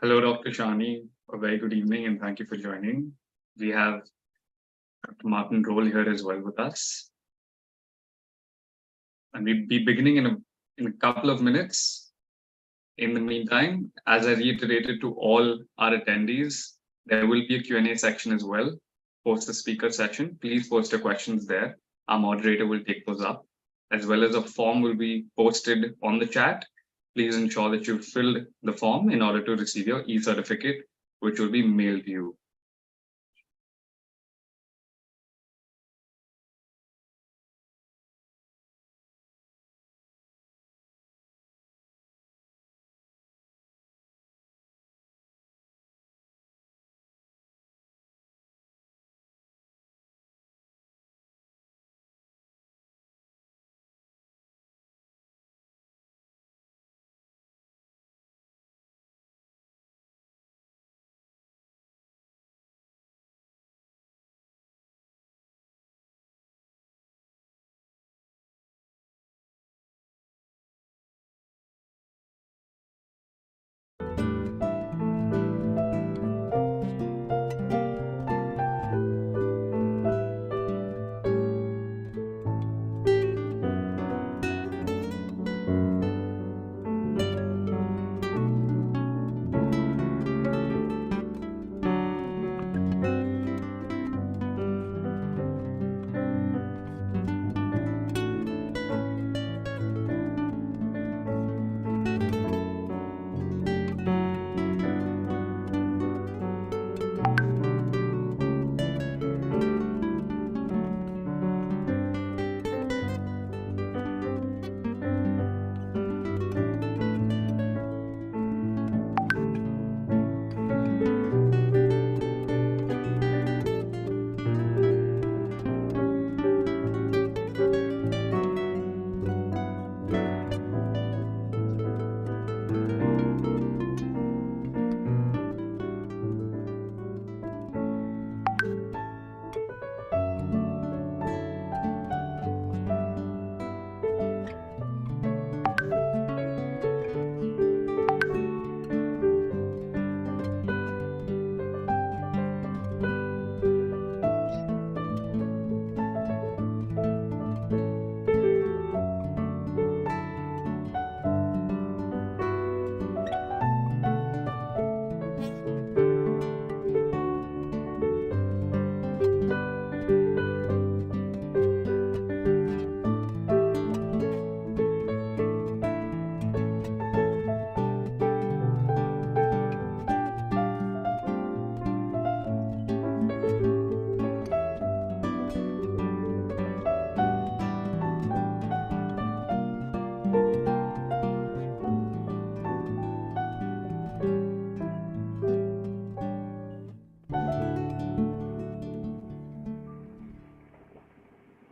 Hello, Dr. Shani. A very good evening and thank you for joining. We have Dr. Martin Roll here as well with us. And we'll be beginning in a couple of minutes. In the meantime, as I reiterated to all our attendees, there will be a Q&A section as well, post the speaker session. Please post your questions there. Our moderator will take those up, as well as a form will be posted on the chat. Please ensure that you filled the form in order to receive your e-certificate, which will be mailed to you.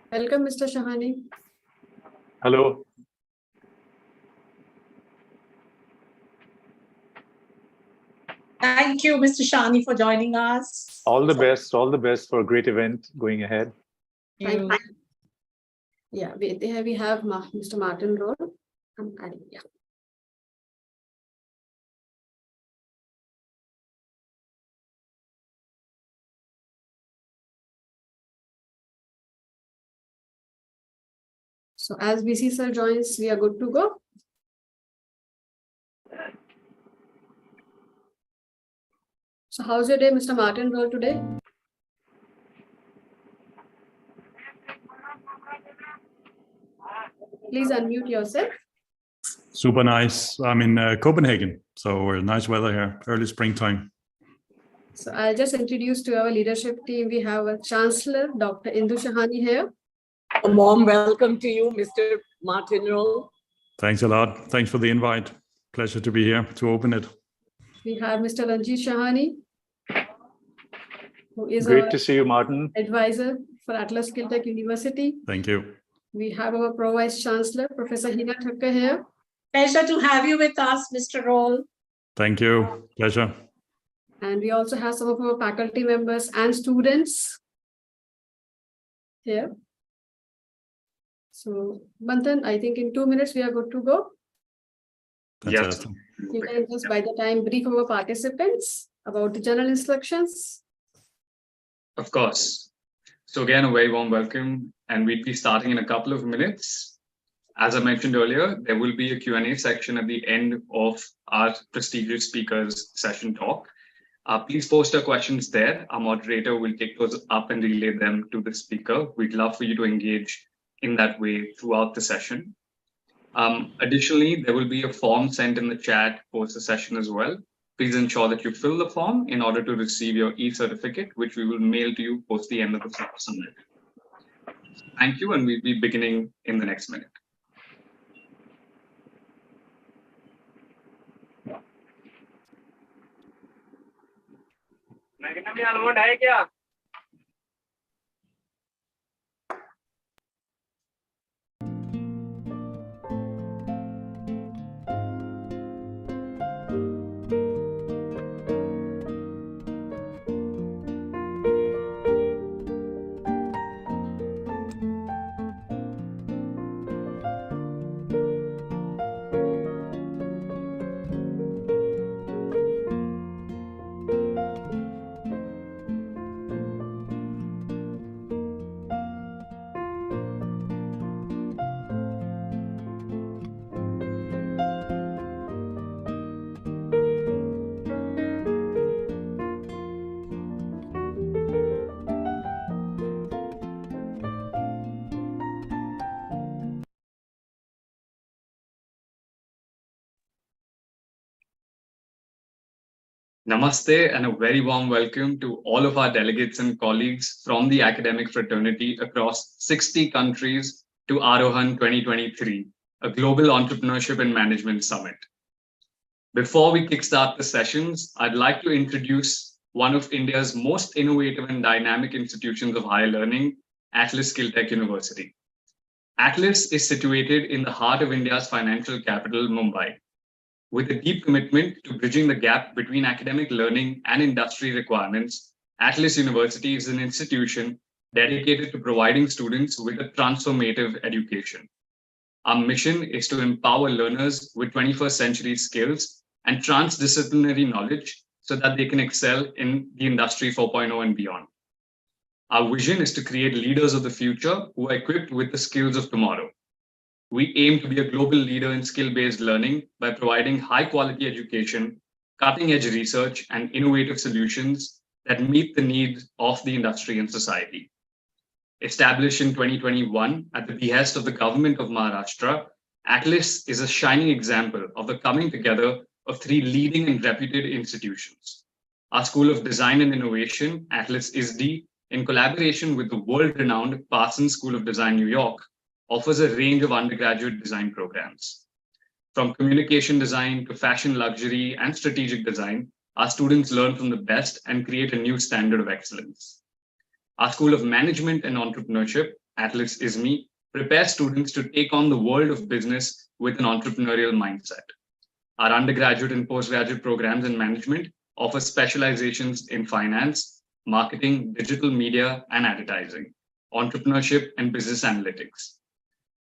Welcome, Mr. Shahani. Hello. Thank you, Mr. Shani, for joining us. All the best for a great event going ahead. Thank you. Yeah, we have Mr. Martin Roll. I'm adding, yeah. So as BC sir joins, we are good to go. So how's your day, Mr. Martin Roll, today? Please unmute yourself. Super nice. I'm in Copenhagen, so we're nice weather here, early springtime. So I'll just introduce to our leadership team. We have a Chancellor, Dr. Indu Shahani here. A warm welcome to you, Mr. Martin Roll. Thanks a lot. Thanks for the invite. Pleasure to be here to open it. We have Mr. Ranjit Shahani, who is Great our to see you, Martin. advisor for Atlas Skilltech University. Thank you. We have our Pro Vice Chancellor, Professor Hina Thakkar here. Pleasure to have you with us, Mr. Roll. Thank you. Pleasure. And we also have some of our faculty members and students here. So, Banthan, I think in 2 minutes we are good to go. Fantastic. You can just by the time brief our participants about the general instructions. Of course. So again, a very warm welcome, and we'll be starting in a couple of minutes. As I mentioned earlier, there will be a Q&A section at the end of our prestigious speakers session talk. Please post your questions there. Our moderator will take those up and relay them to the speaker. We'd love for you to engage in that way throughout the session. Additionally, there will be a form sent in the chat post the session as well. Please ensure that you fill the form in order to receive your e-certificate, which we will mail to you post the end of the summit. Thank you, and we'll be beginning in the next minute. Namaste and a very warm welcome to all of our delegates and colleagues from the academic fraternity across 60 countries to AAROHAN 2023, a global entrepreneurship and management summit. Before we kickstart the sessions, I'd like to introduce one of India's most innovative and dynamic institutions of higher learning, Atlas Skill Tech University. Atlas is situated in the heart of India's financial capital, Mumbai. With a deep commitment to bridging the gap between academic learning and industry requirements, Atlas University is an institution dedicated to providing students with a transformative education. Our mission is to empower learners with 21st century skills and transdisciplinary knowledge so that they can excel in the industry 4.0 and beyond. Our vision is to create leaders of the future who are equipped with the skills of tomorrow. We aim to be a global leader in skill-based learning by providing high-quality education, cutting-edge research, and innovative solutions that meet the needs of the industry and society. Established in 2021 at the behest of the government of Maharashtra, Atlas is a shining example of the coming together of three leading and reputed institutions. Our School of Design and Innovation, Atlas ISD, in collaboration with the world-renowned Parsons School of Design, New York, offers a range of undergraduate design programs. From communication design to fashion luxury and strategic design, our students learn from the best and create a new standard of excellence. Our School of Management and Entrepreneurship, Atlas ISME, prepares students to take on the world of business with an entrepreneurial mindset. Our undergraduate and postgraduate programs in management offer specializations in finance, marketing, digital media and advertising, entrepreneurship and business analytics.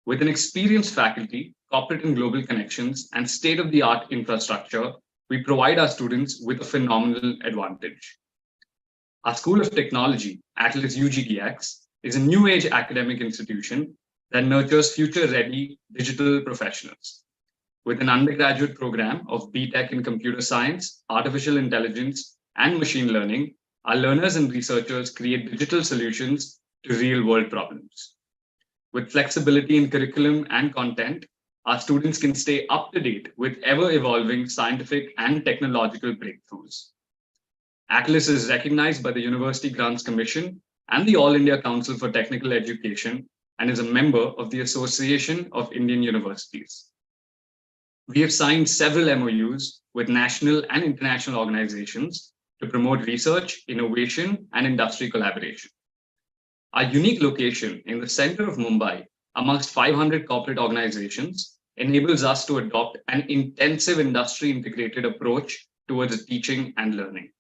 With an experienced faculty, corporate and global connections, and state-of-the-art infrastructure, we provide our students with a phenomenal advantage. Our School of Technology, Atlas UGDX, is a new age academic institution that nurtures future-ready digital professionals. With an undergraduate program of BTech in computer science, artificial intelligence, and machine learning, our learners and researchers create digital solutions to real-world problems. With flexibility in curriculum and content, our students can stay up to date with ever-evolving scientific and technological breakthroughs. Atlas is recognized by the University Grants Commission and the All India Council for Technical Education and is a member of the Association of Indian Universities. We have signed several MOUs with national and international organizations to promote research, innovation, and industry collaboration. Our unique location in the center of Mumbai, amongst 500 corporate organizations, enables us to adopt an intensive industry-integrated approach towards teaching and learning.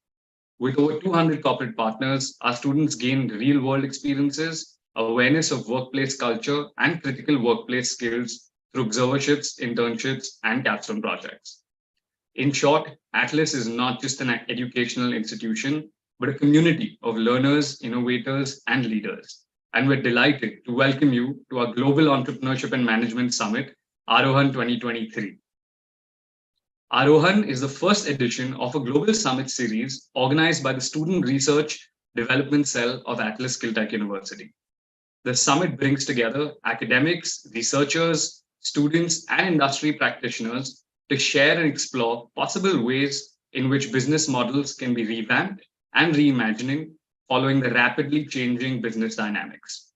With over 200 corporate partners, our students gain real-world experiences, awareness of workplace culture, and critical workplace skills through observerships, internships, and capstone projects. In short, Atlas is not just an educational institution, but a community of learners, innovators, and leaders. And we're delighted to welcome you to our Global Entrepreneurship and Management Summit, AAROHAN 2023. AAROHAN is the first edition of a global summit series organized by the Student Research Development Cell of Atlas Skill Tech University. The summit brings together academics, researchers, students, and industry practitioners to share and explore possible ways in which business models can be revamped and reimagining following the rapidly changing business dynamics.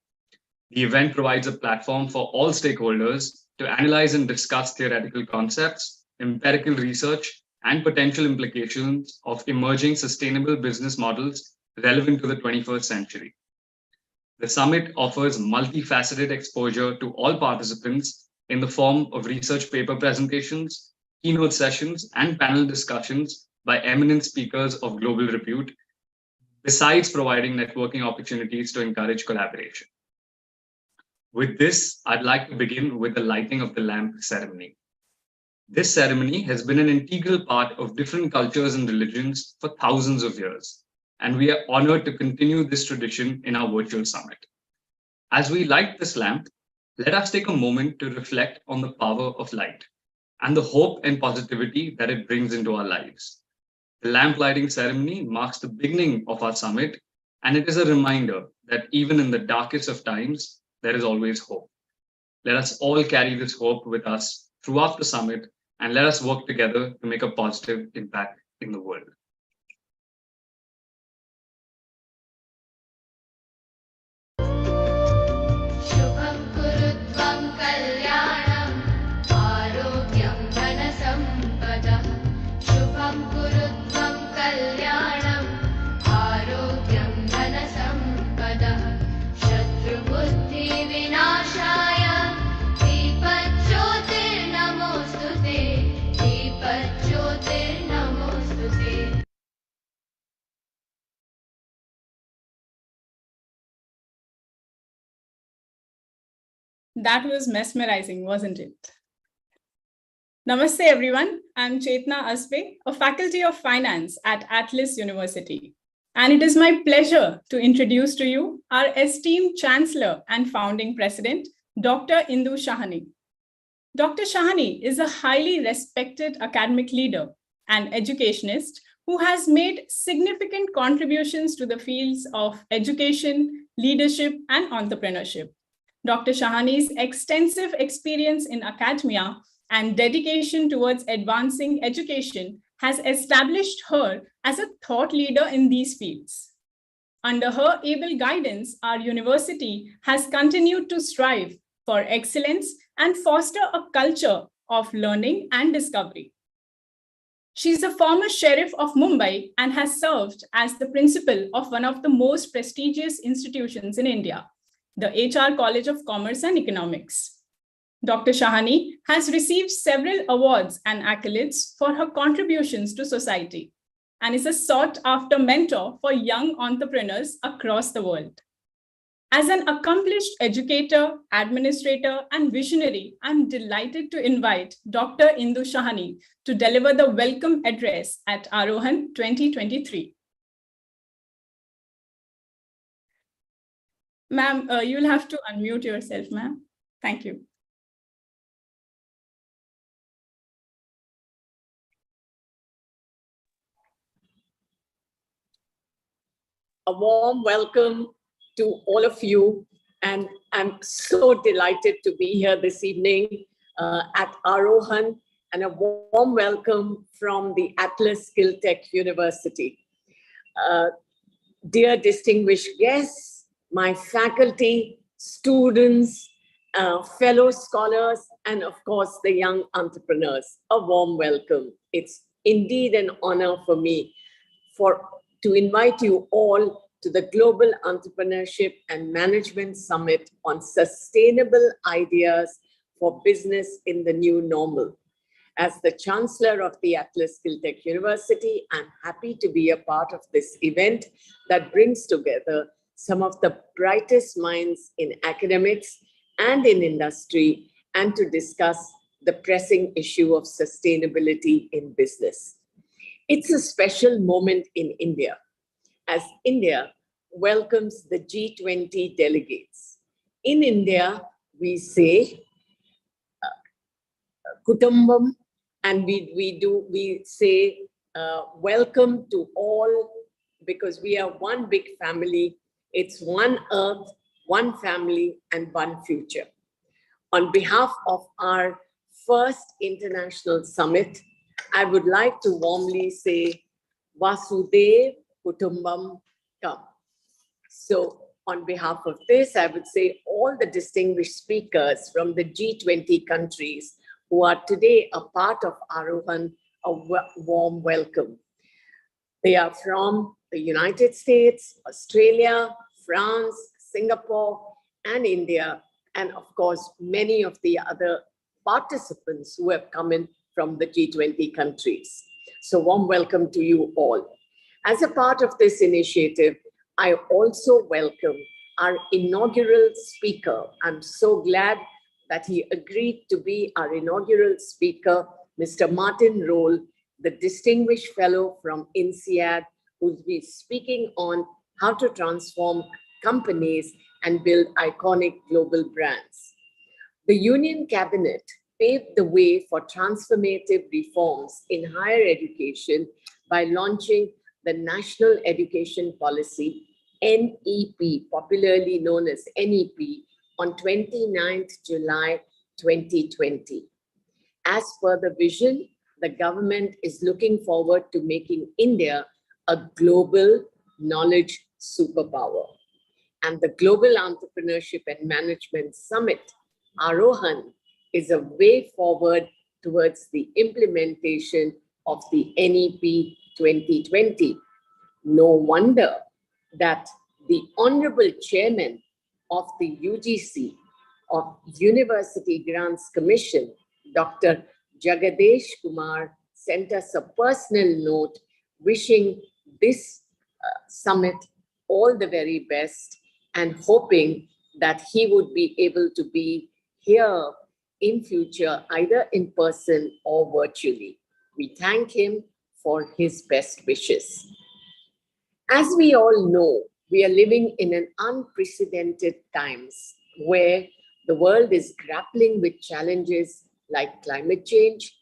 The event provides a platform for all stakeholders to analyze and discuss theoretical concepts, empirical research, and potential implications of emerging sustainable business models relevant to the 21st century. The summit offers multifaceted exposure to all participants in the form of research paper presentations, keynote sessions, and panel discussions by eminent speakers of global repute, besides providing networking opportunities to encourage collaboration. With this, I'd like to begin with the lighting of the lamp ceremony. This ceremony has been an integral part of different cultures and religions for thousands of years, and we are honored to continue this tradition in our virtual summit. As we light this lamp, let us take a moment to reflect on the power of light and the hope and positivity that it brings into our lives. The lamp lighting ceremony marks the beginning of our summit, and it is a reminder that even in the darkest of times, there is always hope. Let us all carry this hope with us throughout the summit, and let us work together to make a positive impact in the world. That was mesmerizing, wasn't it? Namaste, everyone. I'm Chetna Asbe, a faculty of finance at Atlas University. And it is my pleasure to introduce to you our esteemed Chancellor and founding president, Dr. Indu Shahani. Dr. Shahani is a highly respected academic leader and educationist who has made significant contributions to the fields of education, leadership, and entrepreneurship. Dr. Shahani's extensive experience in academia and dedication towards advancing education has established her as a thought leader in these fields. Under her able guidance, our university has continued to strive for excellence and foster a culture of learning and discovery. She's a former sheriff of Mumbai and has served as the principal of one of the most prestigious institutions in India, the HR College of Commerce and Economics. Dr. Shahani has received several awards and accolades for her contributions to society and is a sought-after mentor for young entrepreneurs across the world. As an accomplished educator, administrator, and visionary, I'm delighted to invite Dr. Indu Shahani to deliver the welcome address at AAROHAN 2023. Ma'am, you'll have to unmute yourself, ma'am. Thank you. A warm welcome to all of you. And I'm so delighted to be here this evening at AAROHAN, and a warm welcome from the Atlas Skill Tech University. Dear distinguished guests, my faculty, students, fellow scholars, and of course, the young entrepreneurs, a warm welcome. It's indeed an honor for me to invite you all to the Global Entrepreneurship and Management Summit on Sustainable Ideas for Business in the New Normal. As the Chancellor of the Atlas Skill Tech University, I'm happy to be a part of this event that brings together some of the brightest minds in academics and in industry, and to discuss the pressing issue of sustainability in business. It's a special moment in India, as India welcomes the G20 delegates. In India, we say Kutumbam, and we say welcome to all, because we are one big family. It's one earth, one family, and one future. On behalf of our first international summit, I would like to warmly say Vasudev Kutumbam Kam. So on behalf of this, I would say all the distinguished speakers from the G20 countries who are today a part of AAROHAN, a warm welcome. They are from the United States, Australia, France, Singapore, and India, and of course, many of the other participants who have come in from the G20 countries. So warm welcome to you all. As a part of this initiative, I also welcome our inaugural speaker. I'm so glad that he agreed to be our inaugural speaker, Mr. Martin Roll, the distinguished fellow from INSEAD, who'll be speaking on how to transform companies and build iconic global brands. The Union Cabinet paved the way for transformative reforms in higher education by launching the National Education Policy, NEP, popularly known as NEP, on 29th July 2020. As per the vision, the government is looking forward to making India a global knowledge superpower. And the Global Entrepreneurship and Management Summit, AAROHAN, is a way forward towards the implementation of the NEP 2020. No wonder that the Honorable Chairman of the UGC, of University Grants Commission, Dr. Jagadesh Kumar, sent us a personal note wishing this summit all the very best and hoping that he would be able to be here in future, either in person or virtually. We thank him for his best wishes. As we all know, we are living in an unprecedented times where the world is grappling with challenges like climate change,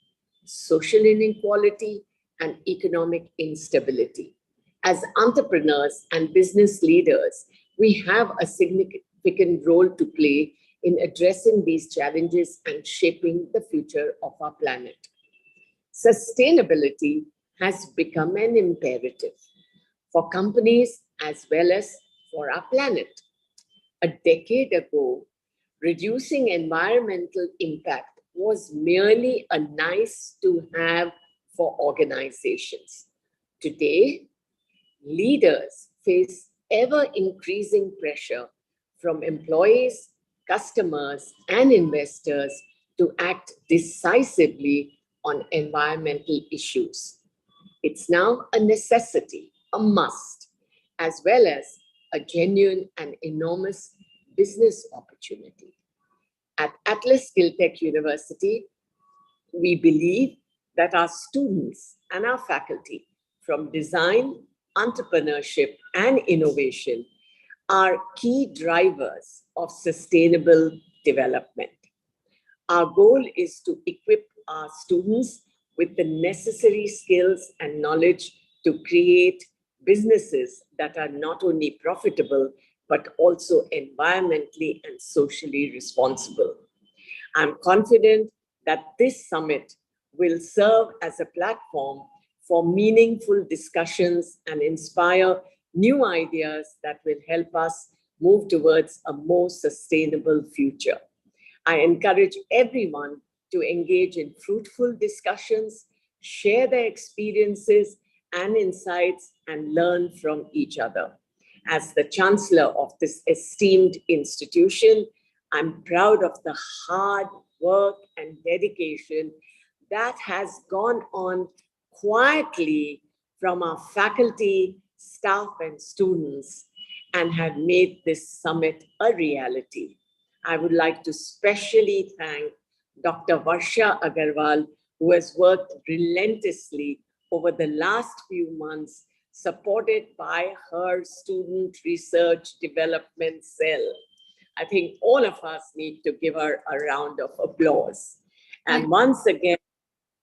social inequality, and economic instability. As entrepreneurs and business leaders, we have a significant role to play in addressing these challenges and shaping the future of our planet. Sustainability has become an imperative for companies as well as for our planet. A decade ago, reducing environmental impact was merely a nice to have for organizations. Today, leaders face ever increasing pressure from employees, customers, and investors to act decisively on environmental issues. It's now a necessity, a must, as well as a genuine and enormous business opportunity. At Atlas Skilltech University, we believe that our students and our faculty from design, entrepreneurship, and innovation are key drivers of sustainable development. Our goal is to equip our students with the necessary skills and knowledge to create businesses that are not only profitable, but also environmentally and socially responsible. I'm confident that this summit will serve as a platform for meaningful discussions and inspire new ideas that will help us move towards a more sustainable future. I encourage everyone to engage in fruitful discussions, share their experiences and insights, and learn from each other. As the Chancellor of this esteemed institution, I'm proud of the hard work and dedication that has gone on quietly from our faculty, staff, and students, and have made this summit a reality. I would like to specially thank Dr. Varsha Agarwal, who has worked relentlessly over the last few months, supported by her student research development cell. I think all of us need to give her a round of applause. And once again,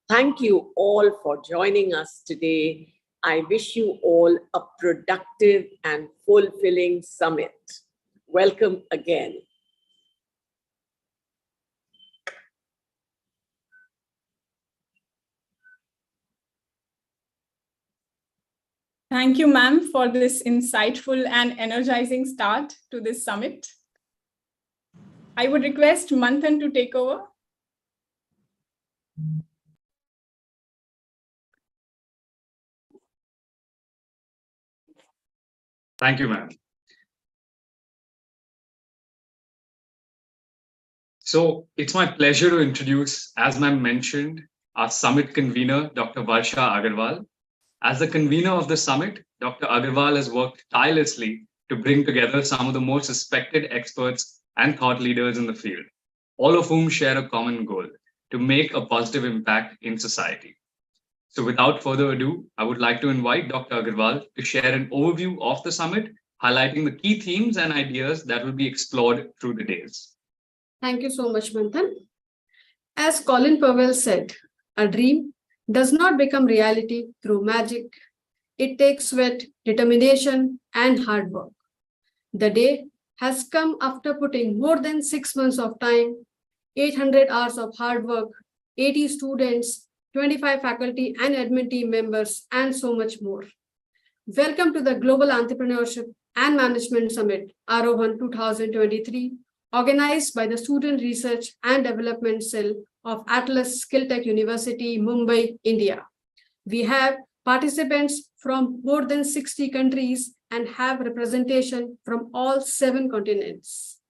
thank you all for joining us today. I wish you all a productive and fulfilling summit. Welcome again. Thank you, ma'am, for this insightful and energizing start to this summit. I would request Manthan to take over. Thank you, ma'am. So it's my pleasure to introduce, as ma'am mentioned, our summit convener, Dr. Varsha Agarwal. As the convener of the summit, Dr. Agarwal has worked tirelessly to bring together some of the most respected experts and thought leaders in the field, all of whom share a common goal: to make a positive impact in society. So without further ado, I would like to invite Dr. Agarwal to share an overview of the summit, highlighting the key themes and ideas that will be explored through the days. Thank you so much, Manthan. As Colin Powell said, a dream does not become reality through magic. It takes sweat, determination, and hard work. The day has come after putting more than 6 months of time, 800 hours of hard work, 80 students, 25 faculty and admin team members, and so much more. Welcome to the Global Entrepreneurship and Management Summit, AAROHAN 2023, organized by the Student Research and Development Cell of Atlas Skill Tech University, Mumbai, India. We have participants from more than 60 countries and have representation from all 7 continents.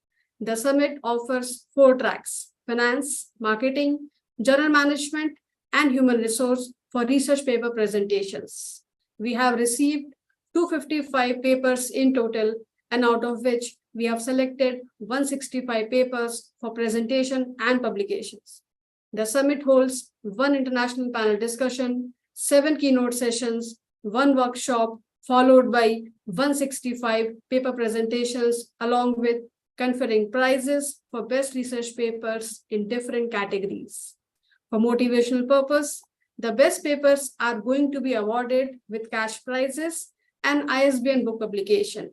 The summit offers 4 tracks: finance, marketing, general management, and human resource for research paper presentations. We have received 255 papers in total, and out of which we have selected 165 papers for presentation and publications. The summit holds 1 international panel discussion, 7 keynote sessions, 1 workshop, followed by 165 paper presentations, along with conferring prizes for best research papers in different categories. For motivational purpose, the best papers are going to be awarded with cash prizes and ISBN book publication.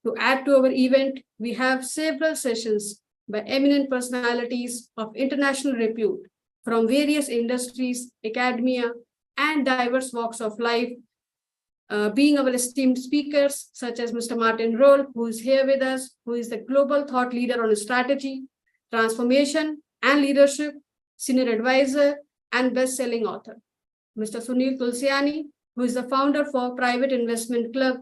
To add to our event, we have several sessions by eminent personalities of international repute from various industries, academia, and diverse walks of life, being our esteemed speakers, such as Mr. Martin Roll, who is here with us, who is the global thought leader on strategy, transformation, and leadership, senior advisor, and best-selling author. Mr. Sunil Tulsiani, who is the founder for Private Investment Club,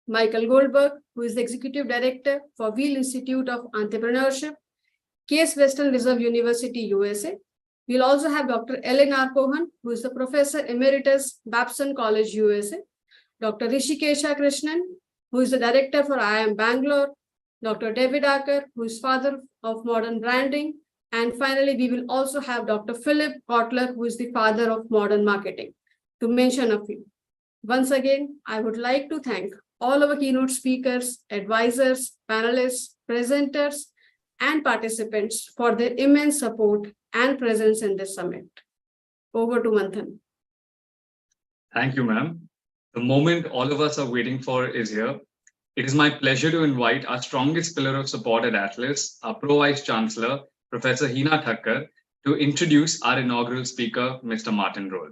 Michael Goldberg, who is the executive director for Wheel Institute of Entrepreneurship, Case Western Reserve University, USA. We'll also have Dr. AAROHAN, who is the professor emeritus, Babson College, USA. Dr. Rishikesha Krishnan, who is the director for IIM Bangalore. Dr. David Acker, who is father of modern branding. And finally, we will also have Dr. Philip Kotler, who is the father of modern marketing, to mention a few. Once again, I would like to thank all our keynote speakers, advisors, panelists, presenters, and participants for their immense support and presence in this summit. Over to Manthan. Thank you, ma'am. The moment all of us are waiting for is here. It is my pleasure to invite our strongest pillar of support at Atlas, our Pro-Vice Chancellor, Professor Hina Thakkar, to introduce our inaugural speaker, Mr. Martin Roll.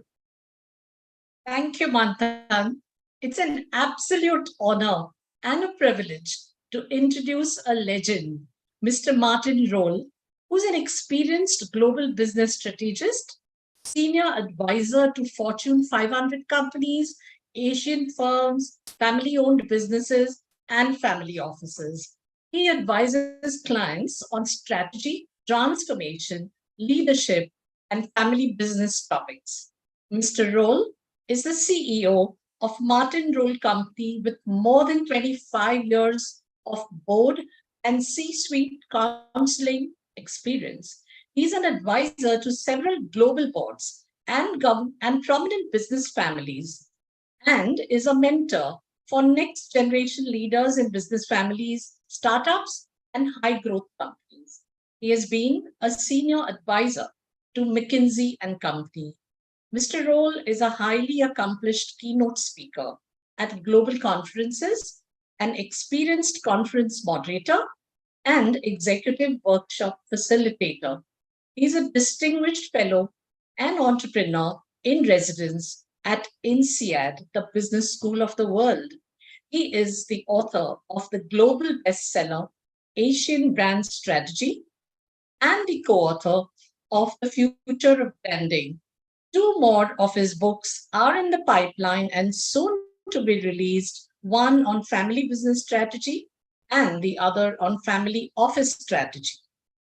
Thank you, Manthan. It's an absolute honor and a privilege to introduce a legend, Mr. Martin Roll, who's an experienced global business strategist, senior advisor to Fortune 500 companies, Asian firms, family-owned businesses, and family offices. He advises clients on strategy, transformation, leadership, and family business topics. Mr. Roll is the CEO of Martin Roll Company with more than 25 years of board and C-suite counseling experience. He's an advisor to several global boards and prominent business families, and is a mentor for next generation leaders in business families, startups, and high growth companies. He has been a senior advisor to McKinsey & Company. Mr. Roll is a highly accomplished keynote speaker at global conferences, an experienced conference moderator, and executive workshop facilitator. He's a distinguished fellow and entrepreneur in residence at INSEAD, the Business School of the World. He is the author of the global bestseller, Asian Brand Strategy, and the co-author of The Future of Branding. 2 more of his books are in the pipeline and soon to be released, one on family business strategy and the other on family office strategy.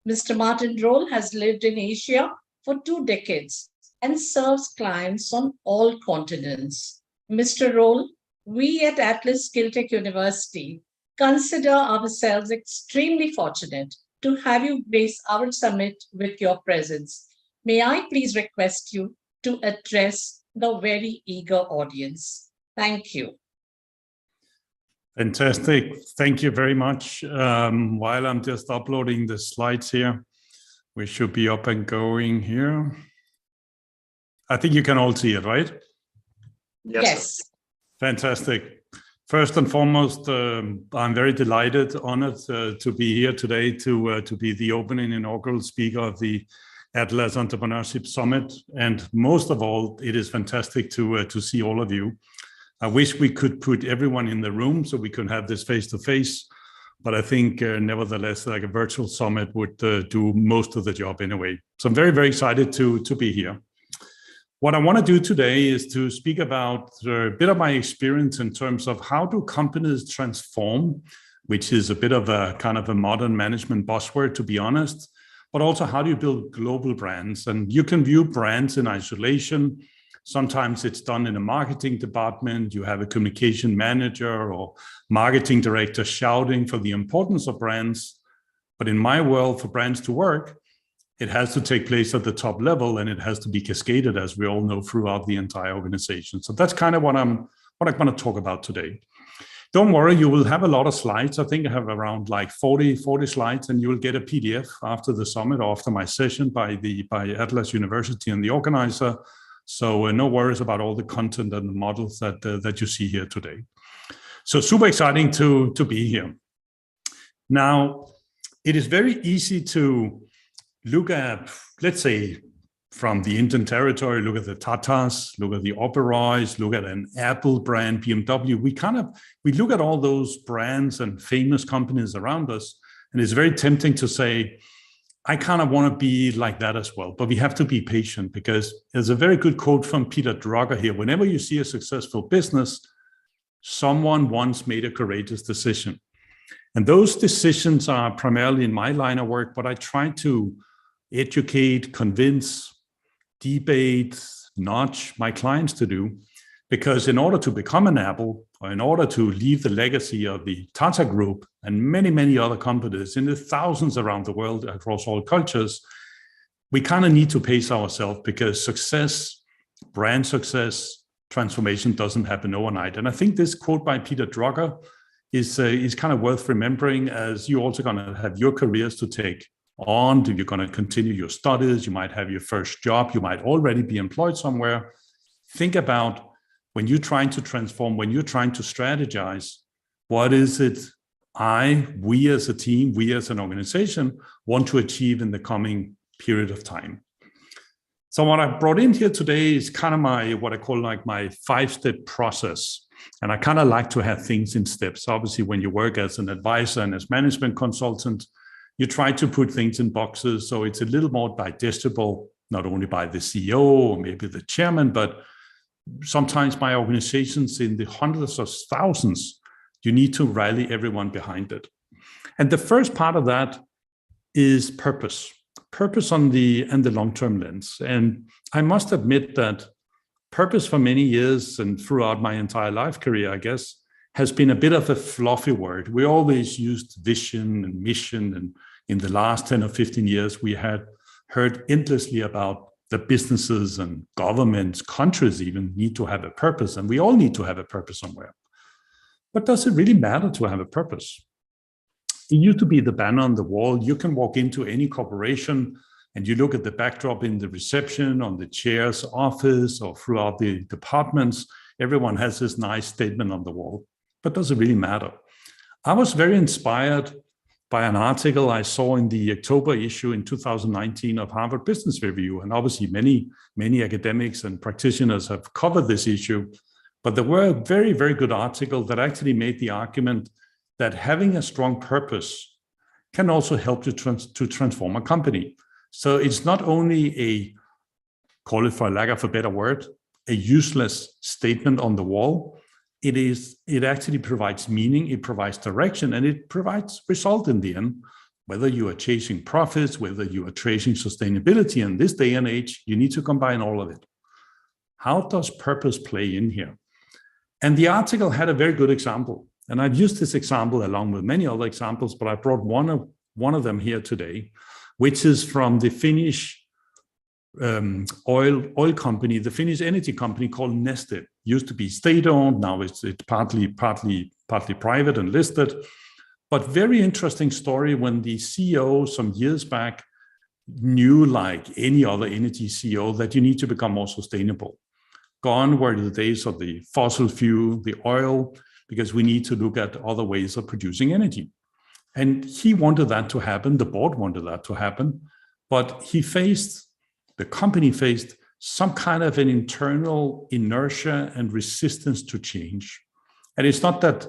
Mr. Martin Roll has lived in Asia for 2 decades and serves clients on all continents. Mr. Roll, we at Atlas Skilltech University consider ourselves extremely fortunate to have you grace our summit with your presence. May I please request you to address the very eager audience. Thank you. Fantastic. Thank you very much. While I'm just uploading the slides here, we should be up and going here. I think you can all see it, right? Yes. Fantastic. First and foremost, I'm very delighted, honored to be here today to be the opening inaugural speaker of the Atlas Entrepreneurship Summit. And most of all, it is fantastic to see all of you. I wish we could put everyone in the room so we could have this face-to-face, but I think nevertheless, like a virtual summit would do most of the job anyway. So I'm very, very excited to be here. What I want to do today is to speak about a bit of my experience in terms of how do companies transform, which is a bit of a kind of a modern management buzzword, to be honest, but also how do you build global brands? And you can view brands in isolation. Sometimes it's done in a marketing department. You have a communication manager or marketing director shouting for the importance of brands. But in my world, for brands to work, it has to take place at the top level and it has to be cascaded, as we all know, throughout the entire organization. So that's kind of what I'm going to talk about today. Don't worry, you will have a lot of slides. I think I have around like 40 slides, and you will get a PDF after the summit or after my session by Atlas University and the organizer. So no worries about all the content and the models that you see here today. So super exciting to be here. Now, it is very easy to look at, let's say, from the Indian territory, look at the Tatas, look at the Oberois, look at an Apple brand, BMW. We look at all those brands and famous companies around us, and it's very tempting to say, I kind of want to be like that as well. But we have to be patient, because there's a very good quote from Peter Drucker here. Whenever you see a successful business, someone once made a courageous decision. And those decisions are primarily in my line of work, but I try to educate, convince, debate, nudge my clients to do. Because in order to become an Apple, or in order to leave the legacy of the Tata Group and many, many other companies in the thousands around the world across all cultures, we kind of need to pace ourselves, because success, brand success, transformation doesn't happen overnight. And I think this quote by Peter Drucker is kind of worth remembering, as you're also going to have your careers to take on. You're going to continue your studies. You might have your first job. You might already be employed somewhere. Think about, when you're trying to transform, when you're trying to strategize, what is it we as a team, we as an organization want to achieve in the coming period of time? So what I brought in here today is kind of what I call like my 5-step process. And I kind of like to have things in steps. Obviously, when you work as an advisor and as management consultant, you try to put things in boxes so it's a little more digestible, not only by the CEO or maybe the chairman, but sometimes my organizations in the hundreds of thousands, you need to rally everyone behind it. And the first part of that is purpose on the long-term lens. And I must admit that purpose for many years and throughout my entire life career, I guess, has been a bit of a fluffy word. We always used vision and mission. And in the last 10 or 15 years, we had heard endlessly about the businesses and governments, countries even need to have a purpose, and we all need to have a purpose somewhere. But does it really matter to have a purpose? It used to be the banner on the wall. You can walk into any corporation and you look at the backdrop in the reception, on the chair's office, or throughout the departments. Everyone has this nice statement on the wall. But does it really matter? I was very inspired by an article I saw in the October issue in 2019 of Harvard Business Review. And obviously many academics and practitioners have covered this issue. But there were a very, very good article that actually made the argument that having a strong purpose can also help to transform a company. So it's not only a, call it for lack of a better word, a useless statement on the wall. It actually provides meaning, it provides direction, and it provides result in the end. Whether you are chasing profits, whether you are chasing sustainability in this day and age, you need to combine all of it. How does purpose play in here? And the article had a very good example. And I've used this example along with many other examples, but I brought one of them here today, which is from the Finnish oil company, the Finnish energy company called Neste. Used to be state-owned, now it's partly private and listed. But very interesting story when the CEO some years back knew, like any other energy CEO, that you need to become more sustainable. Gone were the days of the fossil fuel, the oil, because we need to look at other ways of producing energy. And he wanted that to happen, the board wanted that to happen, but the company faced some kind of an internal inertia and resistance to change. And it's not that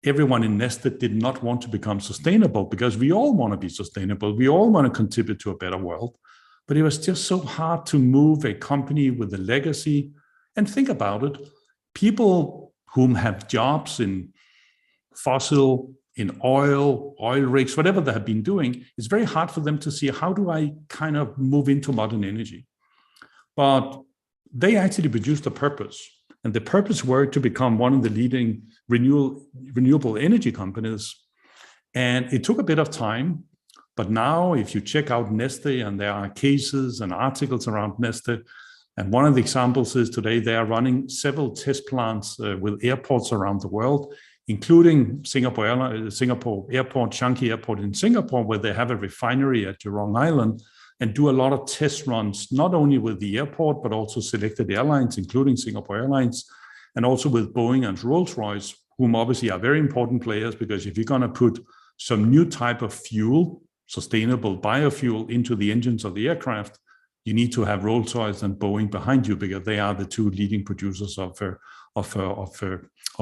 everyone in Neste did not want to become sustainable, because we all want to be sustainable, we all want to contribute to a better world, but it was just so hard to move a company with a legacy. And think about it, people whom have jobs in fossil, in oil rigs, whatever they have been doing, it's very hard for them to see, how do I kind of move into modern energy? But they actually produced a purpose. And the purpose were to become one of the leading renewable energy companies. And it took a bit of time. But now if you check out Neste, and there are cases and articles around Neste, and one of the examples is today they are running several test plants with airports around the world, including Singapore Airport, Changi Airport in Singapore, where they have a refinery at Jurong Island and do a lot of test runs, not only with the airport, but also selected airlines, including Singapore Airlines, and also with Boeing and Rolls-Royce, whom obviously are very important players, because if you're going to put some new type of fuel, sustainable biofuel, into the engines of the aircraft, you need to have Rolls-Royce and Boeing behind you, because they are the two leading producers of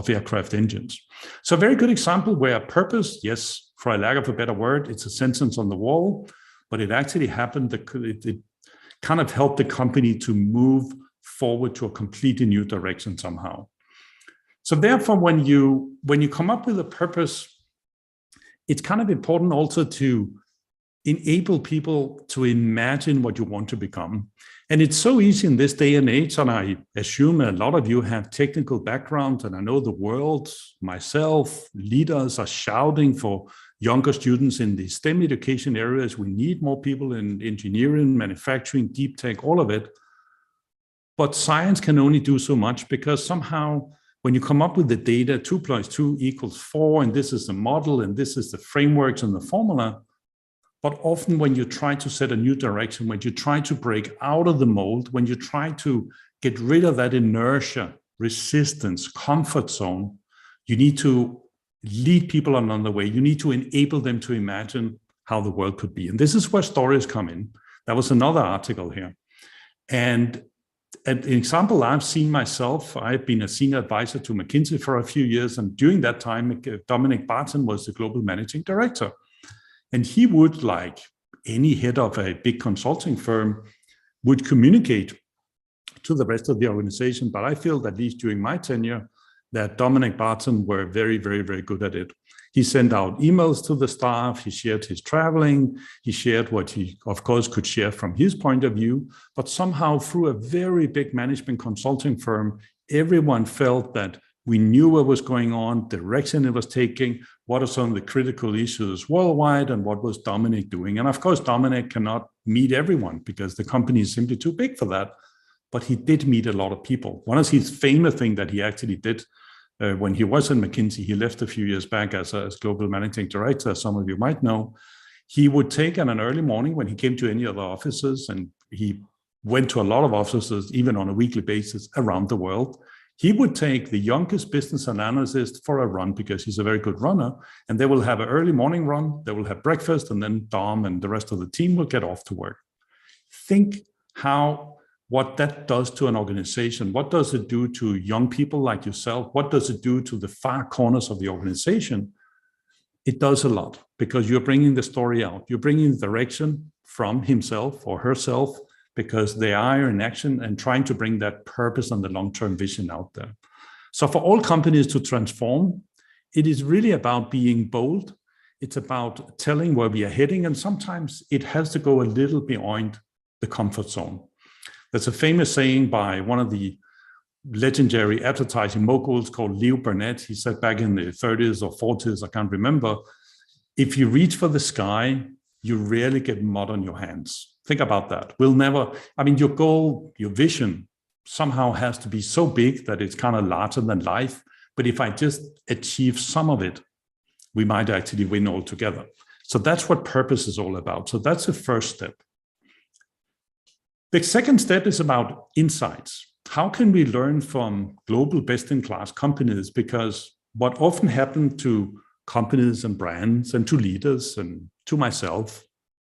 aircraft engines. So a very good example where purpose, yes, for a lack of a better word, it's a sentence on the wall, but it actually happened. It kind of helped the company to move forward to a completely new direction somehow. So therefore, when you come up with a purpose, it's kind of important also to enable people to imagine what you want to become. And it's so easy in this day and age, and I assume a lot of you have technical background, and I know the world, myself, leaders are shouting for younger students in the STEM education areas. We need more people in engineering, manufacturing, deep tech, all of it. But science can only do so much, because somehow when you come up with the data, 2 + 2 = 4, and this is the model, and this is the frameworks and the formula, but often when you try to set a new direction, when you try to break out of the mold, when you try to get rid of that inertia, resistance, comfort zone, you need to lead people along the way. You need to enable them to imagine how the world could be. And this is where stories come in. That was another article here. And an example I've seen myself, I've been a senior advisor to McKinsey for a few years. And during that time, Dominic Barton was the global managing director. And he would, like any head of a big consulting firm, would communicate to the rest of the organization. But I feel that at least during my tenure, that Dominic Barton were very, very, very good at it. He sent out emails to the staff, he shared his traveling, he shared what he, of course, could share from his point of view, but somehow through a very big management consulting firm, everyone felt that We knew what was going on, direction it was taking, what are some of the critical issues worldwide, and what was Dominic doing. And of course, Dominic cannot meet everyone because the company is simply too big for that. But he did meet a lot of people. One of his famous things that he actually did when he was in McKinsey, he left a few years back as global managing director, as some of you might know. He would take on an early morning when he came to any of the offices, and he went to a lot of offices, even on a weekly basis around the world. He would take the youngest business analyst for a run because he's a very good runner, and they will have an early morning run, they will have breakfast, and then Dom and the rest of the team will get off to work. Think what that does to an organization. What does it do to young people like yourself? What does it do to the far corners of the organization? It does a lot because you're bringing the story out. You're bringing the direction from himself or herself because they are in action and trying to bring that purpose and the long-term vision out there. So for all companies to transform, it is really about being bold. It's about telling where we are heading. And sometimes it has to go a little beyond the comfort zone. There's a famous saying by one of the legendary advertising moguls called Leo Burnett. He said back in the 30s or 40s, I can't remember, if you reach for the sky, you rarely get mud on your hands. Think about that. Your goal, your vision somehow has to be so big that it's kind of larger than life. But if I just achieve some of it, we might actually win altogether. So that's what purpose is all about. So that's the first step. The second step is about insights. How can we learn from global best-in-class companies? Because what often happens to companies and brands and to leaders and to myself,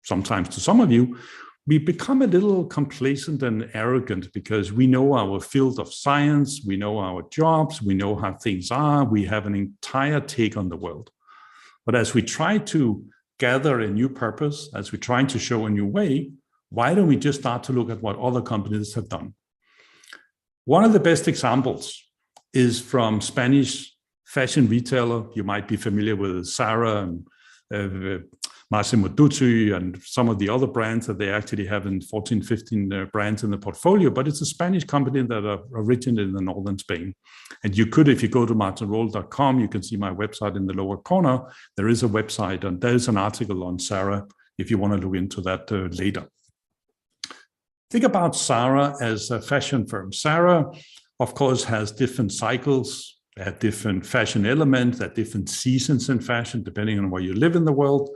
sometimes to some of you, we become a little complacent and arrogant because we know our field of science, we know our jobs, we know how things are, we have an entire take on the world. But as we try to gather a new purpose, as we try to show a new way, why don't we just start to look at what other companies have done? One of the best examples is from Spanish fashion retailer. You might be familiar with Zara and Massimo Dutti and some of the other brands that they actually have in 14, 15 brands in the portfolio, but it's a Spanish company that are originated in the northern Spain. And you could, if you go to martinroll.com, you can see my website in the lower corner. There is a website and there is an article on Zara if you want to look into that later. Think about Zara as a fashion firm. Zara, of course, has different cycles, at different fashion elements, at different seasons in fashion, depending on where you live in the world.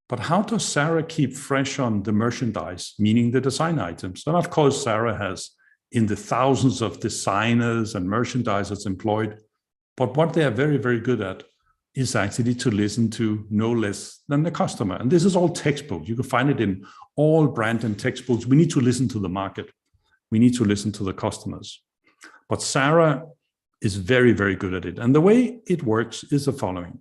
But how does Zara keep fresh on the merchandise, meaning the design items? And of course, Zara has in the thousands of designers and merchandisers employed. But what they are very, very good at is actually to listen to no less than the customer. And this is all textbook. You can find it in all brand and textbooks. We need to listen to the market. We need to listen to the customers. But Zara is very, very good at it. And the way it works is the following.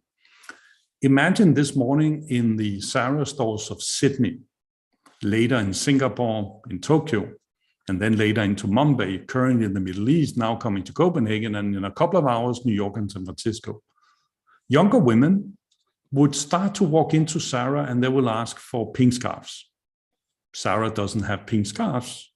Imagine this morning in the Zara stores of Sydney, later in Singapore, in Tokyo, and then later into Mumbai, currently in the Middle East, now coming to Copenhagen, and in a couple of hours, New York and San Francisco. Younger women would start to walk into Zara and they will ask for pink scarves. Zara doesn't have pink scarves,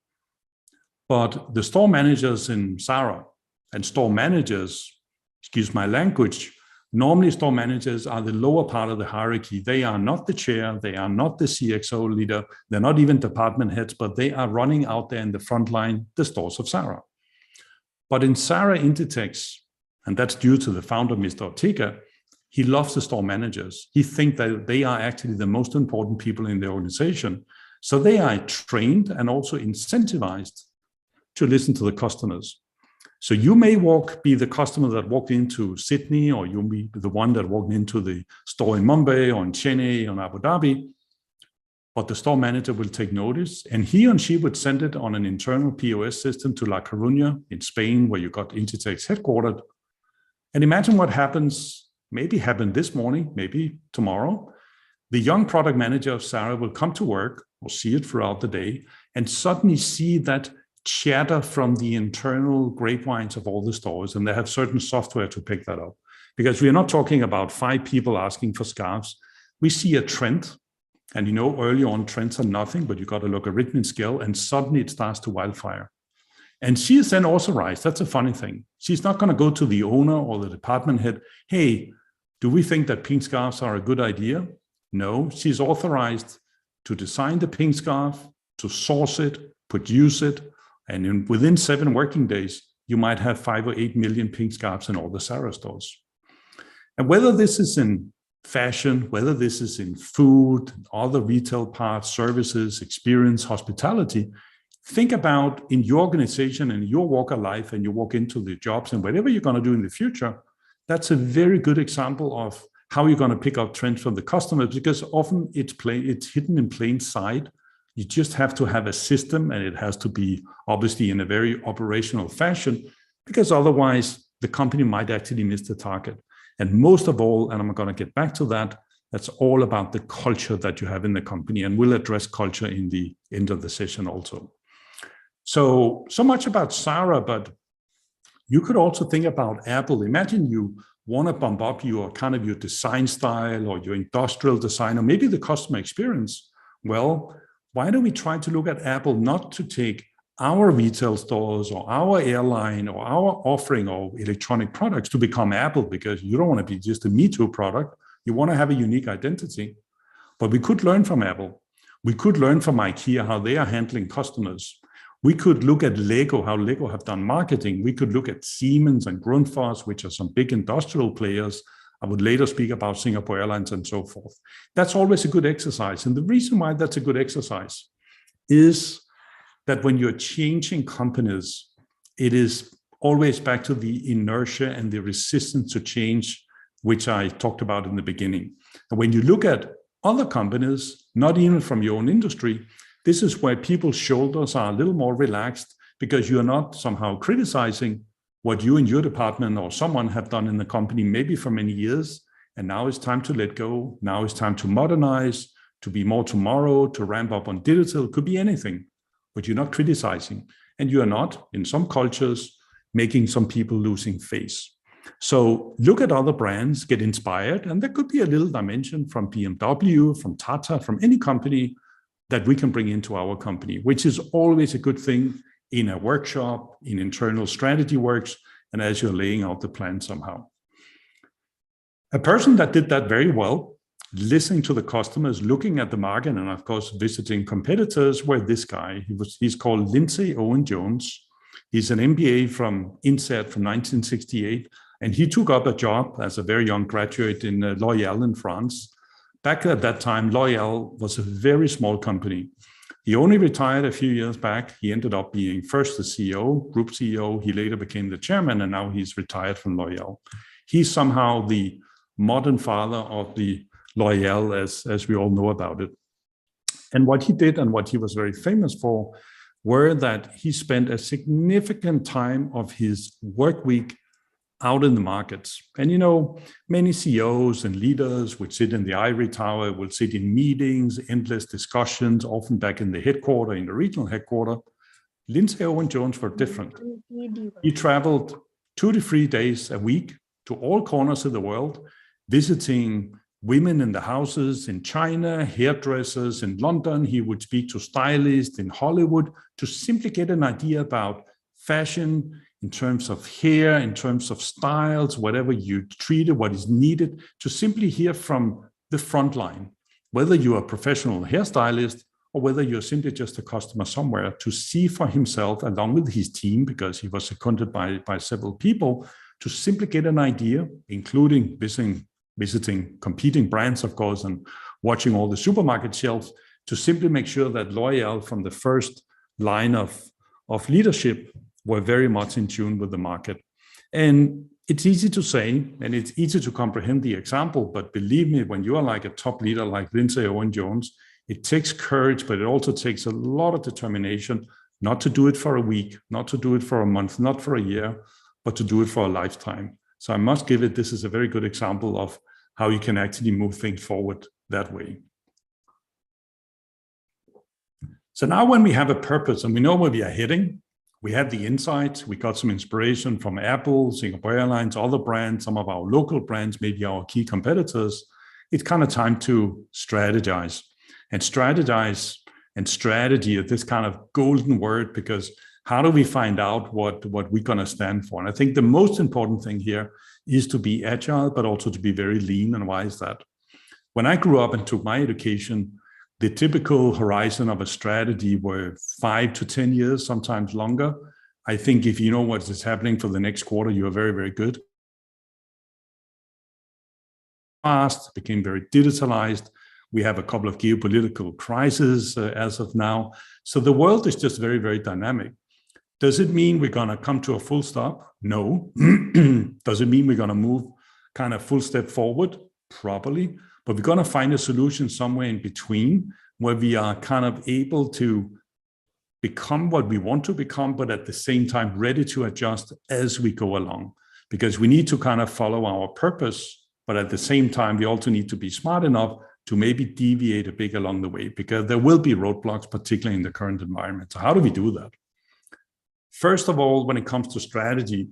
but the store managers in Zara and store managers, excuse my language, normally store managers are the lower part of the hierarchy. They are not the chair, they are not the CXO leader, they're not even department heads, but they are running out there in the front line, the stores of Zara. But in Zara Inditex, and that's due to the founder, Mr. Ortega, he loves the store managers. He thinks that they are actually the most important people in the organization. So they are trained and also incentivized to listen to the customers. So you may be the customer that walked into Sydney, or you'll be the one that walked into the store in Mumbai or in Chennai or in Abu Dhabi, but the store manager will take notice and he or she would send it on an internal POS system to La Coruña in Spain, where you got Inditex headquartered. And imagine what happens. Maybe happened this morning, maybe tomorrow. The young product manager of Zara will come to work or see it throughout the day and suddenly see that chatter from the internal grapevines of all the stores, and they have certain software to pick that up. Because we are not talking about 5 people asking for scarves. We see a trend, and early on trends are nothing, but you got a logarithmic scale, and suddenly it starts to wildfire. And she is then authorized. That's a funny thing. She's not going to go to the owner or the department head. Hey, do we think that pink scarves are a good idea? No, she's authorized to design the pink scarf, to source it, produce it. And within 7 working days, you might have 5 or 8 million pink scarves in all the Zara stores. And whether this is in fashion, whether this is in food, other retail parts, services, experience, hospitality, think about in your organization and your walk of life, and you walk into the jobs and whatever you're going to do in the future, that's a very good example of how you're going to pick up trends from the customers, because often it's hidden in plain sight. You just have to have a system, and it has to be obviously in a very operational fashion, because otherwise the company might actually miss the target. And most of all, and I'm going to get back to that, that's all about the culture that you have in the company, and we'll address culture in the end of the session also. So much about Zara, but you could also think about Apple. Imagine you want to bump up your kind of your design style or your industrial design, or maybe the customer experience. Well, why don't we try to look at Apple not to take our retail stores or our airline or our offering of electronic products to become Apple, because you don't want to be just a Me Too product. You want to have a unique identity. But we could learn from Apple. We could learn from IKEA how they are handling customers. We could look at Lego, how Lego have done marketing. We could look at Siemens and Grundfos, which are some big industrial players. I would later speak about Singapore Airlines and so forth. That's always a good exercise. And the reason why that's a good exercise is that when you're changing companies, it is always back to the inertia and the resistance to change, which I talked about in the beginning. And when you look at other companies, not even from your own industry, this is where people's shoulders are a little more relaxed, because you're not somehow criticizing what you and your department or someone have done in the company, maybe for many years. And now it's time to let go. Now it's time to modernize, to be more tomorrow, to ramp up on digital. It could be anything, but you're not criticizing. And you are not, in some cultures, making some people losing face. So look at other brands, get inspired. And there could be a little dimension from BMW, from Tata, from any company that we can bring into our company, which is always a good thing in a workshop, in internal strategy works, and as you're laying out the plan somehow. A person that did that very well, listening to the customers, looking at the market, and of course, visiting competitors, were this guy. He's called Lindsay Owen Jones. He's an MBA from INSEAD from 1968, and he took up a job as a very young graduate in L'Oréal in France. Back at that time, L'Oréal was a very small company. He only retired a few years back. He ended up being first the CEO, group CEO. He later became the chairman, and now he's retired from L'Oréal. He's somehow the modern father of the L'Oréal, as we all know about it. And what he did and what he was very famous for were that he spent a significant time of his work week out in the markets. And, you know, many CEOs and leaders would sit in the ivory tower, would sit in meetings, endless discussions, often back in the headquarters, in the regional headquarters. Lindsay Owen Jones were different. He traveled 2 to 3 days a week to all corners of the world, visiting women in the houses in China, hairdressers in London. He would speak to stylists in Hollywood to simply get an idea about fashion, in terms of hair, in terms of styles, whatever you treated, what is needed, to simply hear from the front line, whether you're a professional hairstylist or whether you're simply just a customer somewhere, to see for himself, along with his team, because he was seconded by several people, to simply get an idea, including visiting competing brands, of course, and watching all the supermarket shelves, to simply make sure that L'Oréal, from the first line of leadership, were very much in tune with the market. And it's easy to say, and it's easy to comprehend the example, but believe me, when you are like a top leader like Lindsay Owen Jones, it takes courage, but it also takes a lot of determination not to do it for a week, not to do it for a month, not for a year, but to do it for a lifetime. So I must give it, this is a very good example of how you can actually move things forward that way. So now when we have a purpose and we know where we are heading, we have the insights, we got some inspiration from Apple, Singapore Airlines, other brands, some of our local brands, maybe our key competitors. It's kind of time to strategize. And strategize and strategy are this kind of golden word, because How do we find out what we're going to stand for? And I think the most important thing here is to be agile, but also to be very lean. And why is that? When I grew up and took my education, the typical horizon of a strategy were 5 to 10 years, sometimes longer. I think if you know what is happening for the next quarter, you are very, very good. Fast, became very digitalized. We have a couple of geopolitical crises as of now. So the world is just very, very dynamic. Does it mean we're going to come to a full stop? No. Does it mean we're going to move kind of full step forward? Probably. But we're going to find a solution somewhere in between where we are kind of able to become what we want to become, but at the same time ready to adjust as we go along. Because we need to kind of follow our purpose, but at the same time, we also need to be smart enough to maybe deviate a bit along the way, because there will be roadblocks, particularly in the current environment. So how do we do that? First of all, when it comes to strategy,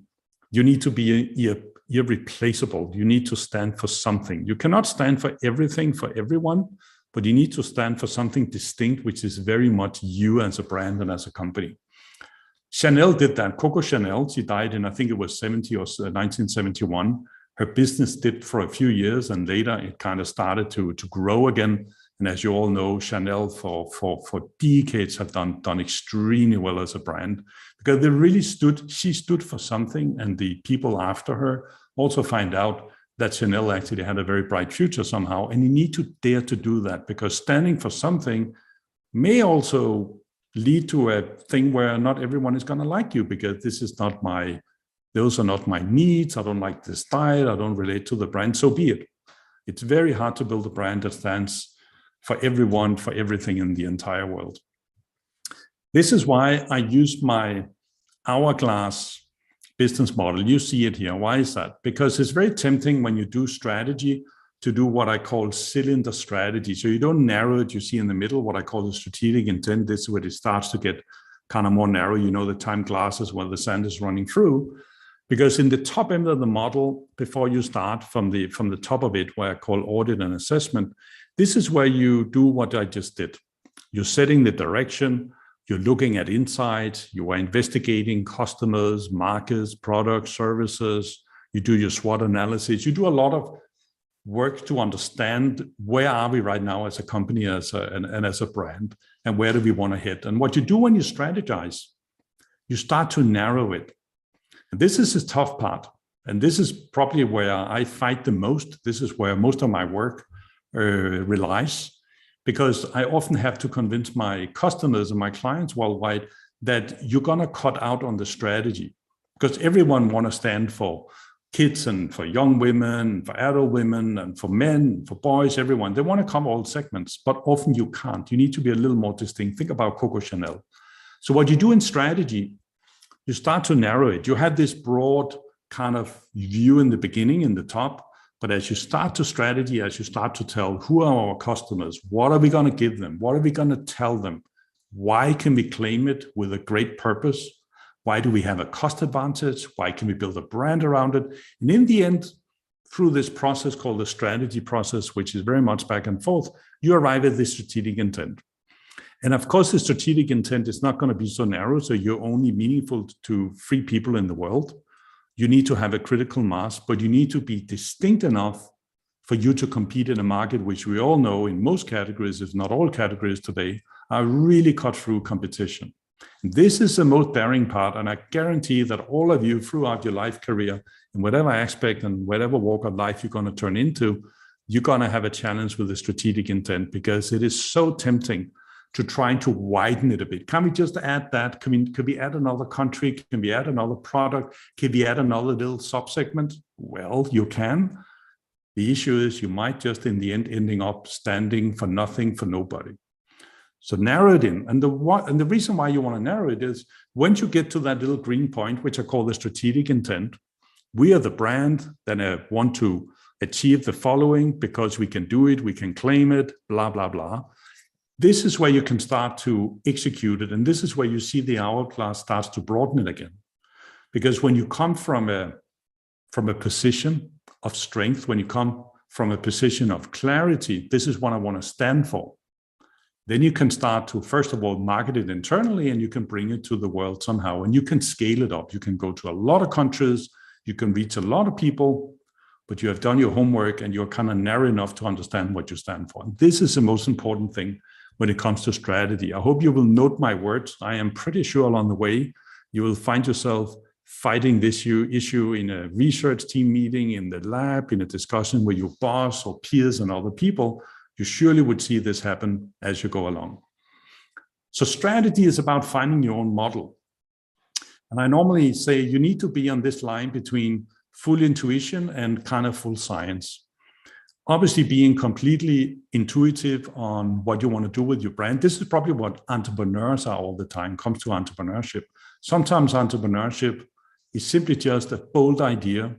you need to be irreplaceable. You need to stand for something. You cannot stand for everything for everyone, but you need to stand for something distinct, which is very much you as a brand and as a company. Chanel did that. Coco Chanel, she died in, I think it was 1971. Her business dipped for a few years, and later it kind of started to grow again. And as you all know, Chanel for decades have done extremely well as a brand, because they really she stood for something, and the people after her also find out that Chanel actually had a very bright future somehow. And you need to dare to do that, because standing for something may also lead to a thing where not everyone is going to like you, because those are not my needs. I don't like this style. I don't relate to the brand. So be it. It's very hard to build a brand that stands for everyone, for everything in the entire world. This is why I use my hourglass business model. You see it here. Why is that? Because it's very tempting when you do strategy to do what I call cylinder strategy. So you don't narrow it. You see in the middle what I call the strategic intent. This is where it starts to get kind of more narrow. You know, the time glasses where the sand is running through. Because in the top end of the model, before you start from the top of it, where I call audit and assessment, this is where you do what I just did. You're setting the direction, you're looking at insights, you are investigating customers, markets, products, services, you do your SWOT analysis, you do a lot of work to understand where are we right now as a company and as a brand, and where do we want to head. And what you do when you strategize, you start to narrow it. And this is the tough part. And this is probably where I fight the most. This is where most of my work relies, because I often have to convince my customers and my clients worldwide that you're going to cut out on the strategy, because everyone wants to stand for kids and for young women, for adult women, and for men, for boys, everyone. They want to cover all segments, but often you can't. You need to be a little more distinct. Think about Coco Chanel. So what you do in strategy, you start to narrow it. You had this broad kind of view in the beginning, in the top, but as you start to strategy, as you start to tell who are our customers, what are we going to give them? What are we going to tell them? Why can we claim it with a great purpose? Why do we have a cost advantage? Why can we build a brand around it? And in the end, through this process called the strategy process, which is very much back and forth, you arrive at the strategic intent. And of course, the strategic intent is not going to be so narrow, so you're only meaningful to 3 people in the world. You need to have a critical mass, but you need to be distinct enough for you to compete in a market, which we all know in most categories, if not all categories today, are really cut through competition. And this is the most daring part, and I guarantee that all of you throughout your life career, in whatever aspect and whatever walk of life you're going to turn into, you're going to have a challenge with the strategic intent, because it is so tempting to try to widen it a bit. Can we just add that? Could we add another country? Can we add another product? Can we add another little subsegment? Well, you can. The issue is you might just in the end ending up standing for nothing for nobody. So narrow it in. And the reason why you want to narrow it is once you get to that little green point, which I call the strategic intent, we are the brand that want to achieve the following because we can do it, we can claim it, blah, blah, blah. This is where you can start to execute it. And this is where you see the hourglass starts to broaden it again. Because when you come from a position of strength, when you come from a position of clarity, this is what I want to stand for. Then you can start to, first of all, market it internally, and you can bring it to the world somehow, and you can scale it up. You can go to a lot of countries, you can reach a lot of people, but you have done your homework and you're kind of narrow enough to understand what you stand for. And this is the most important thing when it comes to strategy. I hope you will note my words. I am pretty sure along the way, you will find yourself fighting this issue in a research team meeting, in the lab, in a discussion with your boss or peers and other people. You surely would see this happen as you go along. So strategy is about finding your own model. And I normally say you need to be on this line between full intuition and kind of full science. Obviously, being completely intuitive on what you want to do with your brand. This is probably what entrepreneurs are all the time, comes to entrepreneurship. Sometimes entrepreneurship is simply just a bold idea,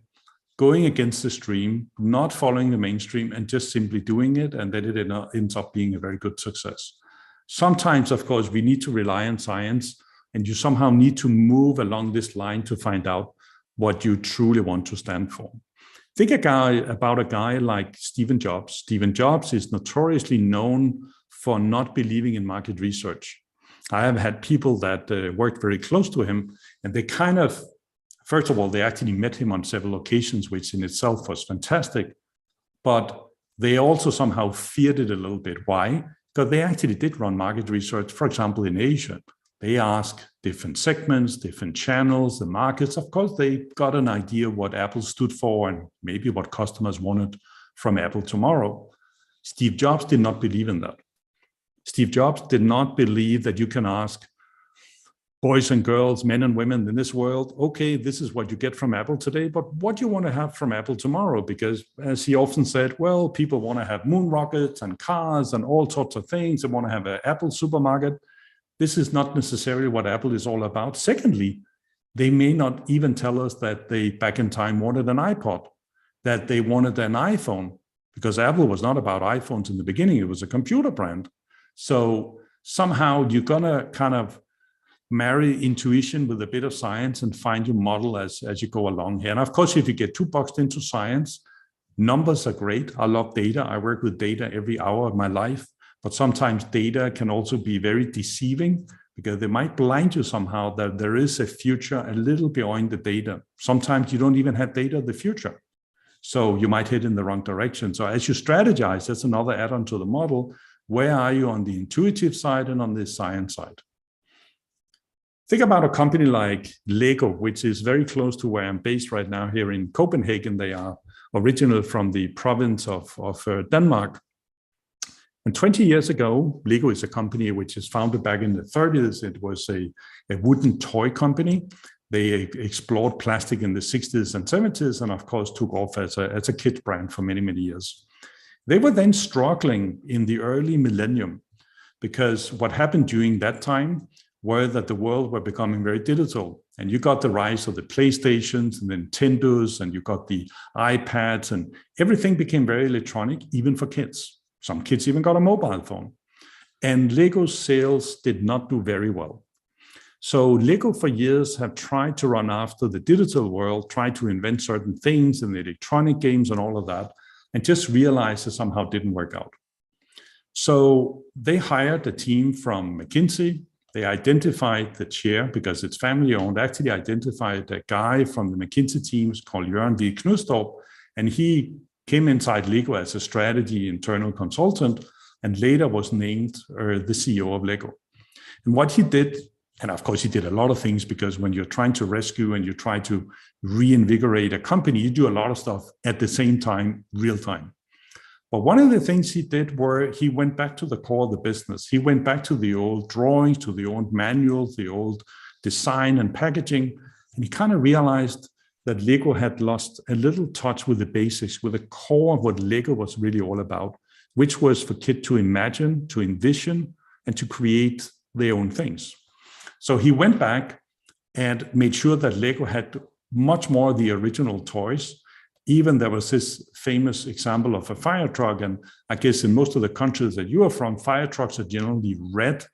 going against the stream, not following the mainstream, and just simply doing it, and then it ends up being a very good success. Sometimes, of course, we need to rely on science, and you somehow need to move along this line to find out what you truly want to stand for. Think about a guy like Steve Jobs. Steve Jobs is notoriously known for not believing in market research. I have had people that worked very close to him, and they kind of, first of all, they actually met him on several occasions, which in itself was fantastic, but they also somehow feared it a little bit. Why? Because they actually did run market research, for example, in Asia. They asked different segments, different channels, the markets. Of course, they got an idea what Apple stood for and maybe what customers wanted from Apple tomorrow. Steve Jobs did not believe in that. Steve Jobs did not believe that you can ask boys and girls, men and women in this world, okay, this is what you get from Apple today, but what do you want to have from Apple tomorrow? Because as he often said, well, people want to have moon rockets and cars and all sorts of things. They want to have an Apple supermarket. This is not necessarily what Apple is all about. Secondly, they may not even tell us that they, back in time, wanted an iPod, that they wanted an iPhone, because Apple was not about iPhones in the beginning. It was a computer brand. So somehow you're going to kind of marry intuition with a bit of science and find your model as you go along here. And of course, if you get too boxed into science, numbers are great. I love data. I work with data every hour of my life. But sometimes data can also be very deceiving because they might blind you somehow that there is a future a little beyond the data. Sometimes you don't even have data of the future. So you might head in the wrong direction. So as you strategize, that's another add-on to the model. Where are you on the intuitive side and on the science side? Think about a company like Lego, which is very close to where I'm based right now here in Copenhagen. They are originally from the province of Denmark. And 20 years ago, Lego is a company which is founded back in the 30s. It was a wooden toy company. They explored plastic in the 60s and 70s, and of course took off as a kit brand for many, many years. They were then struggling in the early millennium because what happened during that time were that the world were becoming very digital. And you got the rise of the PlayStations and the Nintendos, and you got the iPads, and everything became very electronic, even for kids. Some kids even got a mobile phone. And Lego's sales did not do very well. So Lego for years have tried to run after the digital world, tried to invent certain things in the electronic games and all of that, and just realized it somehow didn't work out. So they hired a team from McKinsey. They identified the chair because it's family owned, actually identified a guy from the McKinsey teams called Jørgen V. Knudstrup, and he came inside Lego as a strategy internal consultant and later was named the CEO of Lego. And what he did, and of course he did a lot of things because when you're trying to rescue and you try to reinvigorate a company, you do a lot of stuff at the same time, real time. But one of the things he did were he went back to the core of the business. He went back to the old drawings, to the old manuals, the old design and packaging. And he kind of realized that Lego had lost a little touch with the basics, with the core of what Lego was really all about, which was for kids to imagine, to envision, and to create their own things. So he went back and made sure that Lego had much more of the original toys. Even there was this famous example of a fire truck. And I guess in most of the countries that you are from, fire trucks are generally red.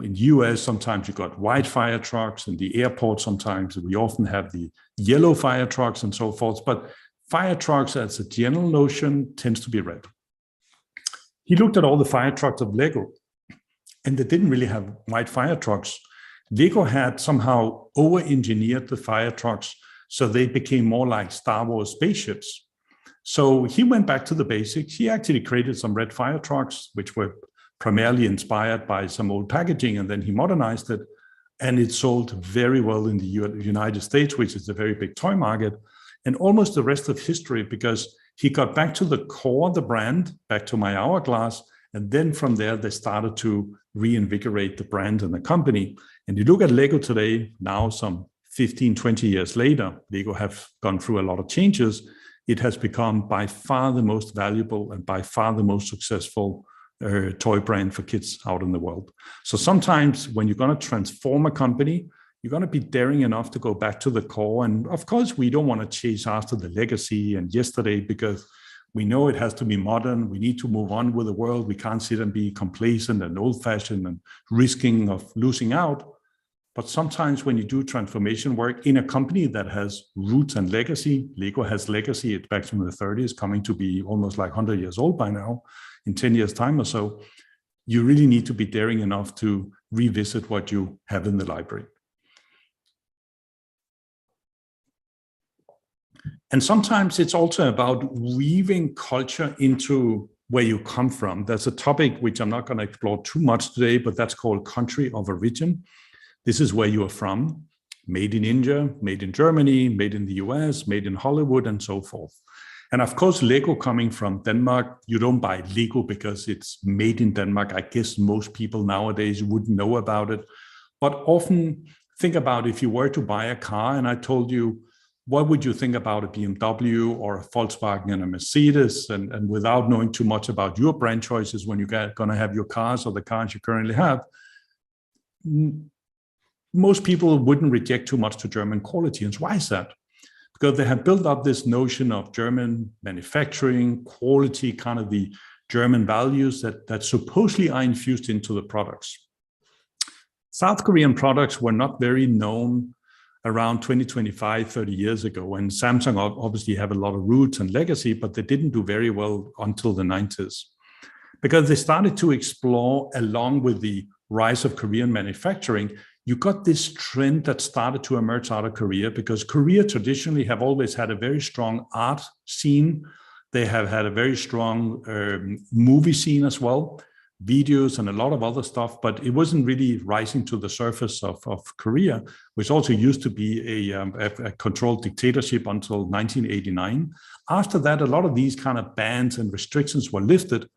In the US, sometimes you got white fire trucks. In the airport, sometimes we often have the yellow fire trucks and so forth. But fire trucks, as a general notion, tends to be red. He looked at all the fire trucks of Lego and they didn't really have white fire trucks. Lego had somehow over-engineered the fire trucks so they became more like Star Wars spaceships. So he went back to the basics. He actually created some red fire trucks, which were primarily inspired by some old packaging, and then he modernized it. And it sold very well in the United States, which is a very big toy market, and almost the rest of history, because he got back to the core of the brand, back to my hourglass, and then from there, they started to reinvigorate the brand and the company. And you look at Lego today, now some 15, 20 years later, Lego have gone through a lot of changes. It has become by far the most valuable and by far the most successful toy brand for kids out in the world. So sometimes when you're going to transform a company, you're going to be daring enough to go back to the core. And of course, we don't want to chase after the legacy and yesterday, because we know it has to be modern. We need to move on with the world. We can't sit and be complacent and old-fashioned and risking of losing out. But sometimes when you do transformation work in a company that has roots and legacy, Lego has legacy, it's back from the 30s, coming to be almost like 100 years old by now, in 10 years' time or so, you really need to be daring enough to revisit what you have in the library. And sometimes it's also about weaving culture into where you come from. There's a topic which I'm not going to explore too much today, but that's called country of origin. This is where you are from, made in India, made in Germany, made in the US, made in Hollywood, and so forth. And of course, Lego coming from Denmark, you don't buy Lego because it's made in Denmark. I guess most people nowadays wouldn't know about it. But often think about if you were to buy a car and I told you, what would you think about a BMW or a Volkswagen and a Mercedes? And without knowing too much about your brand choices when you're going to have your cars or the cars you currently have, most people wouldn't reject too much to German quality. And why is that? Because they have built up this notion of German manufacturing, quality, kind of the German values that supposedly are infused into the products. South Korean products were not very known around 20, 25, 30 years ago. And Samsung obviously have a lot of roots and legacy, but they didn't do very well until the 90s. Because they started to explore, along with the rise of Korean manufacturing, you got this trend that started to emerge out of Korea, because Korea traditionally have always had a very strong art scene. They have had a very strong movie scene as well, videos and a lot of other stuff, but it wasn't really rising to the surface of Korea, which also used to be a controlled dictatorship until 1989. After that, a lot of these kind of bans and restrictions were lifted,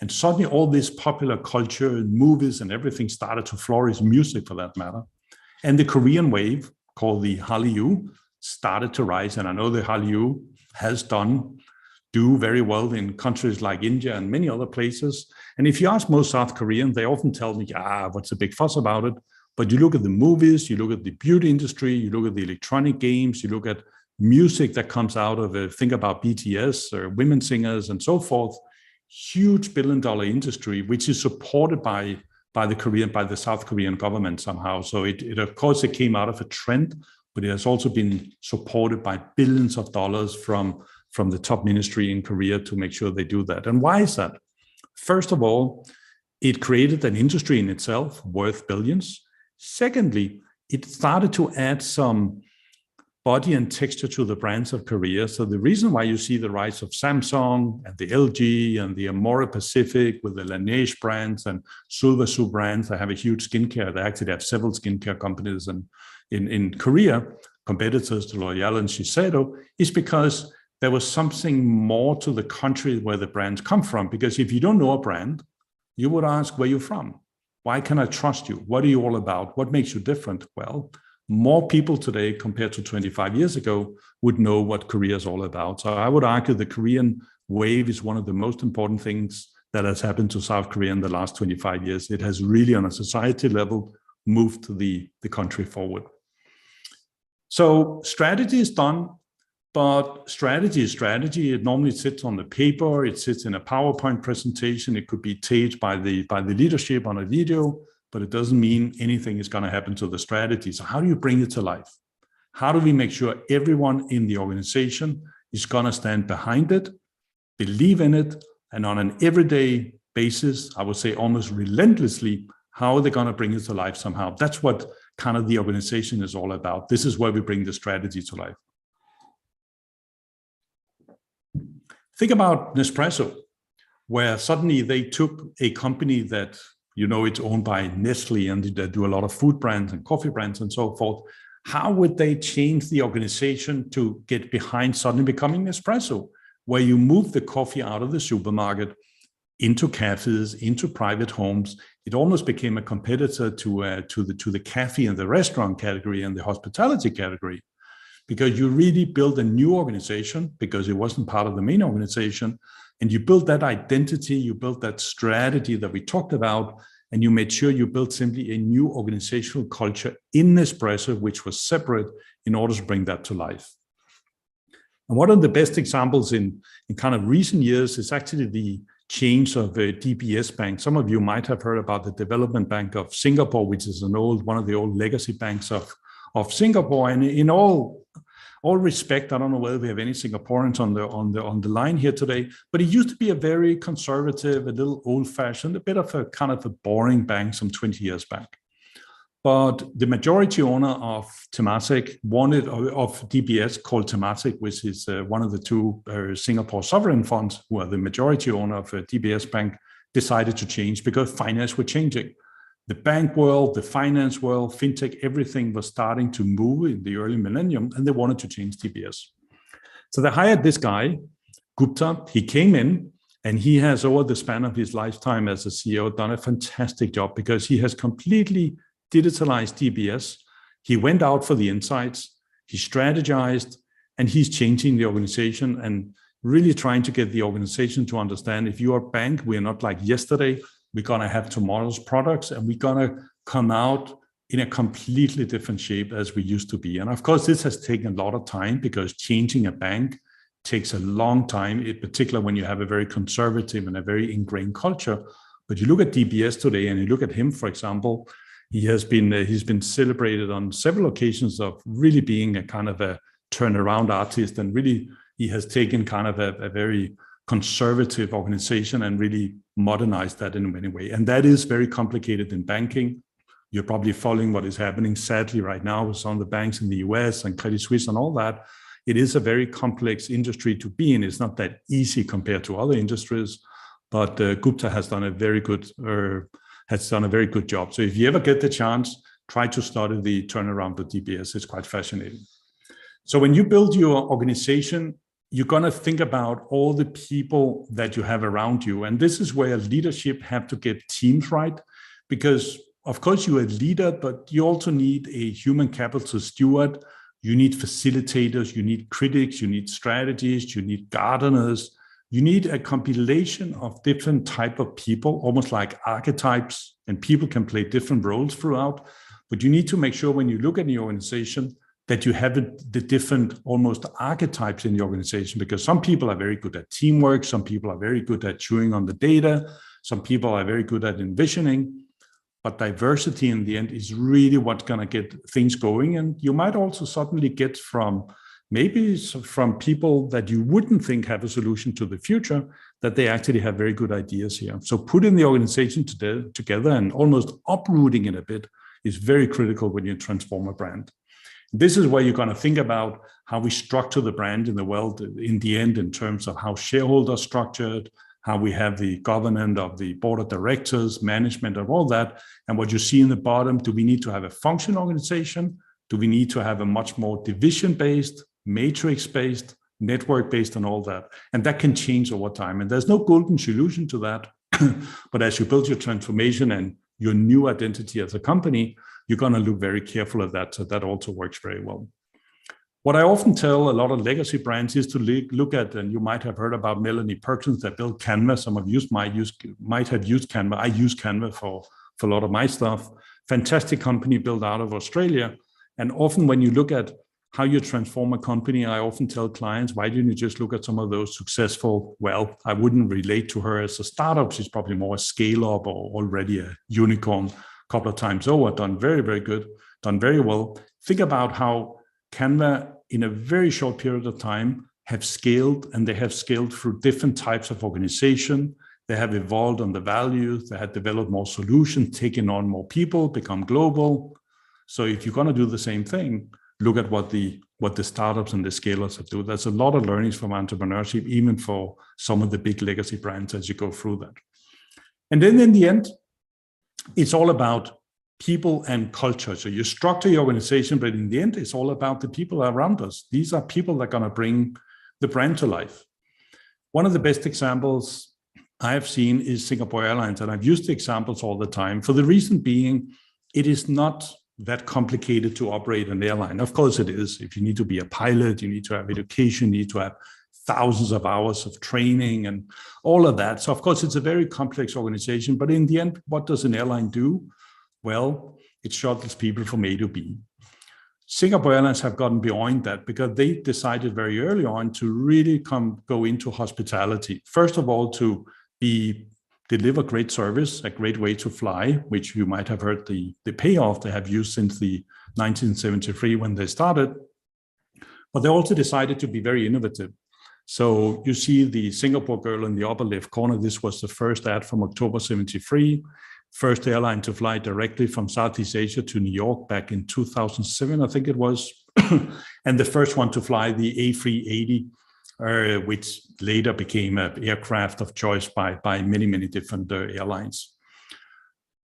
and suddenly all this popular culture and movies and everything started to flourish, music for that matter. And the Korean wave, called the Hallyu, started to rise. And I know the Hallyu has do very well in countries like India and many other places. And if you ask most South Koreans, they often tell me, what's the big fuss about it? But you look at the movies, you look at the beauty industry, you look at the electronic games, you look at music that comes out of think about BTS or women singers and so forth. Huge billion-dollar industry, which is supported by the South Korean government somehow. So it of course it came out of a trend, but it has also been supported by billions of dollars from the top ministry in Korea to make sure they do that. And why is that? First of all, it created an industry in itself worth billions. Secondly, it started to add some body and texture to the brands of Korea. So the reason why you see the rise of Samsung and the LG and the Amore Pacific with the Laneige brands and Sulvasu brands, they have a huge skincare. They actually have several skincare companies in Korea, competitors to L'Oréal and Shiseido, is because there was something more to the country where the brands come from. Because if you don't know a brand, you would ask where you're from. Why can I trust you? What are you all about? What makes you different? Well, more people today compared to 25 years ago would know what Korea is all about. So I would argue the Korean wave is one of the most important things that has happened to South Korea in the last 25 years. It has really, on a society level, moved the country forward. So strategy is done, but strategy is strategy. It normally sits on the paper. It sits in a PowerPoint presentation. It could be staged by the leadership on a video, but it doesn't mean anything is going to happen to the strategy. So how do you bring it to life? How do we make sure everyone in the organization is going to stand behind it, believe in it, and on an everyday basis, I would say almost relentlessly, How are they going to bring it to life somehow? That's what kind of the organization is all about. This is where we bring the strategy to life. Think about Nespresso, where suddenly they took a company that, you know, it's owned by Nestle and they do a lot of food brands and coffee brands and so forth. How would they change the organization to get behind suddenly becoming Nespresso, where you move the coffee out of the supermarket into cafes, into private homes? It almost became a competitor to the cafe and the restaurant category and the hospitality category, because you really built a new organization because it wasn't part of the main organization. And you built that identity, you built that strategy that we talked about, and you made sure you built simply a new organizational culture in Nespresso, which was separate, in order to bring that to life. And one of the best examples in kind of recent years is actually the change of DBS Bank. Some of you might have heard about the Development Bank of Singapore, which is one of the old legacy banks of Singapore. And in all respect, I don't know whether we have any Singaporeans on the line here today, but it used to be a very conservative, a little old-fashioned, a bit of a kind of a boring bank some 20 years back. But the majority owner of Temasek of DBS, called Temasek, which is one of the two Singapore sovereign funds, who are the majority owner of DBS Bank, decided to change because finance were changing. The bank world, the finance world, fintech, everything was starting to move in the early millennium, and they wanted to change DBS. So they hired this guy, Gupta. He came in, and he has, over the span of his lifetime as a CEO, done a fantastic job because he has completely digitalized DBS. He went out for the insights, he strategized, and he's changing the organization and really trying to get the organization to understand, if you are a bank, we're not like yesterday. We're going to have tomorrow's products, and we're going to come out in a completely different shape as we used to be. And of course, this has taken a lot of time because changing a bank takes a long time, in particular when you have a very conservative and a very ingrained culture. But you look at DBS today, and you look at him, for example, he's been celebrated on several occasions of really being a kind of a turnaround artist, and really he has taken kind of a very conservative organization and really modernized that in many ways. And that is very complicated in banking. You're probably following what is happening sadly right now with some of the banks in the US and Credit Suisse and all that. It is a very complex industry to be in. It's not that easy compared to other industries, but Gupta has done a very good job. So if you ever get the chance, try to study the turnaround of DBS. It's quite fascinating. So when you build your organization, you're going to think about all the people that you have around you. And this is where leadership have to get teams right, because of course you're a leader, but you also need a human capital steward. You need facilitators, you need critics, you need strategists, you need gardeners. You need a compilation of different type of people, almost like archetypes, and people can play different roles throughout. But you need to make sure when you look at the organization that you have the different almost archetypes in the organization, because some people are very good at teamwork, some people are very good at chewing on the data, some people are very good at envisioning, but diversity in the end is really what's going to get things going. And you might also suddenly get from people that you wouldn't think have a solution to the future, that they actually have very good ideas here. So putting the organization together and almost uprooting it a bit is very critical when you transform a brand. This is where you're going to think about how we structure the brand in the world in the end, in terms of how shareholders structured, how we have the governance of the board of directors, management, and all that. And what you see in the bottom, do we need to have a functional organization? Do we need to have a much more division-based, matrix-based, network-based, and all that? And that can change over time. And there's no golden solution to that. But as you build your transformation and your new identity as a company, you're going to look very careful at that. So that also works very well. What I often tell a lot of legacy brands is to look at, and you might have heard about Melanie Perkins that built Canva. Some of you might have used Canva. I use Canva for a lot of my stuff. Fantastic company built out of Australia. And often when you look at how you transform a company, I often tell clients, why didn't you just look at some of those successful, well, I wouldn't relate to her as a startup. She's probably more a scale up or already a unicorn. Couple of times over, done very, very good, done very well. Think about how Canva, in a very short period of time, have scaled, and they have scaled through different types of organization, They have evolved on the values. They have developed more solutions, taken on more people, become global. So if you're going to do the same thing, look at what the startups and the scalers have done. There's a lot of learnings from entrepreneurship, even for some of the big legacy brands as you go through that. And then in the end, it's all about people and culture. So you structure your organization, but in the end, it's all about the people around us. These are people that are going to bring the brand to life. One of the best examples I've seen is Singapore Airlines, and I've used the examples all the time for the reason being, it is not that complicated to operate an airline. Of course it is. If you need to be a pilot, you need to have education, you need to have thousands of hours of training and all of that. So of course it's a very complex organization, but in the end, what does an airline do? Well, it shuttles people from A to B. Singapore Airlines have gotten beyond that because they decided very early on to really go into hospitality. First of all, to deliver great service, a great way to fly, which you might have heard the payoff they have used since the 1973 when they started. But they also decided to be very innovative. So you see the Singapore girl in the upper left corner. This was the first ad from October 73. First airline to fly directly from Southeast Asia to New York back in 2007, I think it was. And the first one to fly the A380, which later became an aircraft of choice by many, many different airlines.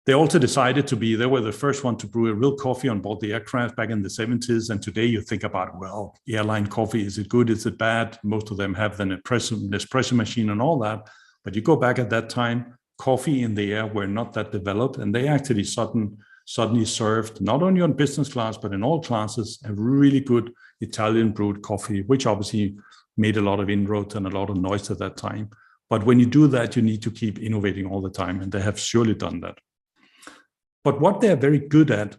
They also decided they were the first one to brew a real coffee on board the aircraft back in the 70s. And today you think about, well, airline coffee, is it good? Is it bad? Most of them have an espresso machine and all that. But you go back at that time, coffee in the air were not that developed, and they actually suddenly served, not only on business class, but in all classes, a really good Italian brewed coffee, which obviously made a lot of inroads and a lot of noise at that time. But when you do that, you need to keep innovating all the time, and they have surely done that. But what they're very good at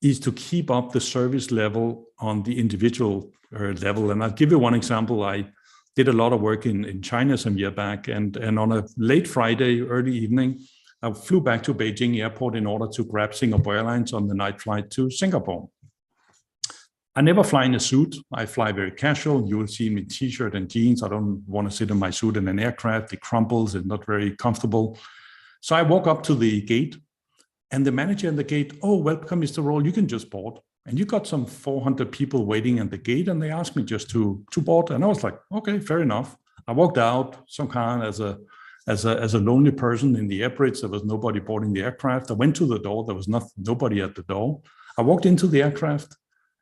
is to keep up the service level on the individual level. And I'll give you one example. I did a lot of work in China some year back, and on a late Friday, early evening, I flew back to Beijing airport in order to grab Singapore Airlines on the night flight to Singapore. I never fly in a suit. I fly very casual. You will see me in t-shirt and jeans. I don't want to sit in my suit in an aircraft. It crumples and not very comfortable. So I walk up to the gate, and the manager in the gate, "Oh, welcome, Mr. Roll. You can just board." And you got some 400 people waiting at the gate, and they asked me just to board. And I was like, okay, fair enough. I walked out, some kind as a lonely person in the airports. There was nobody boarding the aircraft. I went to the door. There was nobody at the door. I walked into the aircraft,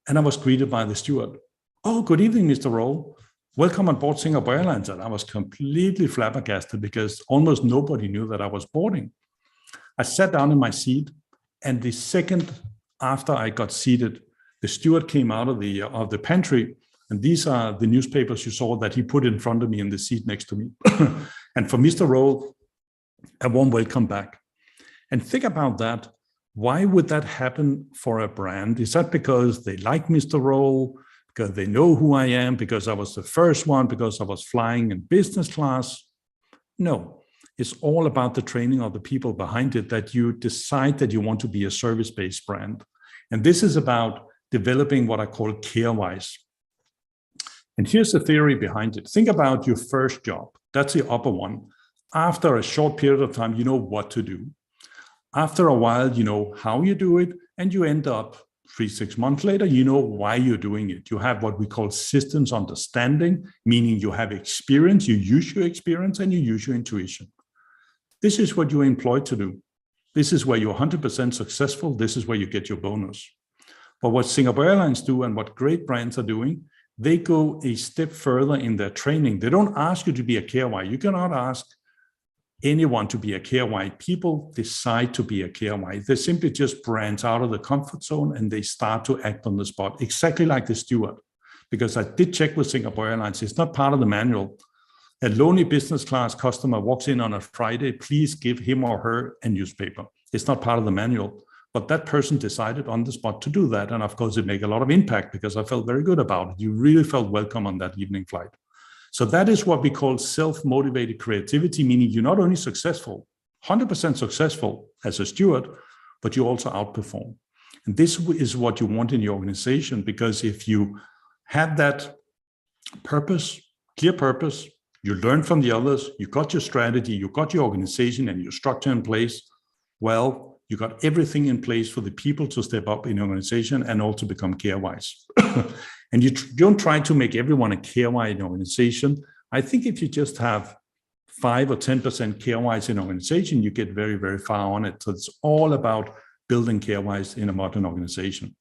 and I was greeted by the steward. "Oh, good evening, Mr. Roll. Welcome on board Singapore Airlines." And I was completely flabbergasted because almost nobody knew that I was boarding. I sat down in my seat, and the second after I got seated, the steward came out of the pantry, and these are the newspapers you saw that he put in front of me in the seat next to me. And for Mr. Roll, a warm welcome back. And think about that. Why would that happen for a brand? Is that because they like Mr. Roll, because they know who I am, because I was the first one, because I was flying in business class? No. It's all about the training of the people behind it, that you decide that you want to be a service-based brand. And this is about developing what I call care-wise. And here's the theory behind it. Think about your first job. That's the upper one. After a short period of time, you know what to do. After a while, you know how you do it, and you end up 3-6 months later, you know why you're doing it. You have what we call systems understanding, meaning you have experience, you use your experience, and you use your intuition. This is what you're employed to do. This is where you're 100% successful. This is where you get your bonus. But what Singapore Airlines do and what great brands are doing, they go a step further in their training. They don't ask you to be a KY. You cannot ask anyone to be a KY. People decide to be a KY. They simply just branch out of the comfort zone and they start to act on the spot, exactly like the steward. Because I did check with Singapore Airlines, it's not part of the manual. A lonely business class customer walks in on a Friday, please give him or her a newspaper. It's not part of the manual, but that person decided on the spot to do that. And of course, it made a lot of impact because I felt very good about it. You really felt welcome on that evening flight. So that is what we call self-motivated creativity, meaning you're not only successful, 100% successful as a steward, but you also outperform. And this is what you want in your organization, because if you have that purpose, clear purpose, You learn from the others, you got your strategy, you got your organization and your structure in place. Well, you got everything in place for the people to step up in your organization and also become care-wise. And you don't try to make everyone a care-wise organization. I think if you just have 5 or 10% care-wise in an organization, you get very, very far on it. So it's all about building care-wise in a modern organization.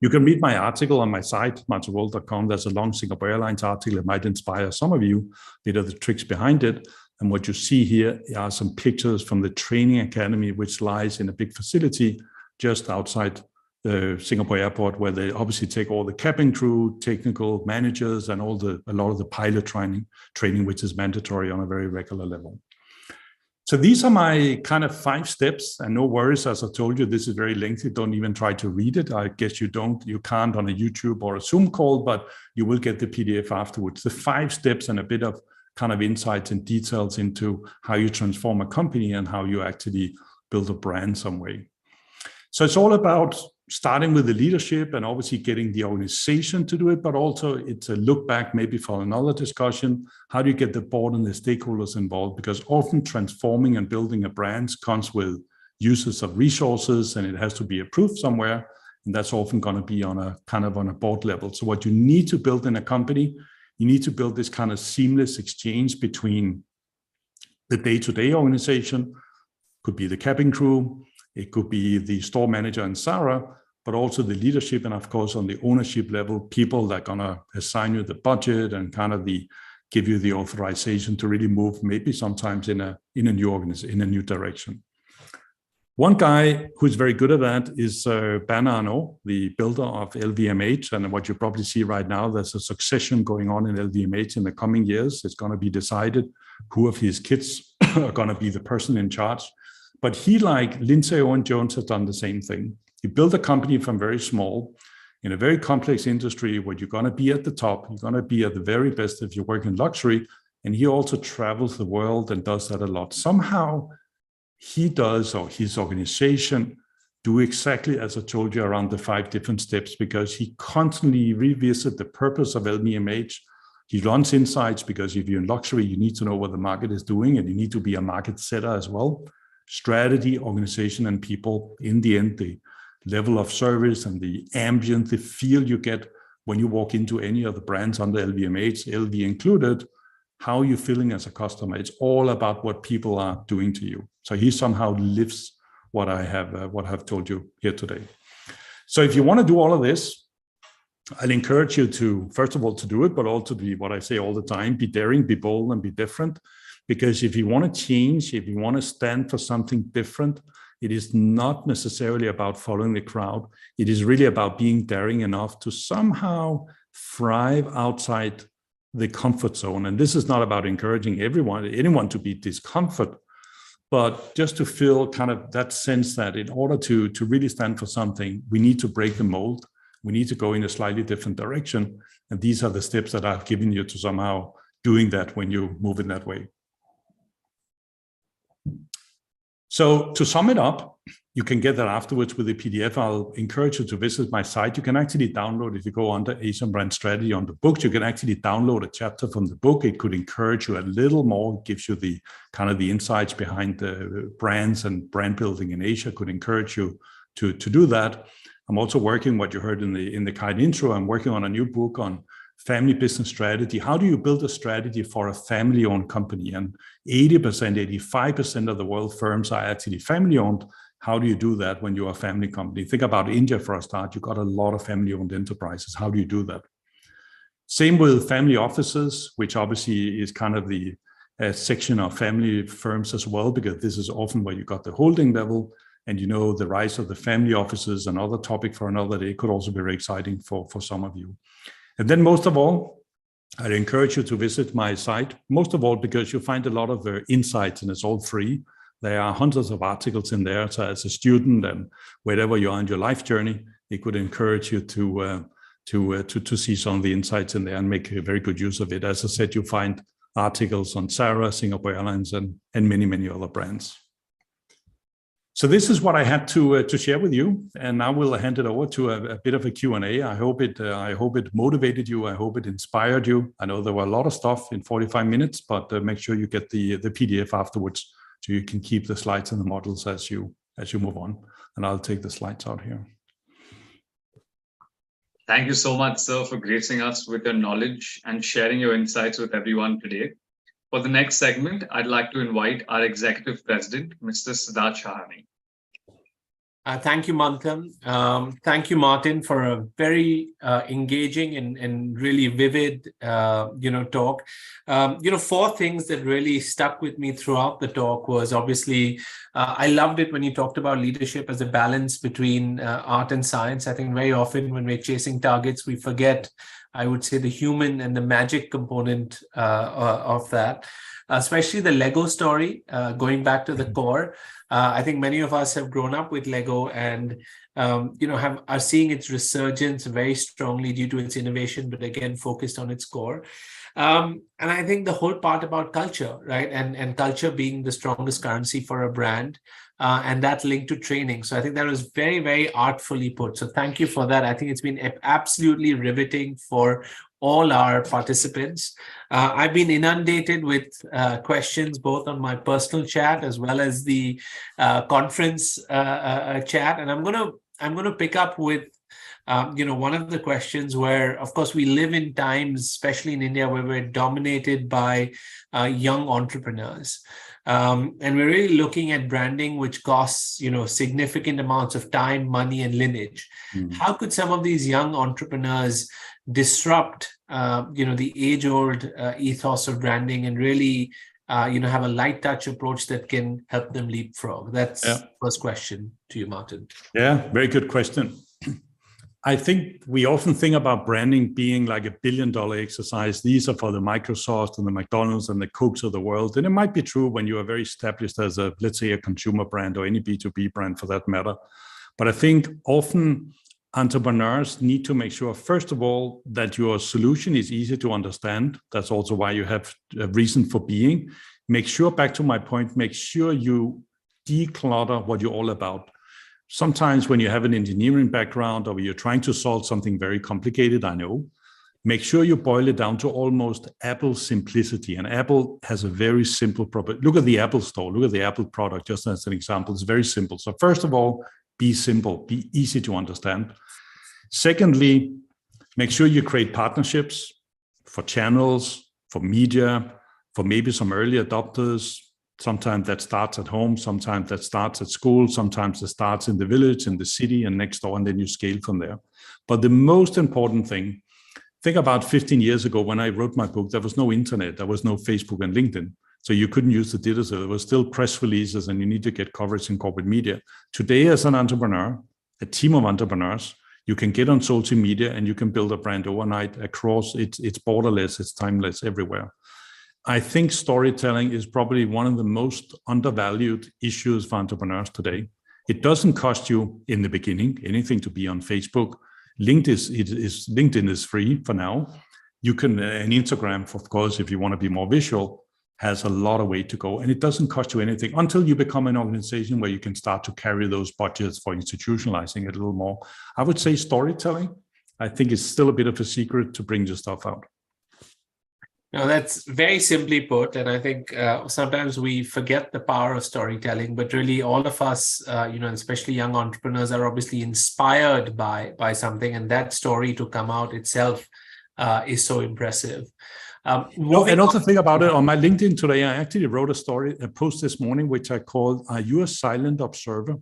You can read my article on my site, martinroll.com. There's a long Singapore Airlines article. It might inspire some of you, a bit of the tricks behind it. And what you see here are some pictures from the training academy, which lies in a big facility just outside the Singapore airport, where they obviously take all the cabin crew, technical managers, and a lot of the pilot training, which is mandatory on a very regular level. So these are my kind of 5 steps, and no worries, as I told you, this is very lengthy. Don't even try to read it. I guess you can't on a YouTube or a Zoom call, but you will get the PDF afterwards. The 5 steps and a bit of kind of insights and details into how you transform a company and how you actually build a brand some way. So it's all about starting with the leadership and obviously getting the organization to do it, but also it's a look back maybe for another discussion. How do you get the board and the stakeholders involved? Because often transforming and building a brand comes with uses of resources and it has to be approved somewhere. And that's often going to be on a kind of on a board level. So what you need to build in a company, you need to build this kind of seamless exchange between the day-to-day organization, could be the cabin crew, it could be the store manager and Sarah, but also the leadership and of course on the ownership level, people that are gonna assign you the budget and kind of give you the authorization to really move maybe sometimes in a new organization, in a new direction. One guy who's very good at that is Bernard Arnault, the builder of LVMH. And what you probably see right now, there's a succession going on in LVMH in the coming years. It's going to be decided who of his kids are going to be the person in charge. But he, like Lindsay Owen Jones, has done the same thing. He built a company from very small in a very complex industry where you're going to be at the top. You're going to be at the very best if you work in luxury. And he also travels the world and does that a lot. Somehow he does, or his organization, do exactly as I told you around the 5 different steps, because he constantly revisits the purpose of LVMH. He runs insights because if you're in luxury, you need to know what the market is doing and you need to be a market setter as well. Strategy, organization, and people. In the end, the level of service and the ambient, the feel you get when you walk into any of the brands under LVMH, LV included, how you're feeling as a customer. It's all about what people are doing to you. So he somehow lives what I have told you here today. So if you want to do all of this, I'll encourage you to, first of all, to do it, but also to be what I say all the time, be daring, be bold, and be different. Because if you want to change, if you want to stand for something different, it is not necessarily about following the crowd. It is really about being daring enough to somehow thrive outside the comfort zone. And this is not about encouraging anyone to be discomfort, but just to feel kind of that sense that in order to really stand for something, we need to break the mold. We need to go in a slightly different direction. And these are the steps that I've given you to somehow doing that when you move in that way. So to sum it up, you can get that afterwards with the PDF. I'll encourage you to visit my site. You can actually download, if you go under Asian Brand Strategy on the books, you can actually download a chapter from the book. It could encourage you a little more, gives you the kind of the insights behind the brands and brand building in Asia, could encourage you to do that. I'm also working, what you heard in the kind intro, I'm working on a new book on family business strategy. How do you build a strategy for a family-owned company? And 80%, 85% of the world firms are actually family-owned. How do you do that when you're a family company? Think about India for a start. You've got a lot of family-owned enterprises. How do you do that? Same with family offices, which obviously is kind of the section of family firms as well, because this is often where you got the holding level. And you know, the rise of the family offices, another topic for another day, could also be very exciting for some of you. And then most of all, I'd encourage you to visit my site, most of all because you'll find a lot of insights and it's all free. There are hundreds of articles in there. So as a student and wherever you are in your life journey, it could encourage you to see some of the insights in there and make a very good use of it. As I said, you'll find articles on Sarah, Singapore Airlines, and many, many other brands. So this is what I had to share with you, and now we'll hand it over to a bit of a Q&A. I hope it motivated you. I hope it inspired you. I know there were a lot of stuff in 45 minutes, but make sure you get the PDF afterwards so you can keep the slides and the models as you move on. And I'll take the slides out here. Thank you so much, sir, for gracing us with your knowledge and sharing your insights with everyone today. For the next segment, I'd like to invite our Executive President, Mr. Siddharth Shahani. Thank you, Manthan. Thank you, Martin, for a very engaging and really vivid, talk. 4 things that really stuck with me throughout the talk was obviously, I loved it when you talked about leadership as a balance between art and science. I think very often when we're chasing targets, we forget, I would say, the human and the magic component of that, especially the Lego story, going back to the core. I think many of us have grown up with Lego and, are seeing its resurgence very strongly due to its innovation, but again, focused on its core. And I think the whole part about culture, right? And culture being the strongest currency for a brand, and that linked to training. So I think that was very, very artfully put. So thank you for that. I think it's been absolutely riveting for all our participants. I've been inundated with questions both on my personal chat as well as the conference chat, and I'm gonna pick up with one of the questions where, of course, we live in times, especially in India, where we're dominated by young entrepreneurs. And we're really looking at branding, which costs, significant amounts of time, money, and lineage. How could some of these young entrepreneurs disrupt, the age-old ethos of branding and really, have a light touch approach that can help them leapfrog? That's the first question to you, Martin. Yeah, very good question. I think we often think about branding being like $1 billion exercise. These are for the Microsoft and the McDonald's and the Cokes of the world. And it might be true when you are very established as a, let's say, a consumer brand or any B2B brand for that matter. But I think often entrepreneurs need to make sure, first of all, that your solution is easy to understand. That's also why you have a reason for being. Make sure, back to my point, make sure you declutter what you're all about. Sometimes when you have an engineering background or you're trying to solve something very complicated, I know, make sure you boil it down to almost Apple simplicity. And Apple has a very simple property. Look at the Apple Store, look at the Apple product, just as an example. It's very simple. So first of all, be simple, be easy to understand. Secondly, make sure you create partnerships for channels, for media, for maybe some early adopters. Sometimes that starts at home, sometimes that starts at school, sometimes it starts in the village, in the city, and next door, and then you scale from there. But the most important thing, think about 15 years ago when I wrote my book, there was no internet, there was no Facebook and LinkedIn. So you couldn't use the digital, there was still press releases and you need to get coverage in corporate media. Today, as an entrepreneur, a team of entrepreneurs, you can get on social media and you can build a brand overnight across, it's borderless, it's timeless everywhere. I think storytelling is probably one of the most undervalued issues for entrepreneurs today. It doesn't cost you in the beginning anything to be on Facebook. LinkedIn is free for now. You can, and Instagram, of course, if you want to be more visual, has a lot of way to go. And it doesn't cost you anything until you become an organization where you can start to carry those budgets for institutionalizing it a little more. I would say storytelling, I think, is still a bit of a secret to bring your stuff out. No, that's very simply put. And I think sometimes we forget the power of storytelling, but really all of us, especially young entrepreneurs, are obviously inspired by something. And that story to come out itself is so impressive. And also think about it, on my LinkedIn today, I actually wrote a post this morning, which I called, "Are you a silent observer?"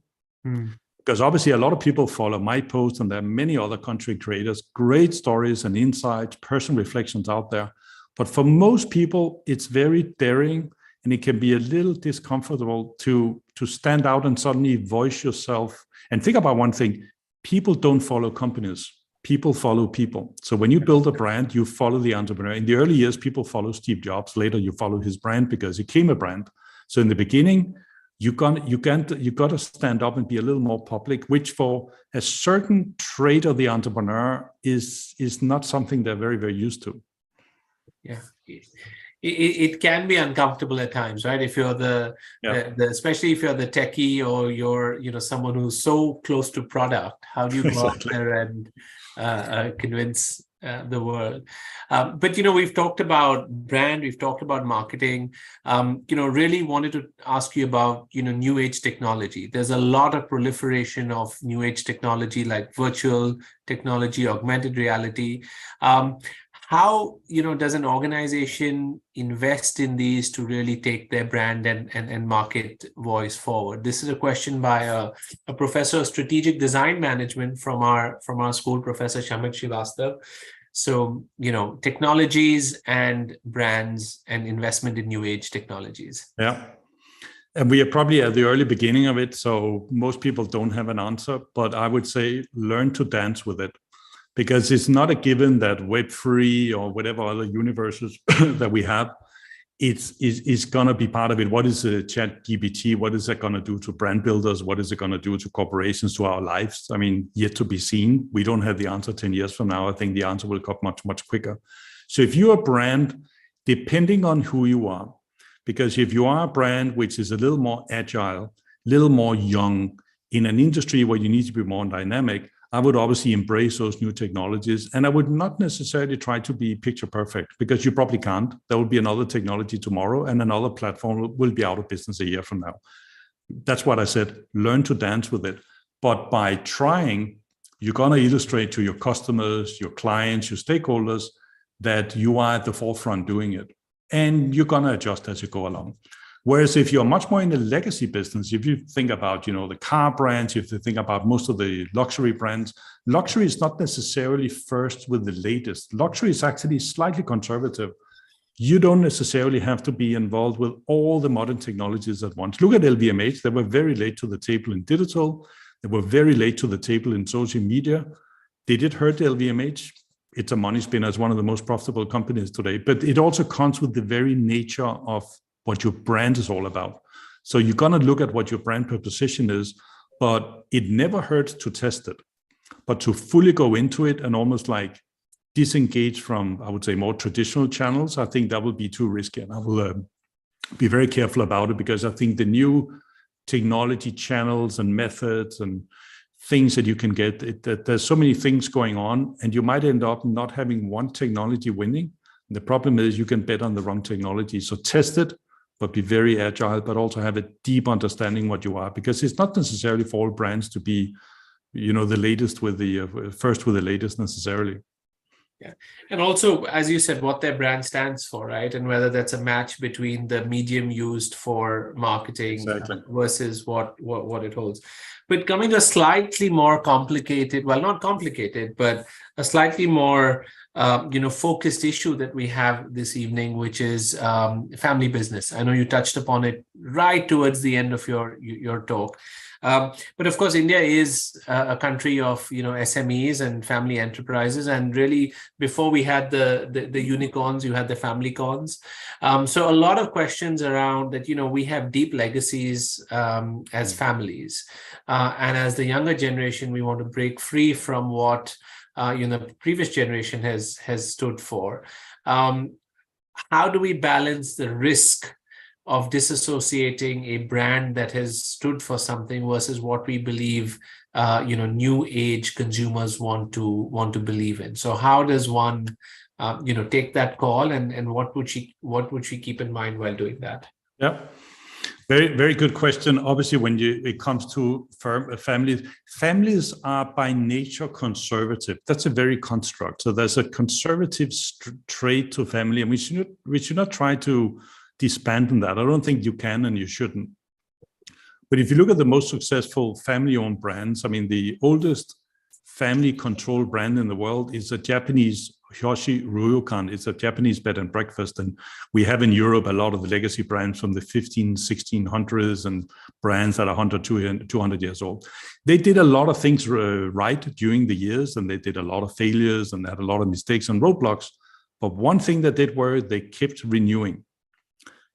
Because obviously a lot of people follow my post and there are many other content creators, great stories and insights, personal reflections out there. But for most people, it's very daring and it can be a little discomfortable to stand out and suddenly voice yourself. And think about one thing, people don't follow companies, people follow people. So when you build a brand, you follow the entrepreneur. In the early years, people follow Steve Jobs. Later, you follow his brand because he became a brand. So in the beginning, you got to stand up and be a little more public, which for a certain trait of the entrepreneur is not something they're very, very used to. Yeah. it can be uncomfortable at times, right? If you're especially if you're the techie or you're someone who's so close to product, how do you go out there and convince the world? But we've talked about brand, we've talked about marketing. Really wanted to ask you about new age technology. There's a lot of proliferation of new age technology like virtual technology, augmented reality. How does an organization invest in these to really take their brand and market voice forward? This is a question by a professor of strategic design management from our school, Professor Shamik Srivastav. So technologies and brands and investment in new age technologies. Yeah. And we are probably at the early beginning of it, so most people don't have an answer, but I would say learn to dance with it. Because it's not a given that Web3 or whatever other universes that we have, it's going to be part of it. What is a ChatGPT? What is it going to do to brand builders? What is it going to do to corporations, to our lives? I mean, yet to be seen. We don't have the answer 10 years from now. I think the answer will come much, much quicker. So if you're a brand, depending on who you are, because if you are a brand which is a little more agile, a little more young, in an industry where you need to be more dynamic, I would obviously embrace those new technologies. And I would not necessarily try to be picture perfect, because you probably can't. There will be another technology tomorrow and another platform will be out of business a year from now. That's what I said, learn to dance with it. But by trying, you're going to illustrate to your customers, your clients, your stakeholders that you are at the forefront doing it. And you're going to adjust as you go along. Whereas if you're much more in the legacy business, if you think about, the car brands, if you think about most of the luxury brands, luxury is not necessarily first with the latest. Luxury is actually slightly conservative. You don't necessarily have to be involved with all the modern technologies at once. Look at LVMH. They were very late to the table in digital. They were very late to the table in social media. Did it hurt LVMH? It's a money spinner. It's one of the most profitable companies today. But it also comes with the very nature of what your brand is all about. So you're going to look at what your brand proposition is, but it never hurts to test it. But to fully go into it and almost like disengage from, I would say, more traditional channels, I think that would be too risky. And I will be very careful about it, because I think the new technology channels and methods and things that you can get, that there's so many things going on, and you might end up not having one technology winning. And the problem is you can bet on the wrong technology. So test it, but be very agile, but also have a deep understanding what you are, because it's not necessarily for all brands to be, the latest with the first with the latest necessarily. Yeah. And also, as you said, what their brand stands for, right? And whether that's a match between the medium used for marketing versus what it holds. But coming to a slightly more complicated, well, not complicated, but a slightly more focused issue that we have this evening, which is family business. I know you touched upon it right towards the end of your talk. But of course, India is a country of SMEs and family enterprises, and really before we had the unicorns, you had the family cons. So a lot of questions around that. We have deep legacies as families, and as the younger generation, we want to break free from what the previous generation has stood for. How do we balance the risk of disassociating a brand that has stood for something versus what we believe new age consumers want to believe in? So how does one take that call, and what would she keep in mind while doing that? Yeah. Very, very good question. Obviously, when it comes to families are by nature conservative. That's a very construct. So there's a conservative trait to family, and we should not try to disband that. I don't think you can, and you shouldn't. But if you look at the most successful family-owned brands, I mean, the oldest family-controlled brand in the world is a Japanese Hyoshi Ryokan. It's a Japanese bed and breakfast. And we have in Europe a lot of the legacy brands from the 1600s and brands that are 100, 200 years old. They did a lot of things right during the years, and they did a lot of failures and had a lot of mistakes and roadblocks. But one thing that did were they kept renewing.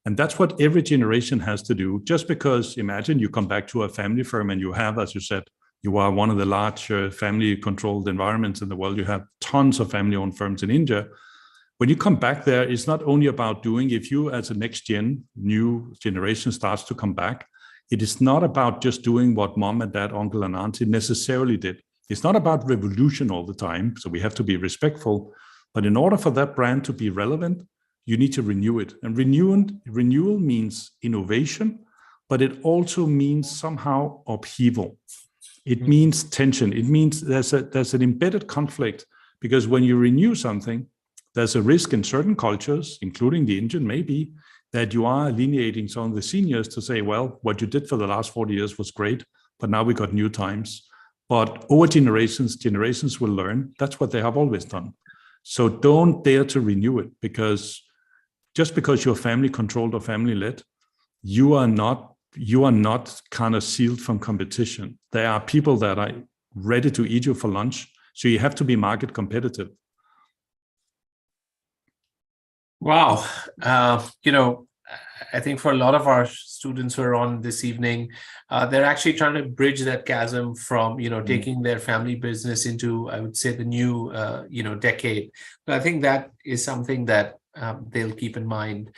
And that's what every generation has to do. Just because, imagine you come back to a family firm and you have, as you said, you are one of the large family-controlled environments in the world. You have tons of family-owned firms in India. when you come back there, it's not only about doing, if you as a new generation starts to come back, it is not about just doing what mom and dad, uncle and auntie necessarily did. It's not about revolution all the time. So we have to be respectful. But in order for that brand to be relevant, you need to renew it. And renewal means innovation, but it also means somehow upheaval. It means tension. It means there's an embedded conflict, because when you renew something, there's a risk in certain cultures, including the Indian maybe, that you are alienating some of the seniors to say, well, what you did for the last 40 years was great, but now we got new times. But over generations will learn. That's what they have always done. So don't dare to renew it, because just because you're family controlled or family led, you are not kind of sealed from competition. There are people that are ready to eat you for lunch. So you have to be market competitive. Wow. I think for a lot of our students who are on this evening, they're actually trying to bridge that chasm from, taking their family business into, I would say, the new, decade. But I think that is something that they'll keep in mind.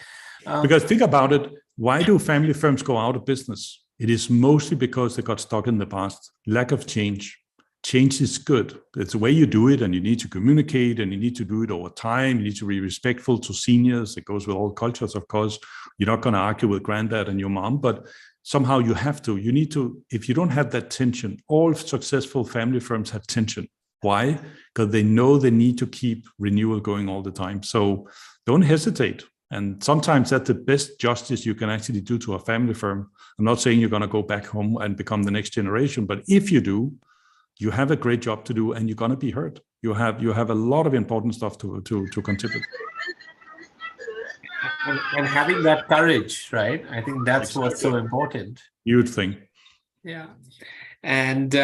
Because think about it, why do family firms go out of business? It is mostly because they got stuck in the past. Lack of change. Change is good. It's the way you do it, and you need to communicate, and you need to do it over time. You need to be respectful to seniors. It goes with all cultures, of course. You're not going to argue with granddad and your mom, but somehow you have to. You need to, if you don't have that tension, all successful family firms have tension. Why? Because they know they need to keep renewal going all the time. So don't hesitate. And sometimes that's the best justice you can actually do to a family firm. I'm not saying you're going to go back home and become the next generation, but if you do, you have a great job to do, and you're going to be heard. You have a lot of important stuff to contribute. And having that courage, right? I think that's what's so important. Huge thing. Yeah. And,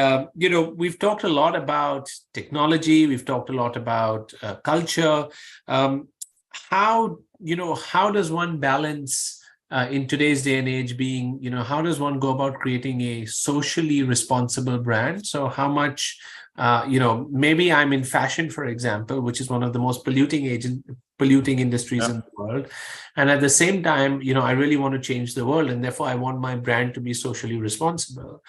we've talked a lot about technology. We've talked a lot about culture. How does one balance in today's day and age being, how does one go about creating a socially responsible brand? So how much, maybe I'm in fashion, for example, which is one of the most polluting industries in the world. And at the same time, I really want to change the world, and therefore I want my brand to be socially responsible.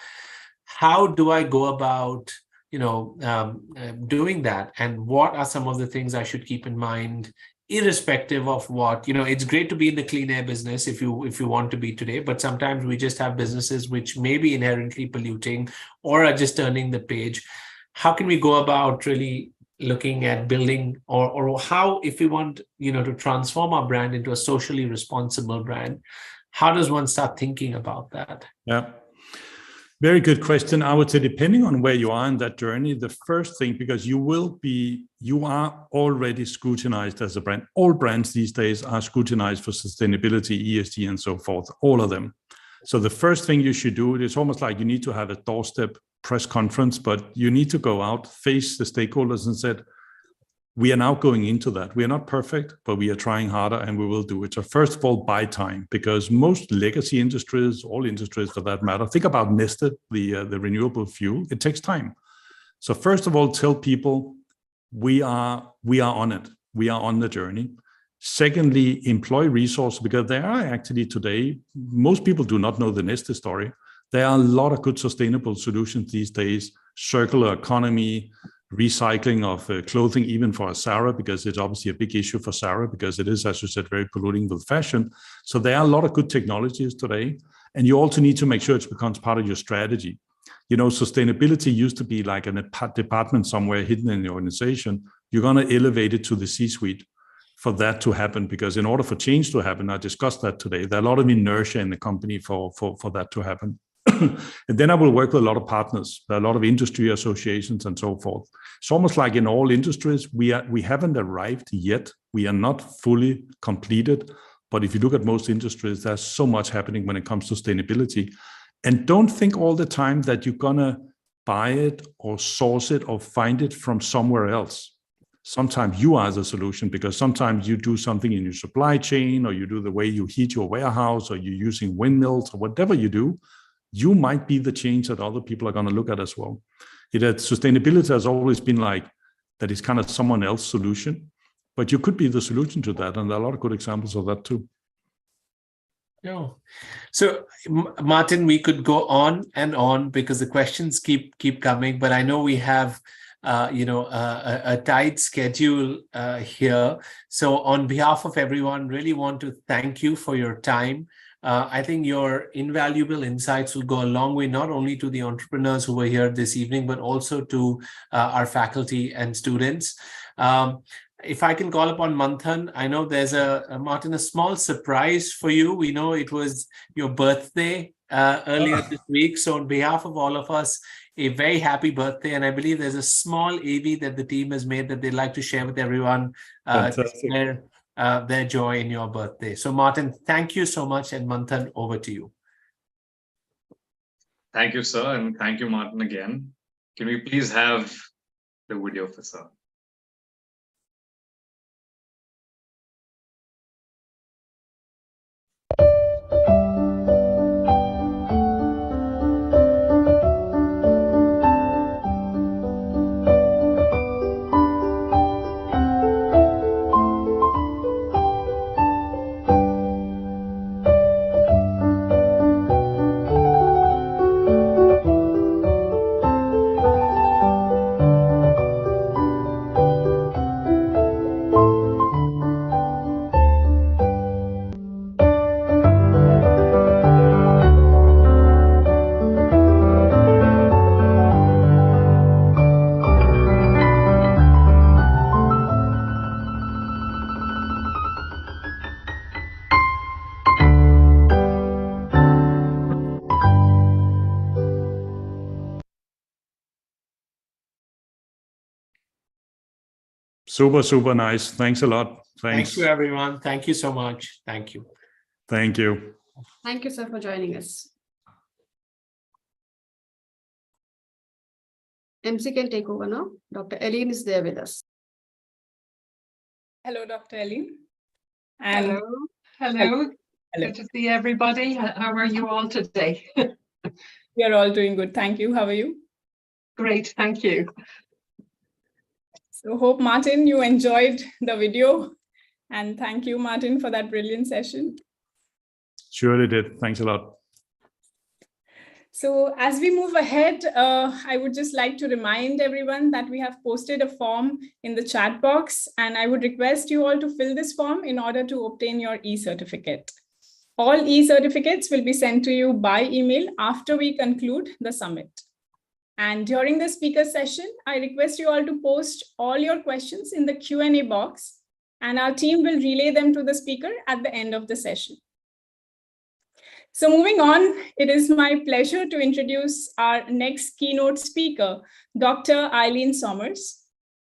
How do I go about, doing that? And what are some of the things I should keep in mind, irrespective of what, it's great to be in the clean air business if you want to be today, but sometimes we just have businesses which may be inherently polluting or are just turning the page. How can we go about really looking at building, or how, if we want, to transform our brand into a socially responsible brand, how does one start thinking about that? Yeah. Very good question. I would say, depending on where you are in that journey, the first thing, because you are already scrutinized as a brand. All brands these days are scrutinized for sustainability, ESG, and so forth, all of them. So the first thing you should do, it's almost like you need to have a doorstep press conference, but you need to go out, face the stakeholders and said, we are now going into that. We are not perfect, but we are trying harder, and we will do it. So first of all, buy time, because most legacy industries, all industries for that matter, think about Neste, the renewable fuel. It takes time. So first of all, tell people we are on it. We are on the journey. Secondly, employ resources, because there are actually today, most people do not know the Neste story. There are a lot of good sustainable solutions these days, circular economy, recycling of clothing, even for Sarah, because it's obviously a big issue for Sarah, because it is, as you said, very polluting with fashion. So there are a lot of good technologies today. And you also need to make sure it becomes part of your strategy. Sustainability used to be like a department somewhere hidden in the organization. You're going to elevate it to the C-suite for that to happen, because in order for change to happen, I discussed that today, there are a lot of inertia in the company for that to happen. And then I will work with a lot of partners. There are a lot of industry associations and so forth. It's almost like in all industries, we haven't arrived yet. We are not fully completed. But if you look at most industries, there's so much happening when it comes to sustainability. And don't think all the time that you're going to buy it or source it or find it from somewhere else. Sometimes you are the solution, because sometimes you do something in your supply chain, or you do the way you heat your warehouse, or you're using windmills, or whatever you do. You might be the change that other people are going to look at as well. Sustainability has always been like that is kind of someone else's solution. but you could be the solution to that. And there are a lot of good examples of that too. No. So, Martin, we could go on and on because the questions keep coming, but I know we have a tight schedule here. So on behalf of everyone, really want to thank you for your time. I think your invaluable insights will go a long way, not only to the entrepreneurs who were here this evening, but also to our faculty and students. If I can call upon Manthan, I know there's Martin, a small surprise for you. We know it was your birthday earlier this week. So on behalf of all of us, a very happy birthday. And I believe there's a small AV that the team has made that they'd like to share with everyone to share their joy in your birthday. So Martin, thank you so much. And Manthan, over to you. Thank you, sir. And thank you, Martin, again. Can we please have the video for sir? Super nice. Thanks a lot. Thanks. Thank you, everyone. Thank you so much. Thank you. Thank you. Thank you, sir, for joining us. MC can take over now. Dr. Eileen is there with us. Hello, Dr. Eileen. And hello. Hello. Hello. Good to see everybody. How are you all today? We are all doing good. Thank you. How are you? Great. Thank you. So hope, Martin, you enjoyed the video. And thank you, Martin, for that brilliant session. Surely did. Thanks a lot. So as we move ahead, I would just like to remind everyone that we have posted a form in the chat box, and I would request you all to fill this form in order to obtain your e-certificate. All e-certificates will be sent to you by email after we conclude the summit. And during the speaker session, I request you all to post all your questions in the Q&A box, and our team will relay them to the speaker at the end of the session. So moving on, it is my pleasure to introduce our next keynote speaker, Dr. Eileen Sommers.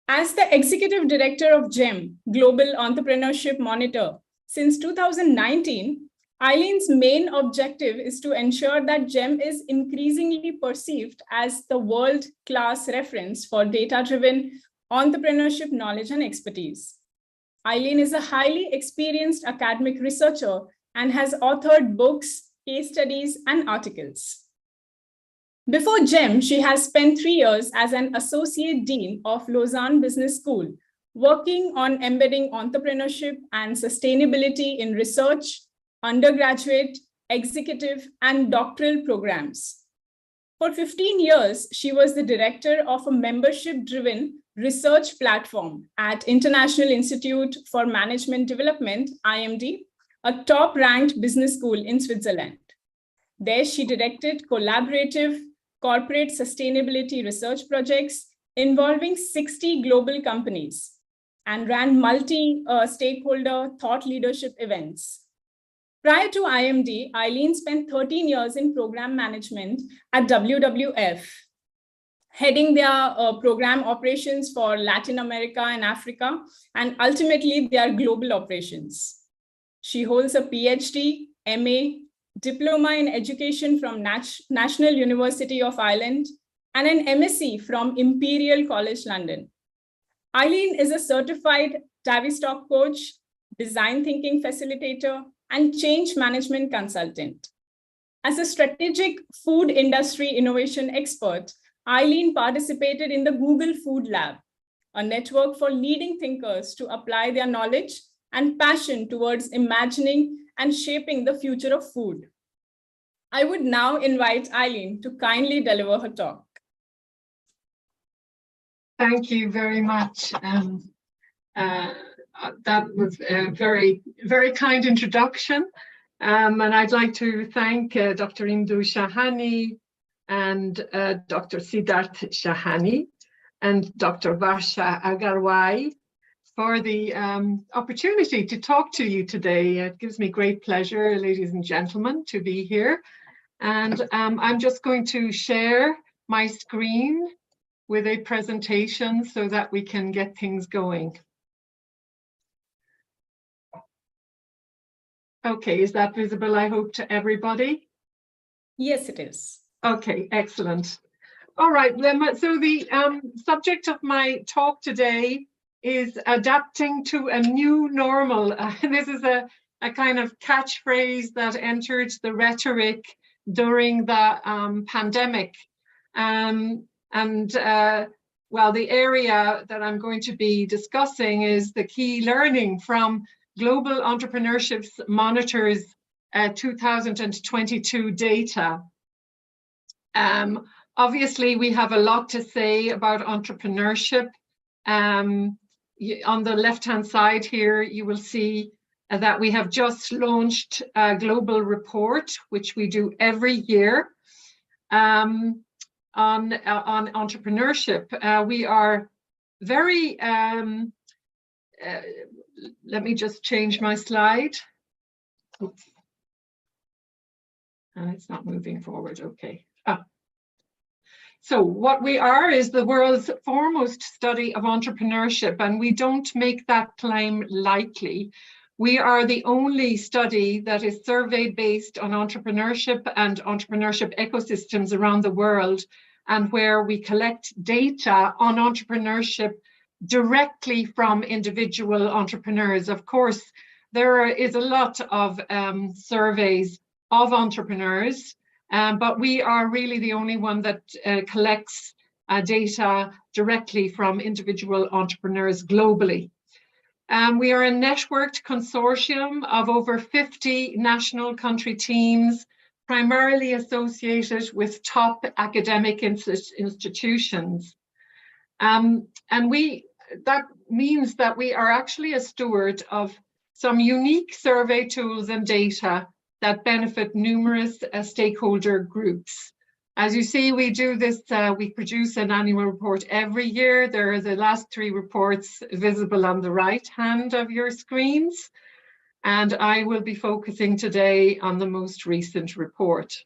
As the Executive Director of GEM, Global Entrepreneurship Monitor, since 2019, Eileen's main objective is to ensure that GEM is increasingly perceived as the world-class reference for data-driven entrepreneurship knowledge and expertise. Eileen is a highly experienced academic researcher and has authored books, case studies, and articles. Before GEM, she has spent 3 years as an Associate Dean of Lausanne Business School, working on embedding entrepreneurship and sustainability in research, undergraduate, executive, and doctoral programs. For 15 years, she was the director of a membership-driven research platform at International Institute for Management Development, IMD, a top-ranked business school in Switzerland. There, she directed collaborative corporate sustainability research projects involving 60 global companies and ran multi-stakeholder thought leadership events. Prior to IMD, Eileen spent 13 years in program management at WWF, heading their program operations for Latin America and Africa, and ultimately their global operations. She holds a PhD, MA, Diploma in Education from National University of Ireland, and an MSc from Imperial College London. Eileen is a certified Tavistock coach, design thinking facilitator, and change management consultant. As a strategic food industry innovation expert, Eileen participated in the Google Food Lab, a network for leading thinkers to apply their knowledge and passion towards imagining and shaping the future of food. I would now invite Eileen to kindly deliver her talk. Thank you very much. That was a very, very kind introduction. And I'd like to thank Dr. Indu Shahani and Dr. Siddharth Shahani and Dr. Varsha Agarwai for the opportunity to talk to you today. It gives me great pleasure, ladies and gentlemen, to be here. And I'm just going to share my screen with a presentation so that we can get things going. Okay, is that visible, I hope, to everybody? Yes, it is. Okay, excellent. All right, so the subject of my talk today is adapting to a new normal. This is a kind of catchphrase that entered the rhetoric during the pandemic. Well, the area that I'm going to be discussing is the key learning from Global Entrepreneurship Monitor's 2022 data. Obviously, we have a lot to say about entrepreneurship. On the left-hand side here, you will see that we have just launched a global report, which we do every year, on entrepreneurship. We are very, let me just change my slide. Oops. And it's not moving forward, okay. So what we are is the world's foremost study of entrepreneurship, and we don't make that claim lightly. We are the only study that is survey based on entrepreneurship and entrepreneurship ecosystems around the world, and where we collect data on entrepreneurship directly from individual entrepreneurs. Of course, there is a lot of surveys of entrepreneurs, but we are really the only one that collects data directly from individual entrepreneurs globally. We are a networked consortium of over 50 national country teams, primarily associated with top academic institutions. And that means that we are actually a steward of some unique survey tools and data that benefit numerous stakeholder groups. As you see, we do this, we produce an annual report every year. There are the last 3 reports visible on the right hand of your screens. And I will be focusing today on the most recent report.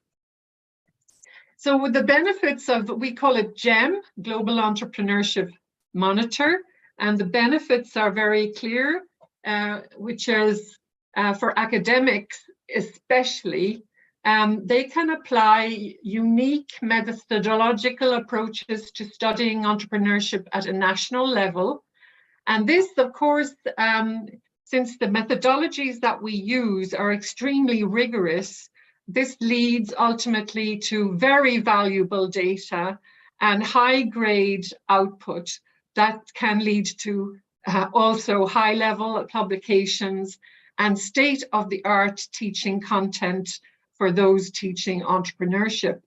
So with the benefits of, we call it GEM, Global Entrepreneurship Monitor, and the benefits are very clear, which is for academics especially, they can apply unique methodological approaches to studying entrepreneurship at a national level. And this, of course, since the methodologies that we use are extremely rigorous, this leads ultimately to very valuable data and high-grade output that can lead to also high-level publications and state-of-the-art teaching content for those teaching entrepreneurship.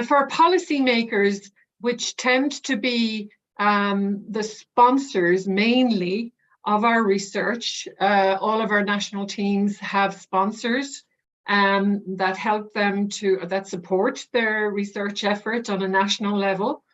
For policymakers, which tend to be the sponsors mainly of our research, all of our national teams have sponsors that help them that support their research effort on a national level.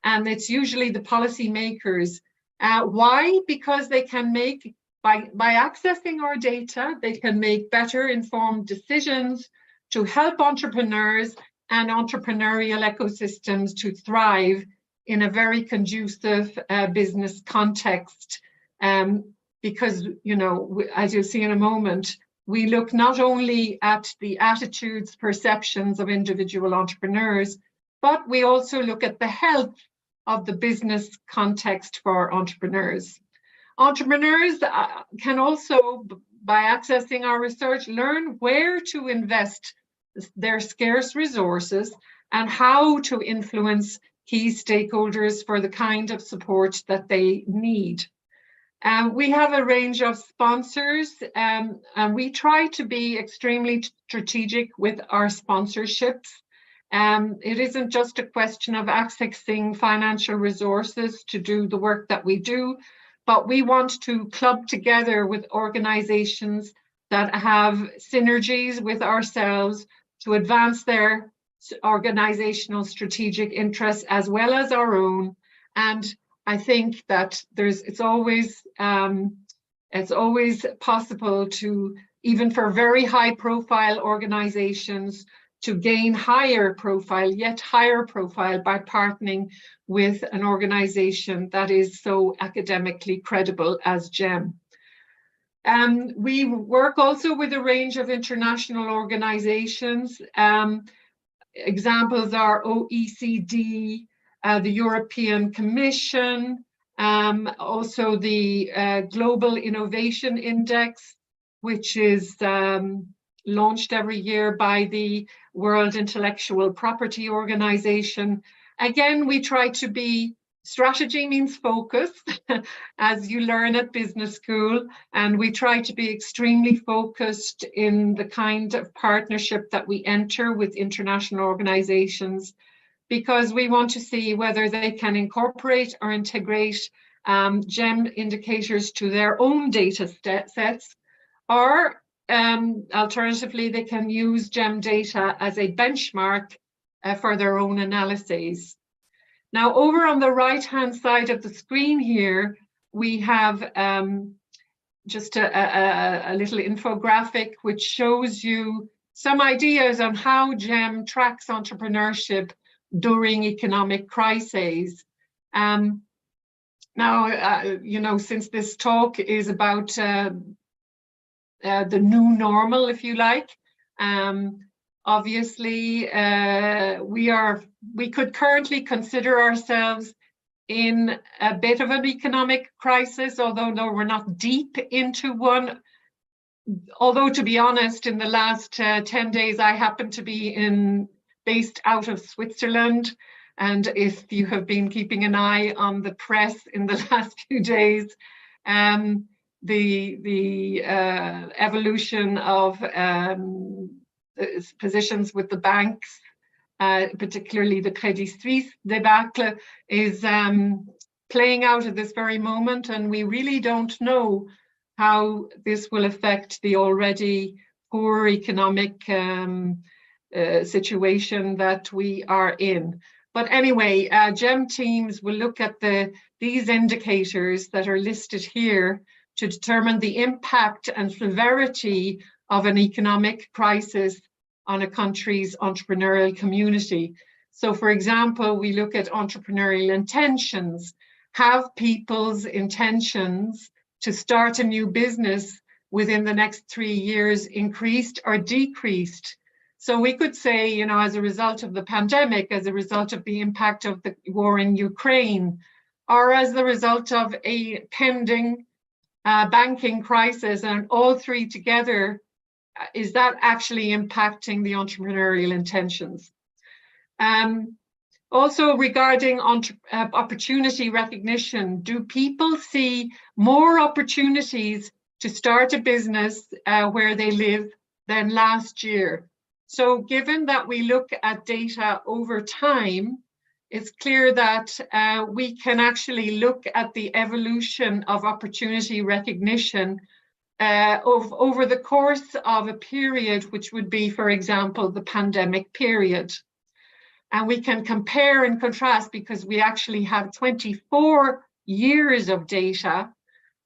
And it's usually the policymakers. Why? Because they can make, by accessing our data, they can make better informed decisions to help entrepreneurs and entrepreneurial ecosystems to thrive in a very conducive business context. Because, you know, as you'll see in a moment, we look not only at the attitudes, perceptions of individual entrepreneurs, but we also look at the health of the business context for entrepreneurs. Entrepreneurs can also, by accessing our research, learn where to invest their scarce resources and how to influence key stakeholders for the kind of support that they need. We have a range of sponsors, and we try to be extremely strategic with our sponsorships. It isn't just a question of accessing financial resources to do the work that we do, but we want to club together with organizations that have synergies with ourselves to advance their organizational strategic interests as well as our own. And I think that it's always possible to, even for very high profile organizations, to gain yet higher profile by partnering with an organization that is so academically credible as GEM. We work also with a range of international organizations. Examples are OECD, the European Commission, also the Global Innovation Index, which is launched every year by the World Intellectual Property Organization. Again, we try to be, strategy means focus, as you learn at business school, and we try to be extremely focused in the kind of partnership that we enter with international organizations, because we want to see whether they can incorporate or integrate GEM indicators to their own data sets, or alternatively, they can use GEM data as a benchmark for their own analyses. Now, over on the right-hand side of the screen here, we have just a little infographic which shows you some ideas on how GEM tracks entrepreneurship during economic crises. Now, you know, since this talk is about the new normal, if you like, obviously we could currently consider ourselves in a bit of an economic crisis, although no, we're not deep into one. Although, to be honest, in the last 10 days, I happen to be based out of Switzerland. And if you have been keeping an eye on the press in the last few days, the evolution of positions with the banks, particularly the Credit Suisse debacle, is playing out at this very moment, and we really don't know how this will affect the already poor economic situation that we are in. But anyway, GEM teams will look at these indicators that are listed here to determine the impact and severity of an economic crisis on a country's entrepreneurial community. So, for example, we look at entrepreneurial intentions. Have people's intentions to start a new business within the next 3 years increased or decreased? So we could say, you know, as a result of the pandemic, as a result of the impact of the war in Ukraine, or as the result of a pending banking crisis, and all three together, is that actually impacting the entrepreneurial intentions? Also, regarding opportunity recognition, do people see more opportunities to start a business where they live than last year? So given that we look at data over time, it's clear that we can actually look at the evolution of opportunity recognition over the course of a period, which would be, for example, the pandemic period. And we can compare and contrast because we actually have 24 years of data.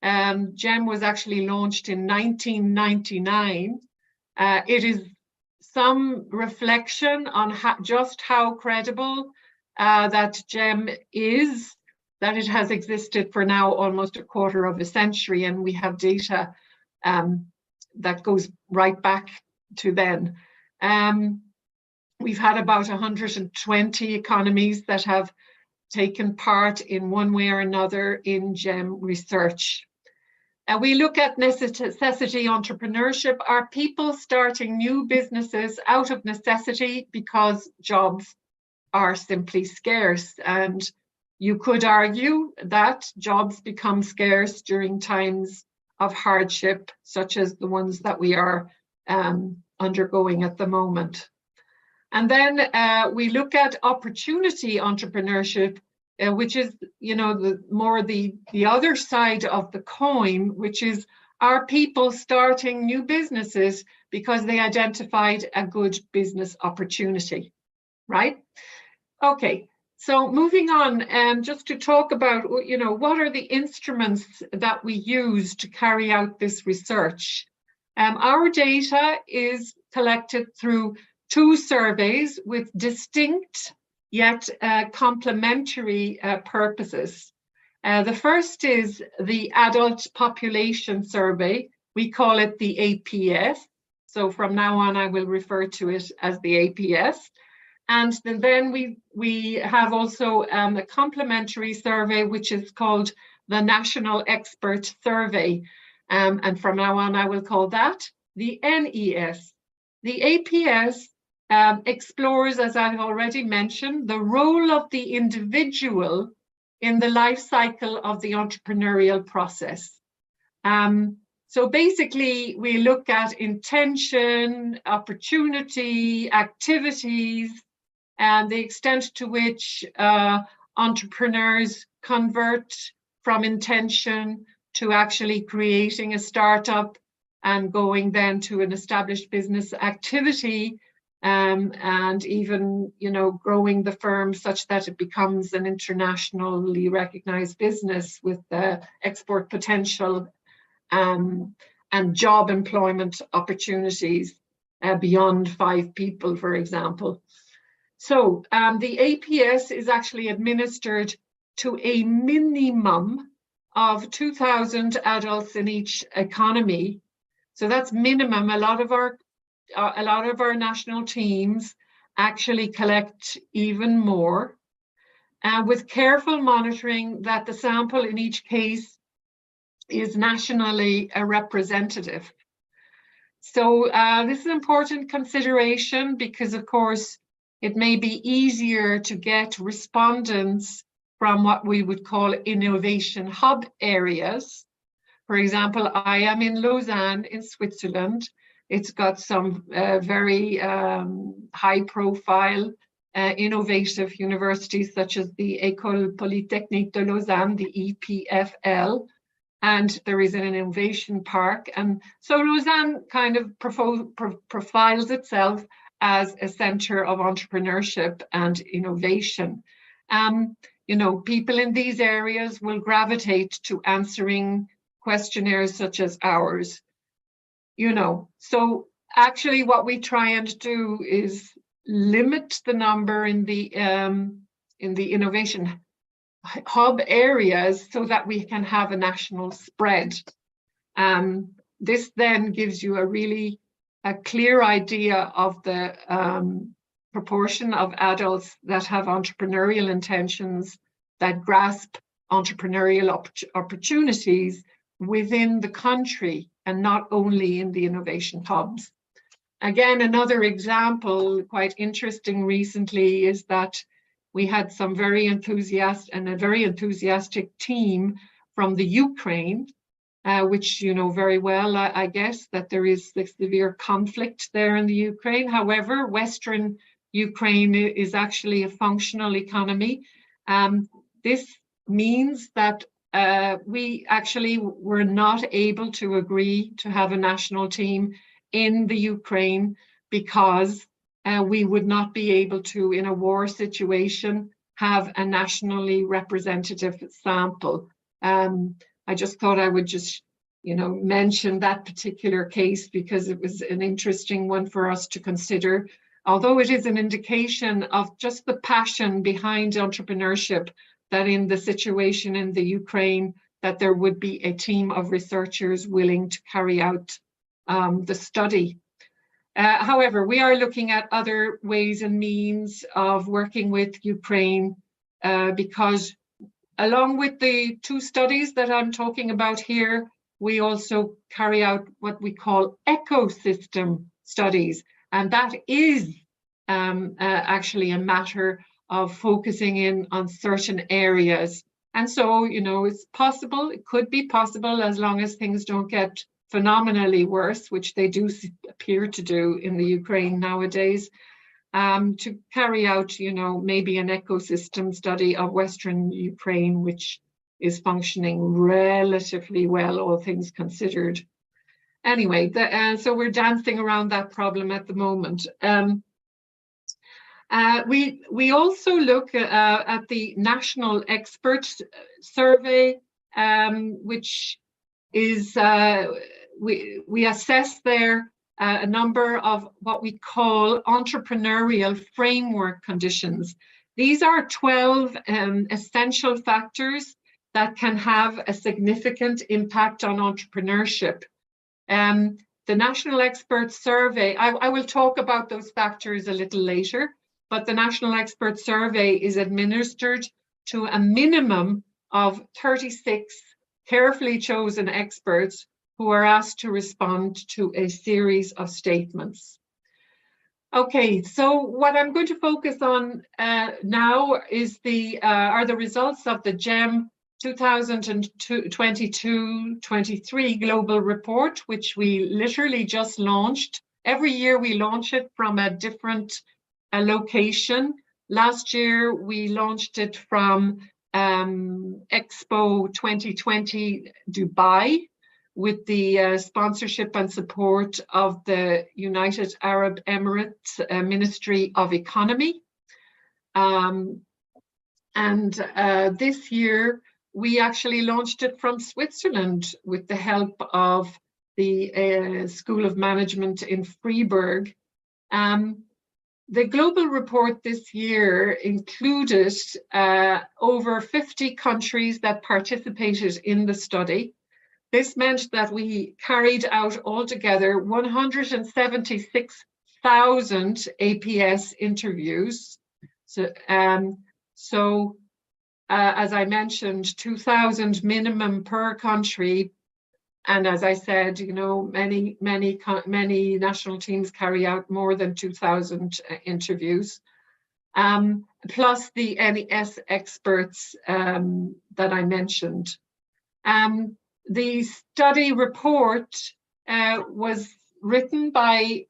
GEM was actually launched in 1999. It is some reflection on just how credible that GEM is, that it has existed for now almost a quarter of a century, and we have data that goes right back to then. We've had about 120 economies that have taken part in one way or another in GEM research. We look at necessity entrepreneurship. Are people starting new businesses out of necessity because jobs are simply scarce. And you could argue that jobs become scarce during times of hardship, such as the ones that we are undergoing at the moment. And then we look at opportunity entrepreneurship, which is, you know, the other side of the coin, which is, are people starting new businesses because they identified a good business opportunity, right? Okay, so moving on, just to talk about, you know, what are the instruments that we use to carry out this research? Our data is collected through 2 surveys with distinct yet complementary purposes. The first is the Adult Population Survey. We call it the APS. So from now on, I will refer to it as the APS. And then we have also a complementary survey, which is called the National Expert Survey. And from now on, I will call that the NES. The APS explores, as I've already mentioned, the role of the individual in the life cycle of the entrepreneurial process. So basically, we look at intention, opportunity, activities, and the extent to which entrepreneurs convert from intention to actually creating a startup and going then to an established business activity, and even, you know, growing the firm such that it becomes an internationally recognized business with export potential and job employment opportunities beyond 5 people, for example. So the APS is actually administered to a minimum of 2,000 adults in each economy. So that's minimum. A lot of our national teams actually collect even more, with careful monitoring that the sample in each case is nationally representative. So this is an important consideration because, of course, it may be easier to get respondents from what we would call innovation hub areas. For example, I am in Lausanne in Switzerland. It's got some very high profile innovative universities such as the École Polytechnique de Lausanne, the EPFL, and there is an innovation park. And so Lausanne kind of profiles itself as a center of entrepreneurship and innovation. You know, people in these areas will gravitate to answering questionnaires such as ours. You know, so actually what we try and do is limit the number in the innovation hub areas so that we can have a national spread. This then gives you a clear idea of the proportion of adults that have entrepreneurial intentions, that grasp entrepreneurial opportunities within the country and not only in the innovation hubs. Again, another example, quite interesting recently, is that we had some very enthusiastic team from the Ukraine, which you know very well, I guess, that there is severe conflict there in the Ukraine. However, Western Ukraine is actually a functional economy. This means that we actually were not able to agree to have a national team in the Ukraine because we would not be able to, in a war situation, have a nationally representative sample. I just thought I would just, you know, mention that particular case because it was an interesting one for us to consider. Although it is an indication of just the passion behind entrepreneurship, that in the situation in the Ukraine, that there would be a team of researchers willing to carry out the study. However, we are looking at other ways and means of working with Ukraine because along with the 2 studies that I'm talking about here, we also carry out what we call ecosystem studies. And that is actually a matter of focusing in on certain areas. And so, you know, it's possible, it could be possible, as long as things don't get phenomenally worse, which they do appear to do in the Ukraine nowadays, to carry out, you know, maybe an ecosystem study of Western Ukraine, which is functioning relatively well, all things considered. Anyway, so we're dancing around that problem at the moment. We also look at the National Expert Survey, which is, we assess there a number of what we call entrepreneurial framework conditions. These are 12 essential factors that can have a significant impact on entrepreneurship. The National Expert Survey, I will talk about those factors a little later, but the National Expert Survey is administered to a minimum of 36 carefully chosen experts who are asked to respond to a series of statements. Okay, so what I'm going to focus on now is are the results of the GEM 2022-23 Global Report, which we literally just launched. Every year we launch it from a different location. Last year we launched it from Expo 2020 Dubai, with the sponsorship and support of the United Arab Emirates Ministry of Economy. This year, we actually launched it from Switzerland with the help of the School of Management in Freiburg. The global report this year included over 50 countries that participated in the study. This meant that we carried out altogether 176,000 APS interviews. So, as I mentioned, 2,000 minimum per country. And as I said, you know, many national teams carry out more than 2,000 interviews, plus the NES experts that I mentioned. The study report was written by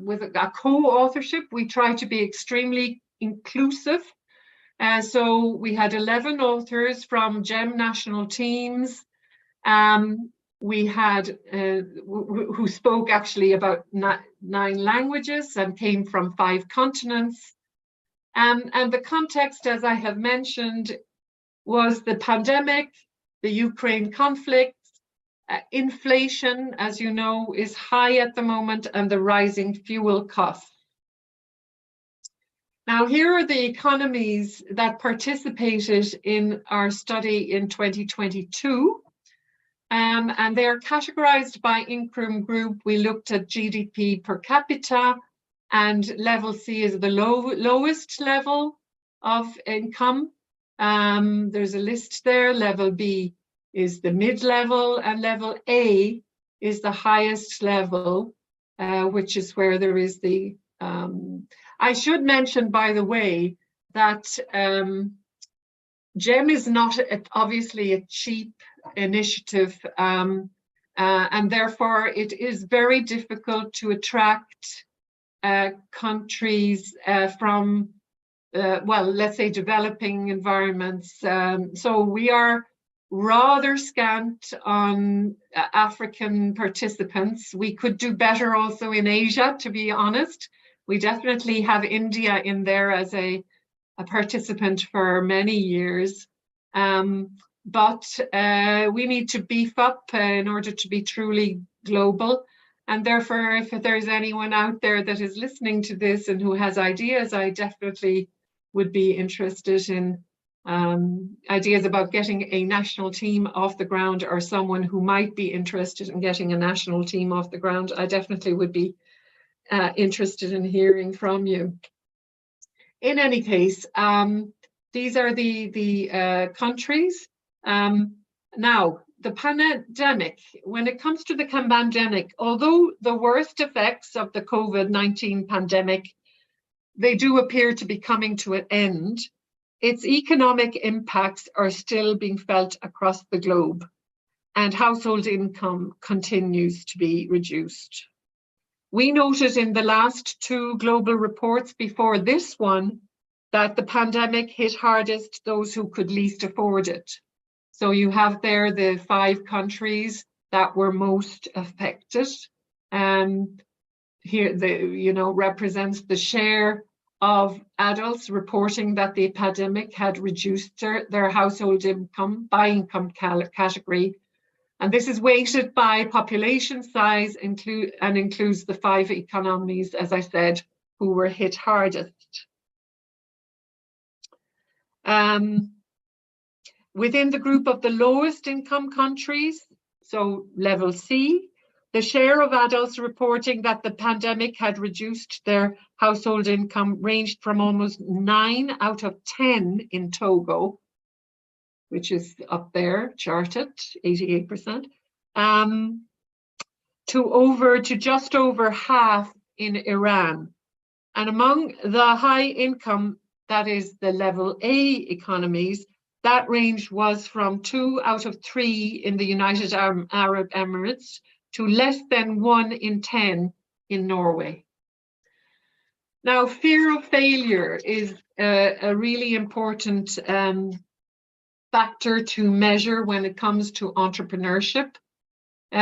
with a co-authorship. We try to be extremely inclusive. So we had 11 authors from GEM national teams. We had who spoke actually about 9 languages and came from 5 continents. And the context, as I have mentioned, was the pandemic, the Ukraine conflict, inflation, as you know, is high at the moment, and the rising fuel costs. Now, here are the economies that participated in our study in 2022. And they are categorized by income group. We looked at GDP per capita, and level C is the lowest level of income. There's a list there. Level B is the mid-level, and level A is the highest level, which is where there is the I should mention, by the way, that GEM is not obviously a cheap initiative, and therefore it is very difficult to attract countries from, well, let's say developing environments. So we are rather scant on African participants. We could do better also in Asia, to be honest. We definitely have India in there as a participant for many years. But we need to beef up in order to be truly global. And therefore, if there's anyone out there that is listening to this and who has ideas, I definitely would be interested in ideas about getting a national team off the ground, or someone who might be interested in getting a national team off the ground. I definitely would be interested in hearing from you. In any case, these are the countries. Now, the pandemic, when it comes to the pandemic, although the worst effects of the COVID-19 pandemic they do appear to be coming to an end, its economic impacts are still being felt across the globe, and household income continues to be reduced. We noted in the last two global reports before this one that the pandemic hit hardest those who could least afford it. So you have there the 5 countries that were most affected. Here, represents the share of adults reporting that the pandemic had reduced their household income by income category. And this is weighted by population size and includes the 5 economies, as I said, who were hit hardest. Within the group of the lowest income countries, so level C, the share of adults reporting that the pandemic had reduced their household income ranged from almost 9 out of 10 in Togo, which is up there, charted, 88%, to just over half in Iran. And among the high income, that is the level A economies, that range was from 2 out of 3 in the United Arab Emirates to less than 1 in 10 in Norway. Now, fear of failure is a really important factor to measure when it comes to entrepreneurship.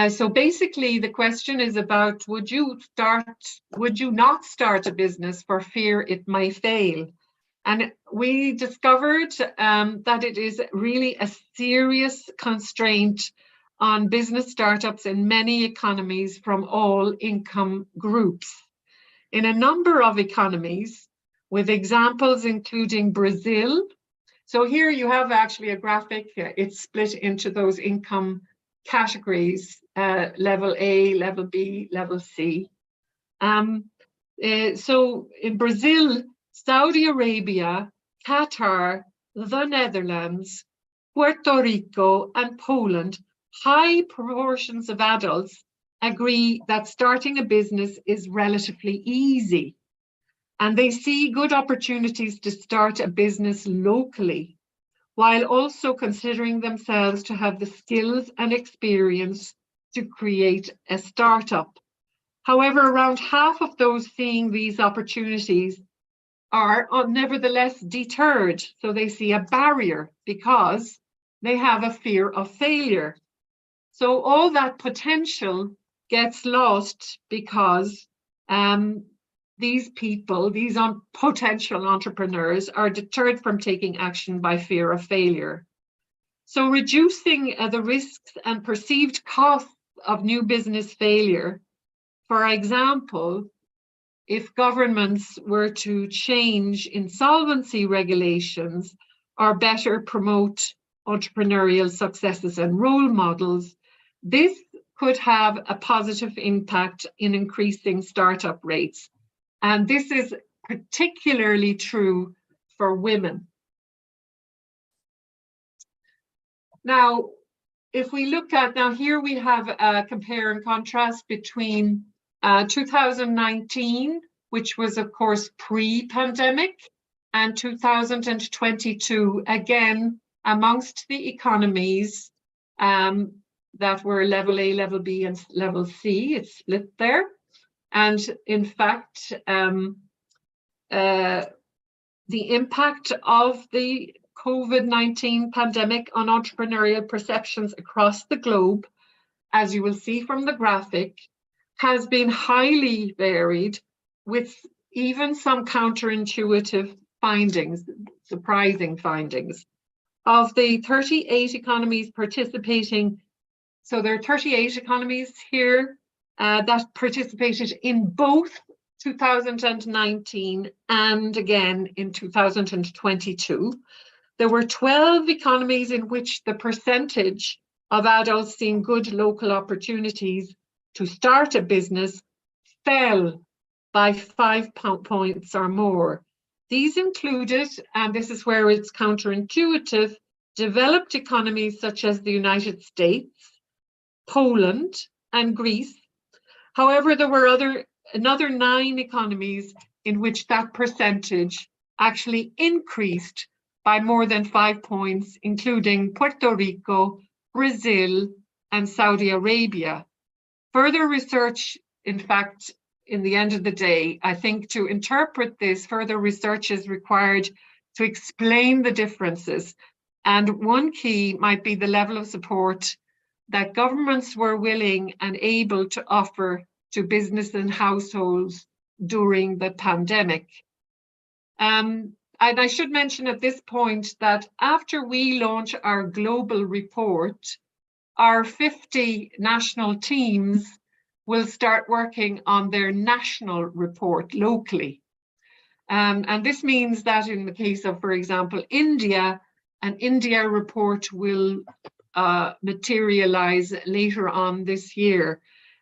So basically, the question is about, would you not start a business for fear it may fail? And we discovered that it is really a serious constraint on business startups in many economies from all income groups. In a number of economies, with examples including Brazil. So here you have actually a graphic. It's split into those income categories, level A, level B, level C. So in Brazil, Saudi Arabia, Qatar, the Netherlands, Puerto Rico, and Poland, high proportions of adults agree that starting a business is relatively easy, and they see good opportunities to start a business locally, while also considering themselves to have the skills and experience to create a startup. However, around half of those seeing these opportunities are nevertheless deterred. So they see a barrier because they have a fear of failure. So all that potential gets lost because these people, these potential entrepreneurs, are deterred from taking action by fear of failure. So reducing the risks and perceived costs of new business failure, for example, if governments were to change insolvency regulations or better promote entrepreneurial successes and role models, this could have a positive impact in increasing startup rates. And this is particularly true for women. Now, if we look at, now here we have a compare and contrast between 2019, which was of course pre-pandemic, and 2022, again, amongst the economies that were level A, level B, and level C, it's split there. And in fact, the impact of the COVID-19 pandemic on entrepreneurial perceptions across the globe, as you will see from the graphic, has been highly varied, with even some counterintuitive findings, surprising findings. Of the 38 economies participating, so there are 38 economies here that participated in both 2019 and again in 2022. There were 12 economies in which the percentage of adults seeing good local opportunities to start a business fell by 5 points or more. These included, and this is where it's counterintuitive, developed economies such as the United States, Poland, and Greece. However, there were another 9 economies in which that percentage actually increased by more than 5 points, including Puerto Rico, Brazil, and Saudi Arabia. Further research, in fact, in the end of the day, I think to interpret this, further research is required to explain the differences. And one key might be the level of support that governments were willing and able to offer to business and households during the pandemic. And I should mention at this point that after we launch our global report, our 50 national teams will start working on their national report locally. And this means that in the case of, for example, India, an India report will materialize later on this year.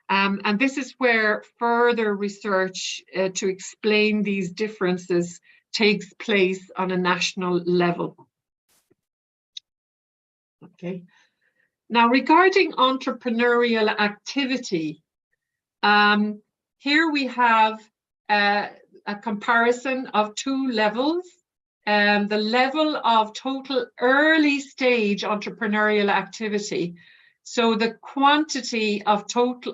And this is where further research to explain these differences takes place on a national level. Okay. Now, regarding entrepreneurial activity, here we have a comparison of two levels. The level of total early stage entrepreneurial activity. So the quantity of total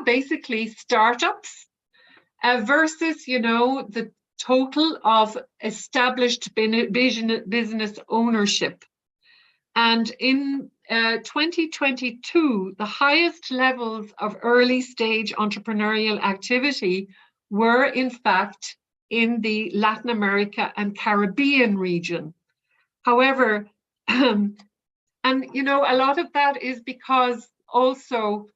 basically startups versus, the total of established business ownership. And in 2022, the highest levels of early stage entrepreneurial activity were in fact in the Latin America and Caribbean region. However, and a lot of that is because also,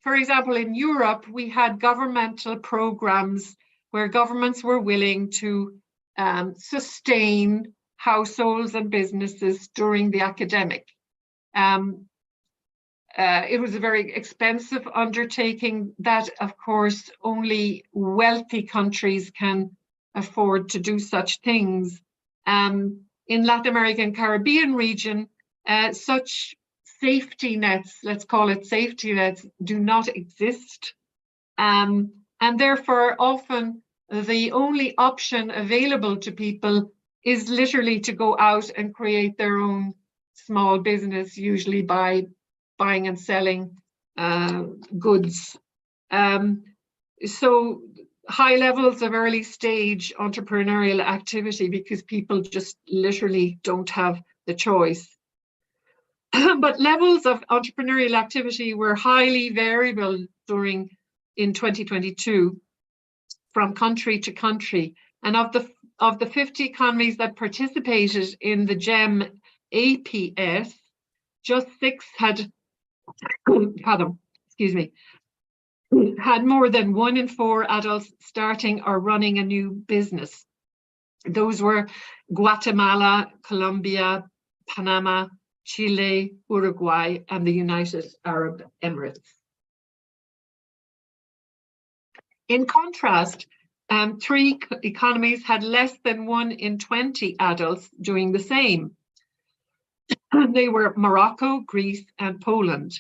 for example, in Europe, we had governmental programs where governments were willing to sustain households and businesses during the academic. It was a very expensive undertaking that, of course, only wealthy countries can afford to do such things. In Latin America and Caribbean region, such safety nets, let's call it safety nets, do not exist. And therefore, often the only option available to people is literally to go out and create their own small business, usually by buying and selling goods. So high levels of early stage entrepreneurial activity because people just literally don't have the choice. But levels of entrepreneurial activity were highly variable in 2022 from country to country. And of the 50 economies that participated in the GEM APS, just 6 had more than 1 in 4 adults starting or running a new business. Those were Guatemala, Colombia, Panama, Chile, Uruguay, and the United Arab Emirates. In contrast, 3 economies had less than 1 in 20 adults doing the same. They were Morocco, Greece, and Poland.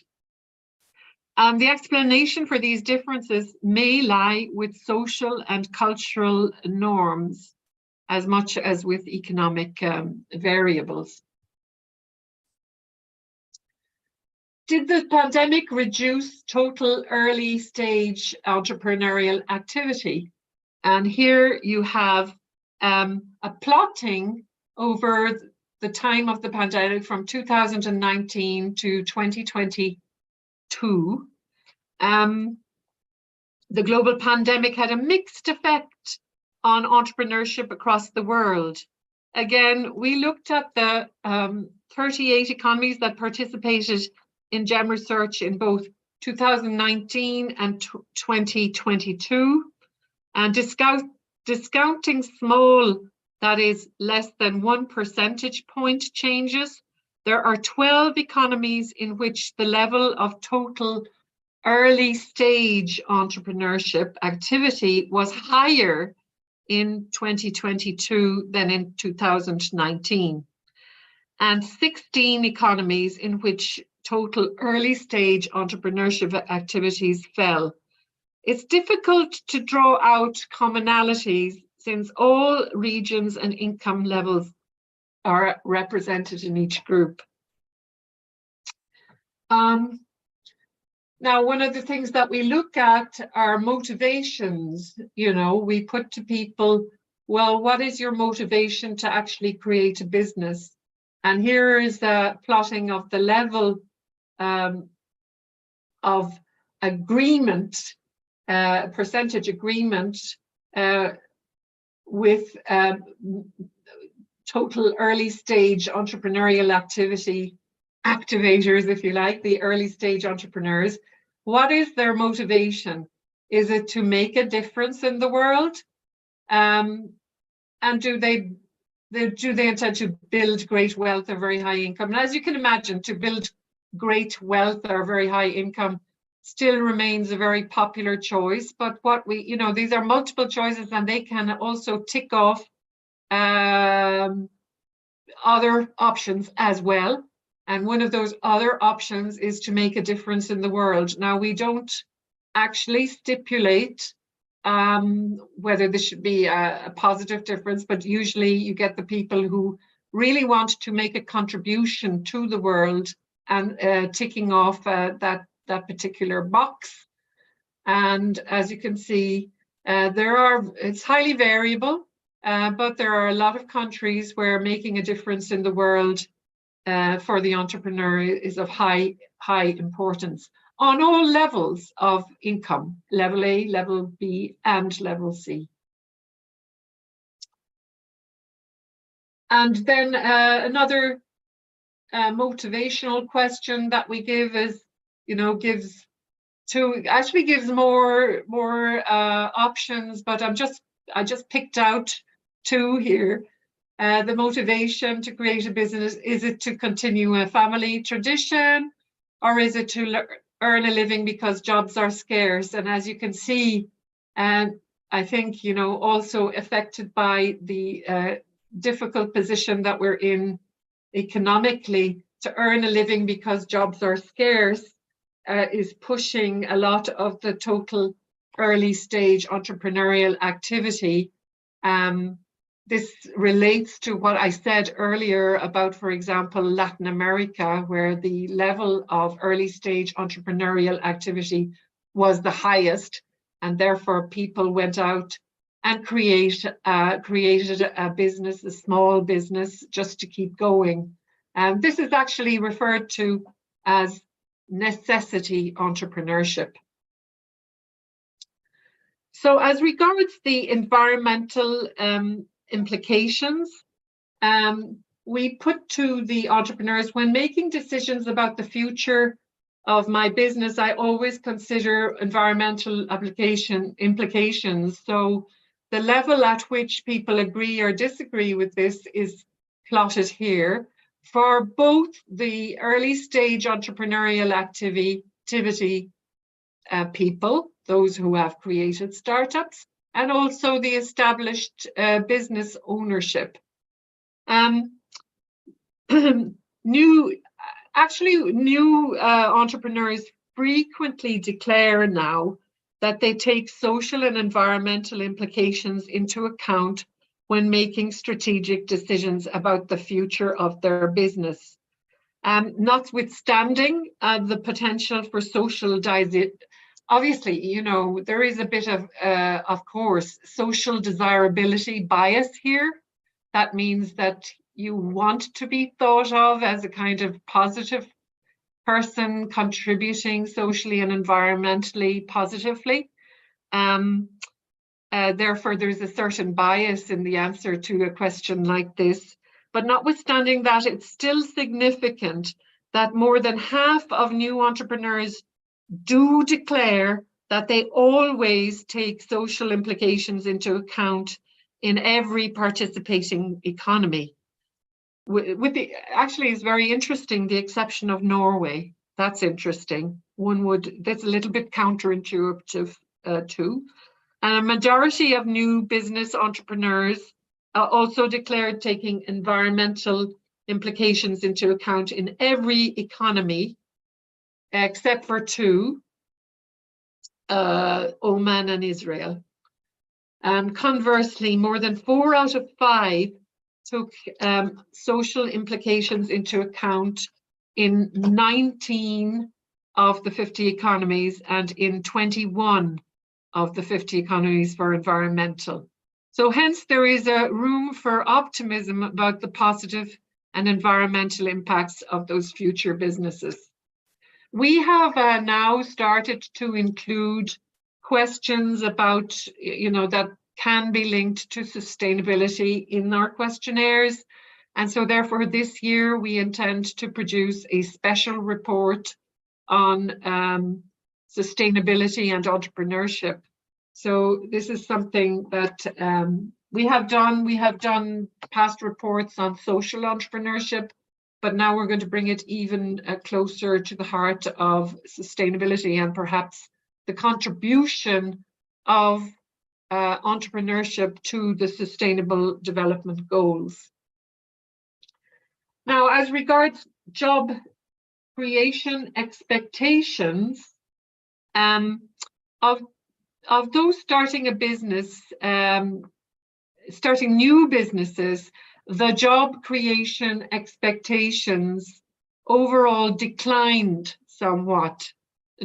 The explanation for these differences may lie with social and cultural norms as much as with economic variables. Did the pandemic reduce total early stage entrepreneurial activity? And here you have a plotting over the time of the pandemic from 2019 to 2022. The global pandemic had a mixed effect on entrepreneurship across the world. Again, we looked at the 38 economies that participated in GEM research in both 2019 and 2022, and discounting small, that is less than 1 percentage point changes, there are 12 economies in which the level of total early stage entrepreneurship activity was higher in 2022 than in 2019, and 16 economies in which total early stage entrepreneurship activities fell. It's difficult to draw out commonalities since all regions and income levels are represented in each group. Now, one of the things that we look at are motivations. You know, we put to people, well, what is your motivation to actually create a business? And here is a plotting of the level of agreement, percentage agreement with total early stage entrepreneurial activity activators, if you like, the early stage entrepreneurs. What is their motivation? Is it to make a difference in the world? And do they intend to build great wealth or very high income? And as you can imagine, to build great wealth or very high income still remains a very popular choice. But what we, you know, these are multiple choices, and they can also tick off other options as well. And one of those other options is to make a difference in the world. Now, we don't actually stipulate whether this should be a positive difference, but usually you get the people who really want to make a contribution to the world and ticking off that particular box. And as you can see, it's highly variable, but there are a lot of countries where making a difference in the world for the entrepreneur is of high importance on all levels of income, level A, level B, and level C. And then another motivational question that we give is, you know, gives more options, but I just picked out two here. The motivation to create a business, is it to continue a family tradition, or is it to earn a living because jobs are scarce? And as you can see, and I think, you know, also affected by the difficult position that we're in economically, to earn a living because jobs are scarce is pushing a lot of the total early stage entrepreneurial activity. This relates to what I said earlier about, for example, Latin America, where the level of early stage entrepreneurial activity was the highest, and therefore people went out and created a business, a small business, just to keep going. And this is actually referred to as necessity entrepreneurship. So as regards the environmental implications, we put to the entrepreneurs, when making decisions about the future of my business, I always consider environmental implications. So the level at which people agree or disagree with this is plotted here. For both the early stage entrepreneurial activity people, those who have created startups, and also the established business ownership. New entrepreneurs frequently declare now that they take social and environmental implications into account when making strategic decisions about the future of their business. Notwithstanding the potential for social obviously, you know, there is a bit of course, social desirability bias here. That means that you want to be thought of as a kind of positive person contributing socially and environmentally positively. Therefore, there's a certain bias in the answer to a question like this. But notwithstanding that, it's still significant that more than half of new entrepreneurs do declare that they always take social implications into account in every participating economy. Actually, it's very interesting, the exception of Norway. That's interesting. That's a little bit counterintuitive too. And a majority of new business entrepreneurs also declared taking environmental implications into account in every economy, except for two. Oman and Israel. And conversely, more than 4 out of 5 took social implications into account in 19 of the 50 economies and in 21 of the 50 economies for environmental. So hence there is a room for optimism about the positive and environmental impacts of those future businesses. We have now started to include questions about, that can be linked to sustainability in our questionnaires. And so therefore this year we intend to produce a special report on sustainability and entrepreneurship. So this is something that we have done. We have done past reports on social entrepreneurship, but now we're going to bring it even closer to the heart of sustainability and perhaps the contribution of entrepreneurship to the Sustainable Development Goals. Now, as regards job creation expectations, of those starting a business, starting new businesses, the job creation expectations overall declined somewhat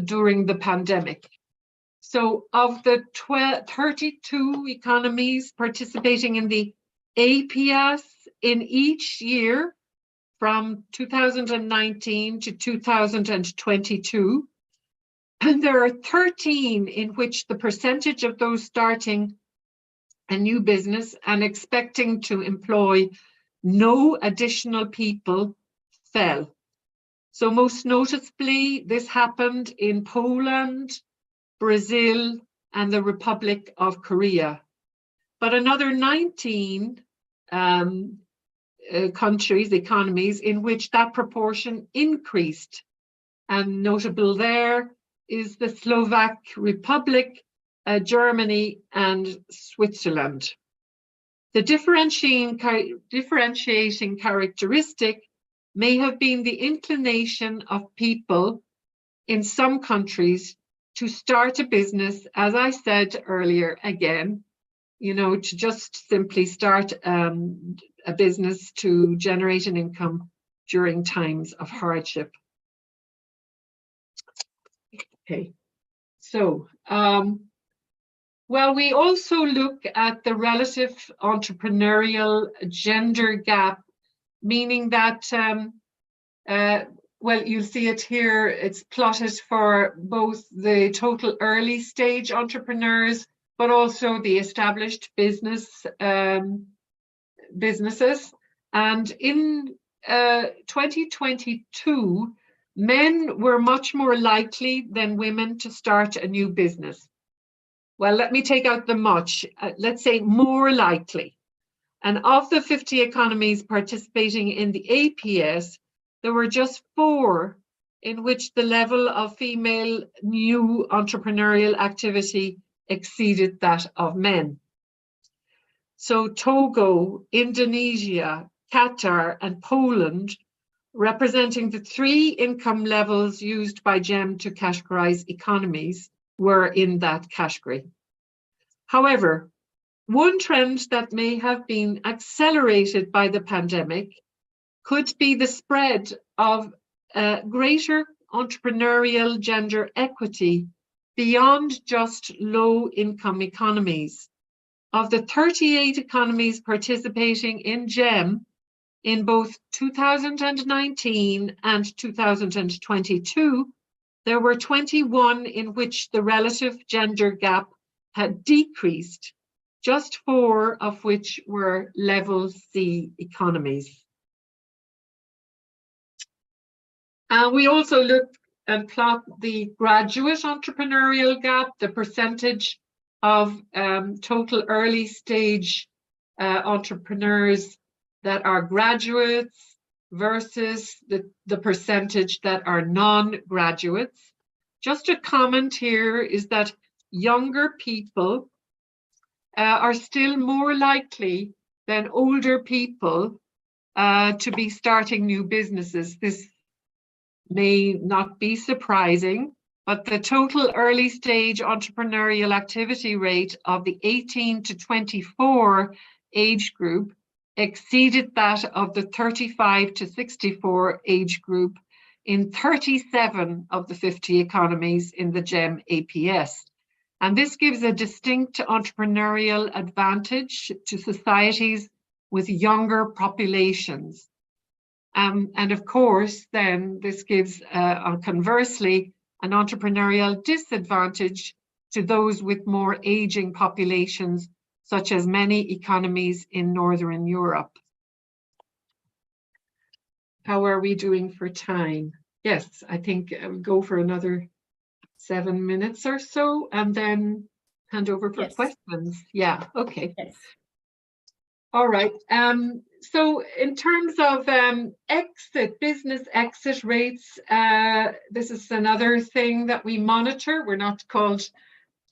during the pandemic. So of the 32 economies participating in the APS in each year from 2019 to 2022, and there are 13 in which the percentage of those starting a new business and expecting to employ no additional people fell. So most noticeably, this happened in Poland, Brazil, and the Republic of Korea. But another 19 countries, economies, in which that proportion increased. And notable there is the Slovak Republic, Germany, and Switzerland. The differentiating characteristic may have been the inclination of people in some countries to start a business, as I said earlier, again, to just simply start a business to generate an income during times of hardship. Okay, so, well, we also look at the relative entrepreneurial gender gap, meaning that, well, you'll see it here, it's plotted for both the total early stage entrepreneurs, but also the established businesses. And in 2022, men were much more likely than women to start a new business. Well, let me take out the much, let's say more likely. And of the 50 economies participating in the APS, there were just 4 in which the level of female new entrepreneurial activity exceeded that of men. So Togo, Indonesia, Qatar, and Poland, representing the 3 income levels used by GEM to categorize economies, were in that category. However, one trend that may have been accelerated by the pandemic could be the spread of greater entrepreneurial gender equity beyond just low-income economies. Of the 38 economies participating in GEM in both 2019 and 2022, there were 21 in which the relative gender gap had decreased, just 4 of which were level C economies. We also look and plot the graduate entrepreneurial gap, the percentage of total early stage entrepreneurs that are graduates versus the percentage that are non-graduates. Just a comment here is that younger people are still more likely than older people to be starting new businesses. This may not be surprising, but the total early stage entrepreneurial activity rate of the 18 to 24 age group exceeded that of the 35 to 64 age group in 37 of the 50 economies in the GEM APS. And this gives a distinct entrepreneurial advantage to societies with younger populations. And of course, then this gives, conversely, an entrepreneurial disadvantage to those with more aging populations, such as many economies in Northern Europe. How are we doing for time? Yes, I think we'll go for another 7 minutes or so, and then hand over for questions. Yeah, okay. Yes. All right. So in terms of business exit rates, this is another thing that we monitor. We're not called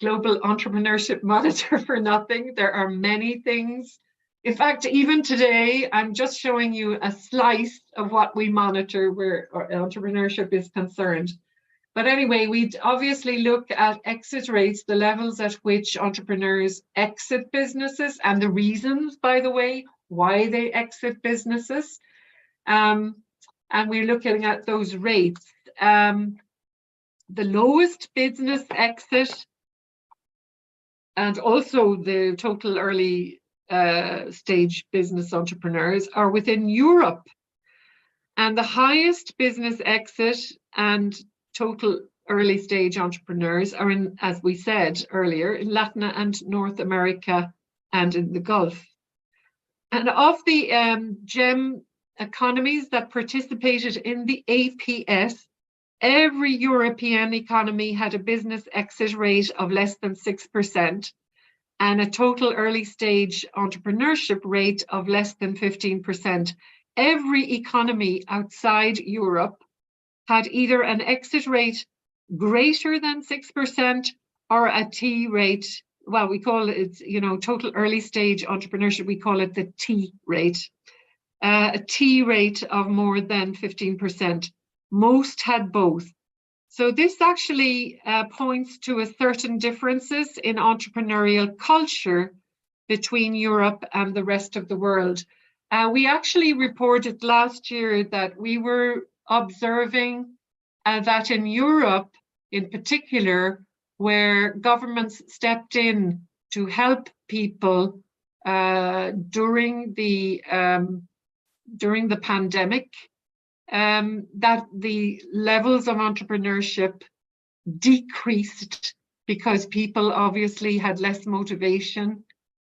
Global Entrepreneurship Monitor for nothing. There are many things. In fact, even today, I'm just showing you a slice of what we monitor where entrepreneurship is concerned. But anyway, we obviously look at exit rates, the levels at which entrepreneurs exit businesses, and the reasons, by the way, why they exit businesses. And we're looking at those rates. The lowest business exit and also the total early stage business entrepreneurs are within Europe. And the highest business exit and total early stage entrepreneurs are in, as we said earlier, in Latin and North America and in the Gulf. And of the GEM economies that participated in the APS, every European economy had a business exit rate of less than 6% and a total early stage entrepreneurship rate of less than 15%. Every economy outside Europe had either an exit rate greater than 6% or a T rate. Well, we call it, total early stage entrepreneurship, we call it the T rate. A T rate of more than 15%. Most had both. So this actually points to a certain differences in entrepreneurial culture between Europe and the rest of the world. We actually reported last year that we were observing that in Europe, in particular, where governments stepped in to help people during the pandemic, that the levels of entrepreneurship decreased because people obviously had less motivation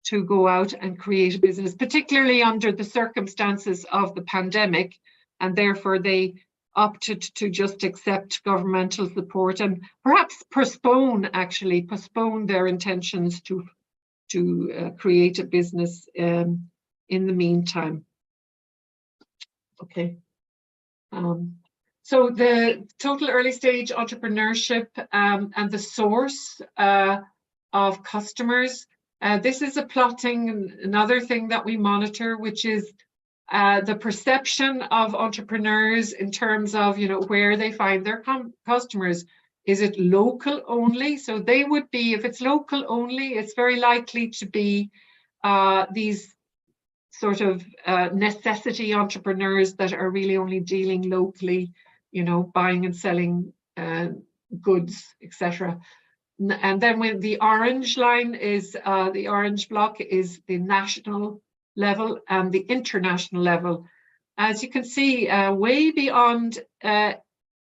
to go out and create a business, particularly under the circumstances of the pandemic, and therefore they opted to just accept governmental support and perhaps postpone their intentions to create a business in the meantime. Okay. So the total early stage entrepreneurship and the source of customers. This is a plotting, another thing that we monitor, which is the perception of entrepreneurs in terms of, where they find their customers. Is it local only? So they would be, if it's local only, it's very likely to be these sort of necessity entrepreneurs that are really only dealing locally, buying and selling goods, etc. And then when the orange line is, the orange block is the national level and the international level. As you can see, way beyond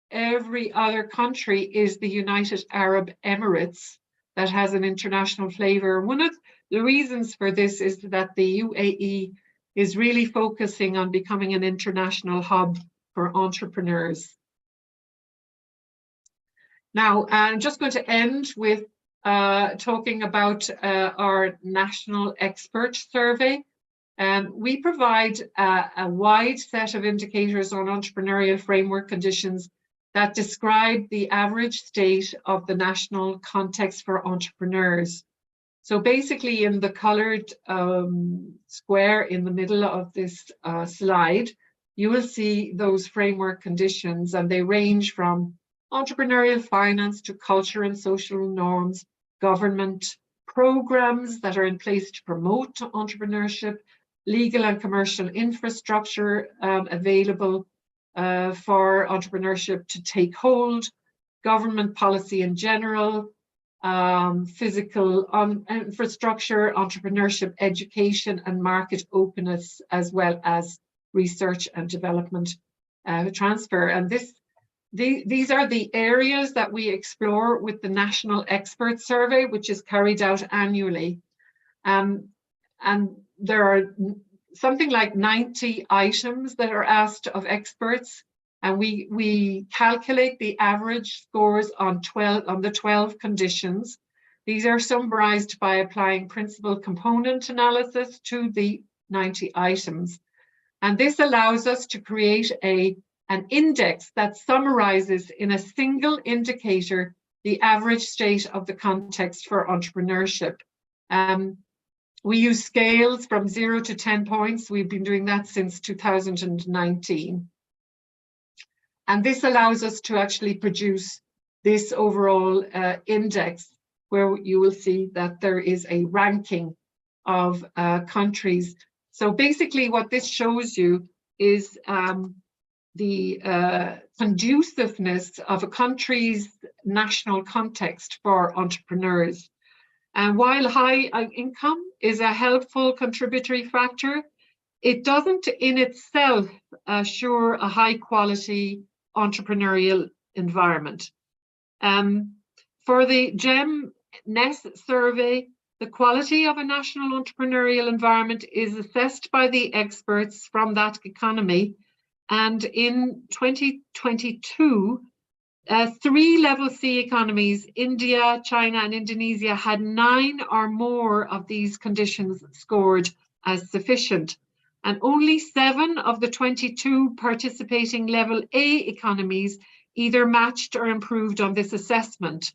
every other country is the United Arab Emirates that has an international flavor. One of the reasons for this is that the UAE is really focusing on becoming an international hub for entrepreneurs. Now, I'm just going to end with talking about our national expert survey. We provide a wide set of indicators on entrepreneurial framework conditions that describe the average state of the national context for entrepreneurs. So basically in the colored square in the middle of this slide, you will see those framework conditions, and they range from entrepreneurial finance to culture and social norms, government programs that are in place to promote entrepreneurship, legal and commercial infrastructure available for entrepreneurship to take hold, government policy in general, physical infrastructure, entrepreneurship education and market openness, as well as research and development transfer. And these are the areas that we explore with the National Expert Survey, which is carried out annually. And there are something like 90 items that are asked of experts, and we calculate the average scores on the 12 conditions. These are summarized by applying principal component analysis to the 90 items. And this allows us to create an index that summarizes in a single indicator the average state of the context for entrepreneurship. We use scales from 0 to 10 points. We've been doing that since 2019. And this allows us to actually produce this overall index, where you will see that there is a ranking of countries. So basically what this shows you is the conduciveness of a country's national context for entrepreneurs. And while high income is a helpful contributory factor, it doesn't in itself assure a high quality entrepreneurial environment. For the GEM-NES survey, the quality of a national entrepreneurial environment is assessed by the experts from that economy. And in 2022, 3 level C economies, India, China, and Indonesia, had 9 or more of these conditions scored as sufficient. And only 7 of the 22 participating level A economies either matched or improved on this assessment.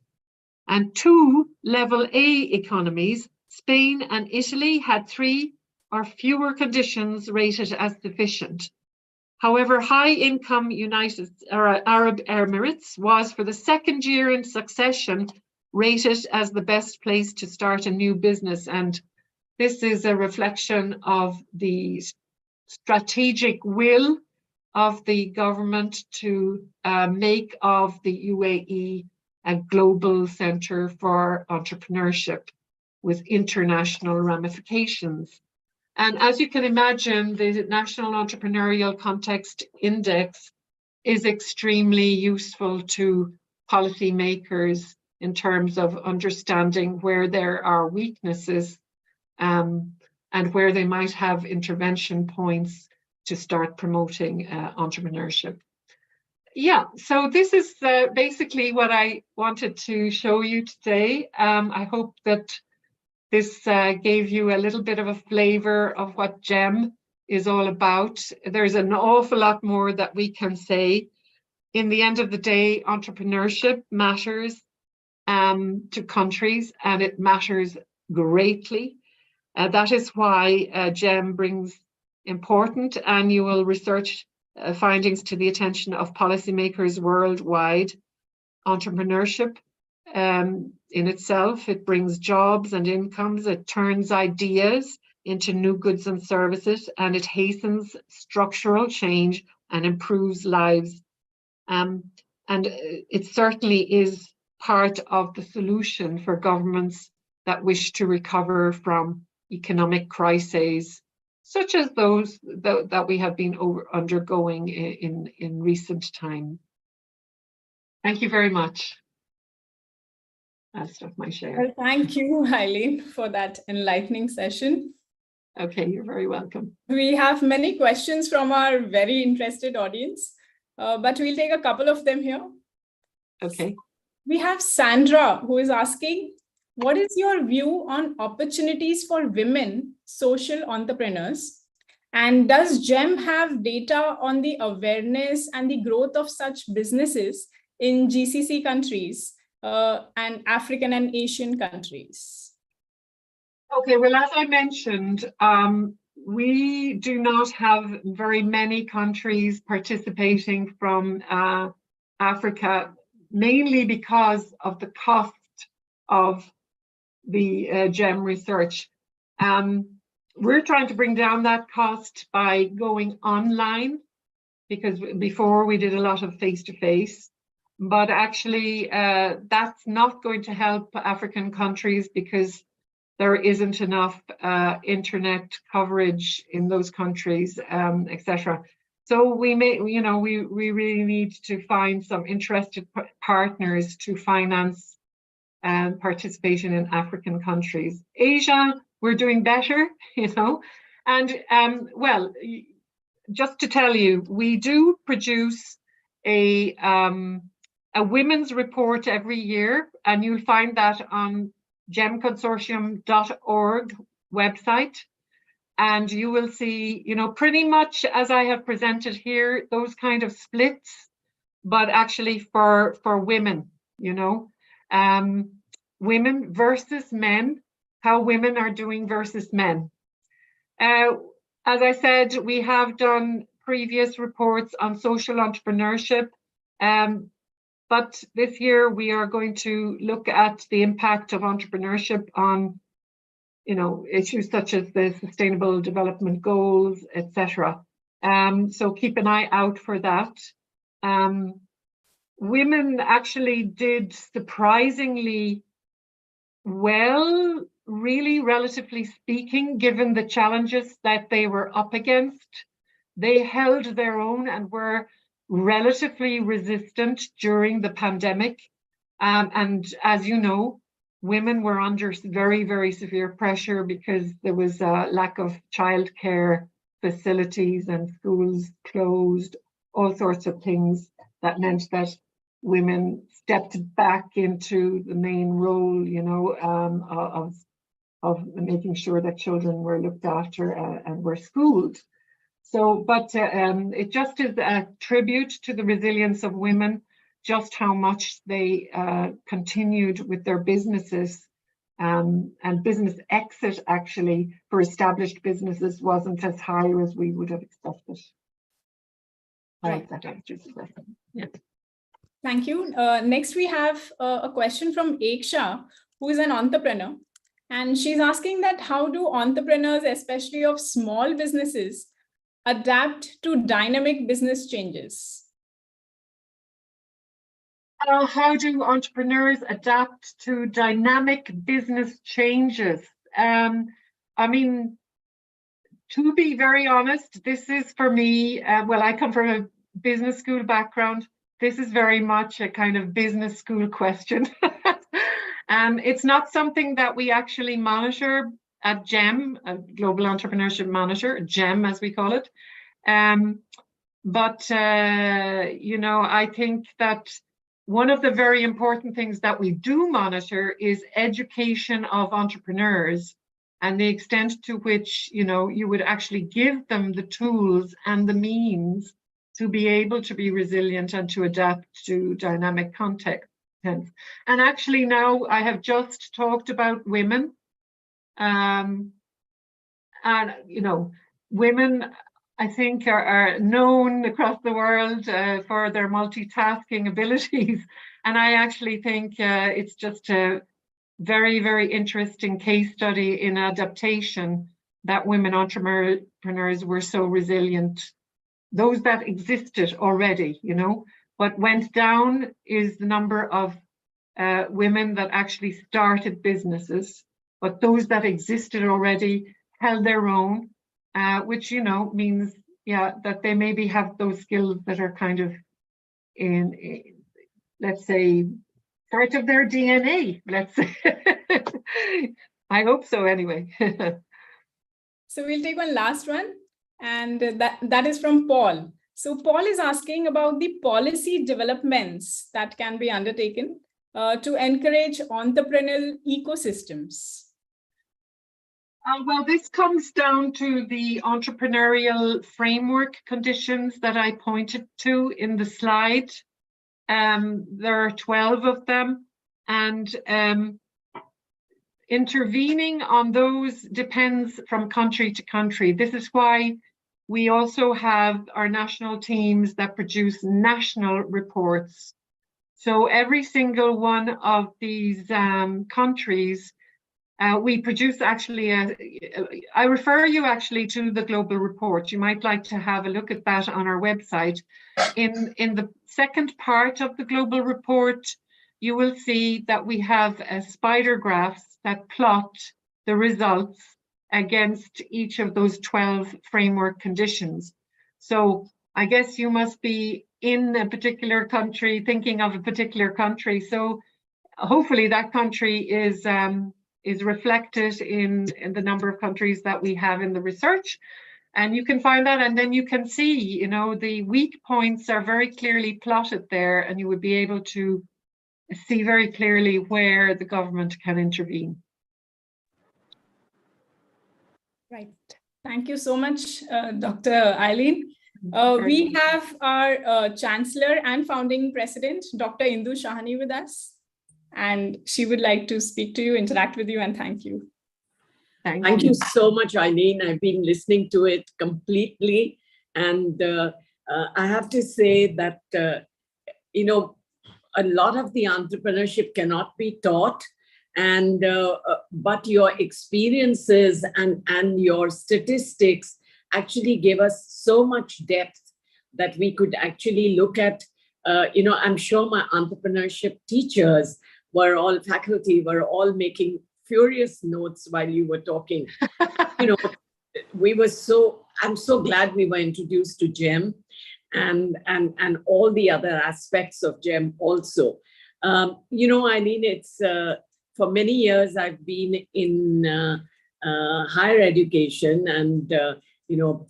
And 2 level A economies, Spain and Italy, had 3 or fewer conditions rated as sufficient. However, high-income United Arab Emirates was, for the 2nd year in succession, rated as the best place to start a new business. And this is a reflection of the strategic will of the government to make of the UAE a global centre for entrepreneurship with international ramifications. And as you can imagine, the National Entrepreneurial Context Index is extremely useful to policymakers in terms of understanding where there are weaknesses and where they might have intervention points to start promoting entrepreneurship. Yeah, so this is basically what I wanted to show you today. I hope that this gave you a little bit of a flavor of what GEM is all about. There's an awful lot more that we can say. In the end of the day, entrepreneurship matters to countries, and it matters greatly. That is why GEM brings important annual research findings to the attention of policymakers worldwide. Entrepreneurship in itself, it brings jobs and incomes, it turns ideas into new goods and services, and it hastens structural change and improves lives. And it certainly is part of the solution for governments that wish to recover from economic crises, such as those that we have been undergoing in recent time. Thank you very much. I'll stop my share. Well, thank you, Eileen, for that enlightening session. Okay, you're very welcome. We have many questions from our very interested audience, but we'll take a couple of them here. Okay. We have Sandra, who is asking, what is your view on opportunities for women social entrepreneurs? And does GEM have data on the awareness and the growth of such businesses in GCC countries and African and Asian countries? Okay, well, as I mentioned, we do not have very many countries participating from Africa, mainly because of the cost of the GEM research. We're trying to bring down that cost by going online, because before we did a lot of face-to-face, but actually that's not going to help African countries because there isn't enough internet coverage in those countries, etc. So we really need to find some interested partners to finance participation in African countries. Asia, we're doing better, and well, just to tell you, we do produce a women's report every year, and you'll find that on gemconsortium.org website. And you will see, pretty much as I have presented here, those kind of splits, but actually for women, women versus men, how women are doing versus men. As I said, we have done previous reports on social entrepreneurship, but this year we are going to look at the impact of entrepreneurship on, issues such as the Sustainable Development Goals, etc. So keep an eye out for that. Women actually did surprisingly well, really, relatively speaking, given the challenges that they were up against. They held their own and were relatively resistant during the pandemic. And as you know, women were under very, very severe pressure because there was a lack of childcare facilities and schools closed, all sorts of things that meant that women stepped back into the main role, of making sure that children were looked after and were schooled. So, but it just is a tribute to the resilience of women, just how much they continued with their businesses, and business exit actually for established businesses wasn't as high as we would have expected. Right, that answers the question. Yeah. Thank you. Next, we have a question from Eksha, who is an entrepreneur. And she's asking that how do entrepreneurs, especially of small businesses, adapt to dynamic business changes? How do entrepreneurs adapt to dynamic business changes? I mean, to be very honest, this is for me, well, I come from a business school background. This is very much a kind of business school question. It's not something that we actually monitor at GEM, Global Entrepreneurship Monitor, GEM as we call it. But I think that one of the very important things that we do monitor is education of entrepreneurs and the extent to which, you would actually give them the tools and the means to be able to be resilient and to adapt to dynamic context. And actually now I have just talked about women, and women I think are known across the world for their multitasking abilities, and I actually think it's just a very, very interesting case study in adaptation that women entrepreneurs were so resilient. Those that existed already, what went down is the number of women that actually started businesses, but those that existed already held their own, which, means, that they maybe have those skills that are kind of in let's say, part of their DNA, let's say. I hope so anyway. So we'll take one last one, and that is from Paul. So Paul is asking about the policy developments that can be undertaken to encourage entrepreneurial ecosystems. Well, this comes down to the entrepreneurial framework conditions that I pointed to in the slide. There are 12 of them, and intervening on those depends from country to country. This is why we also have our national teams that produce national reports So every single one of these countries, we produce actually, I refer you actually to the global report. You might like to have a look at that on our website. In the second part of the global report, you will see that we have spider graphs that plot the results against each of those 12 framework conditions. So I guess you must be in a particular country, thinking of a particular country. So hopefully that country is reflected in the number of countries that we have in the research. And you can find that, and then you can see, you know, the weak points are very clearly plotted there, and you would be able to see very clearly where the government can intervene. Right. Thank you so much, Dr. Eileen. We have our Chancellor and founding president, Dr. Indu Shahani, with us. And she would like to speak to you, interact with you, and thank you. Thank you so much, Eileen. I've been listening to it completely. And I have to say that, you know, a lot of the entrepreneurship cannot be taught. And but your experiences and your statistics actually gave us so much depth that we could actually look at, you know, I'm sure my entrepreneurship teachers were all faculty, were all making furious notes while you were talking. You know, I'm so glad we were introduced to GEM and all the other aspects of GEM also. You know, Eileen, it's for many years I've been in higher education and you know,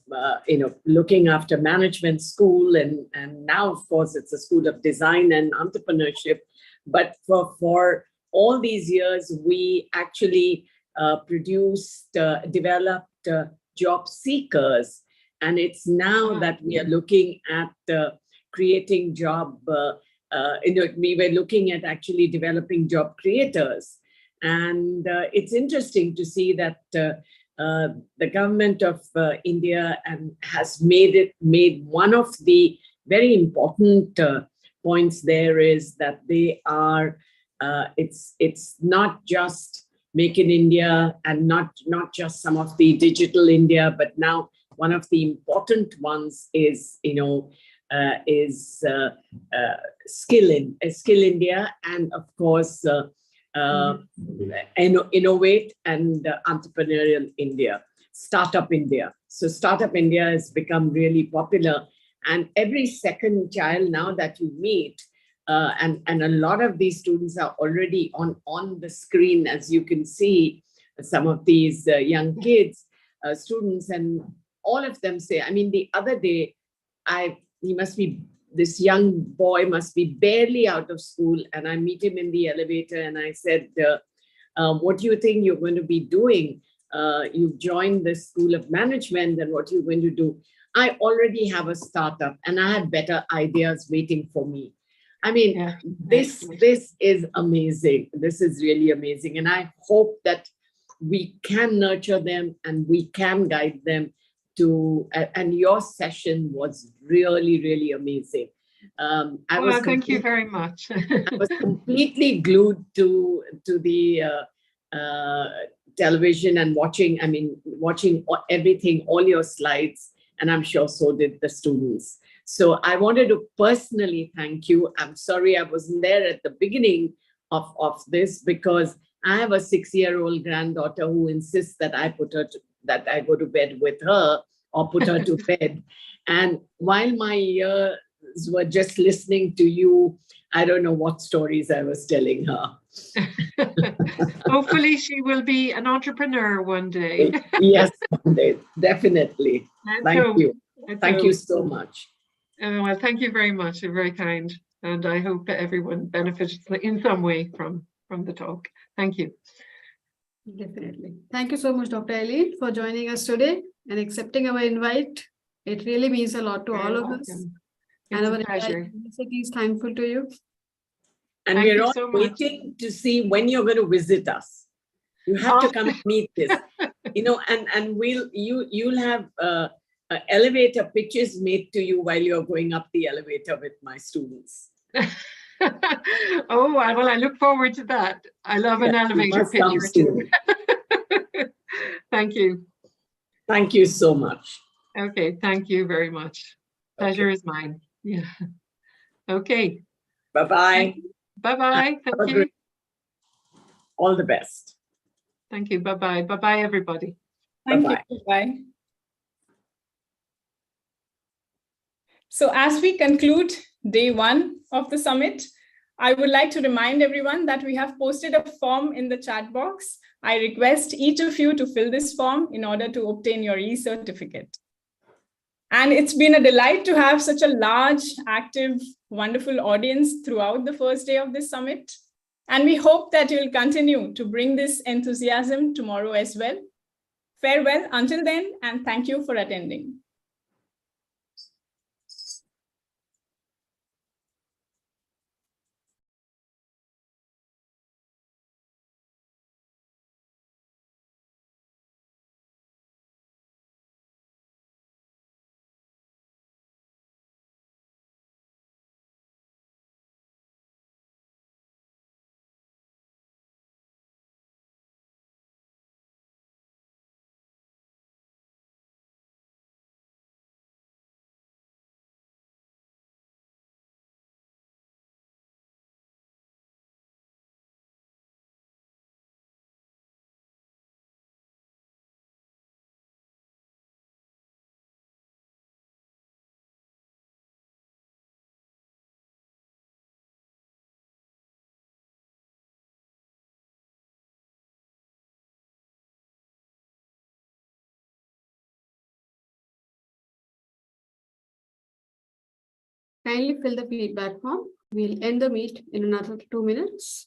looking after management school, and now of course it's a school of design and entrepreneurship. But for all these years, we actually developed job seekers, and it's now that we are looking at creating job. You know, we were looking at actually developing job creators, and it's interesting to see that. The government of India has made one of the very important points there is that they are, it's not just Make in India and not just some of the digital India, but now one of the important ones is, you know, Skill India, and of course, Innovate and Entrepreneurial India, Startup India. So Startup India has become really popular, and every second child now that you meet, and a lot of these students are already on the screen, as you can see, some of these young kids, students, and all of them say, I mean, the other day, this young boy must be barely out of school, and I meet him in the elevator and I said, what do you think you're going to be doing? You've joined the School of Management, and what are you going to do? I already have a startup and I have better ideas waiting for me. I mean, this is amazing. This is really amazing. And I hope that we can nurture them and we can guide them to, and your session was really, really amazing. Thank you very much. I was completely glued to the television and watching everything, all your slides, and I'm sure so did the students. So I wanted to personally thank you. I'm sorry I wasn't there at the beginning of this, because I have a 6-year-old granddaughter who insists that I go to bed with her or put her to bed. And while my ears were just listening to you, I don't know what stories I was telling her. Hopefully she will be an entrepreneur one day. Yes, one day, definitely. Thank you. Thank you so much. Well, thank you very much. You're very kind. And I hope that everyone benefits in some way from the talk. Thank you. Definitely. Thank you so much, Dr. Eileen, for joining us today and accepting our invite. It really means a lot to all of us. It's and our a pleasure. university is thankful to you. And we're all waiting to see when you're going to visit us. You have to come and meet this. You know, and you'll have elevator pitches made to you while you're going up the elevator with my students. Oh, well, I look forward to that. I love an Yes, you elevator must pitch come or two. soon. Thank you. Thank you so much. Okay, thank you very much. Pleasure is mine. Yeah. Okay. Bye-bye. Bye-bye. Have a Thank you. great- All the best. Thank you. Bye-bye. Bye-bye, everybody. Thank Bye-bye. you. Bye. So as we conclude day one of the summit, I would like to remind everyone that we have posted a form in the chat box. I request each of you to fill this form in order to obtain your e-certificate. And it's been a delight to have such a large, active, wonderful audience throughout the first day of this summit. And we hope that you'll continue to bring this enthusiasm tomorrow as well. Farewell until then, and thank you for attending. Kindly fill the feedback form. We'll end the meet in another 2 minutes.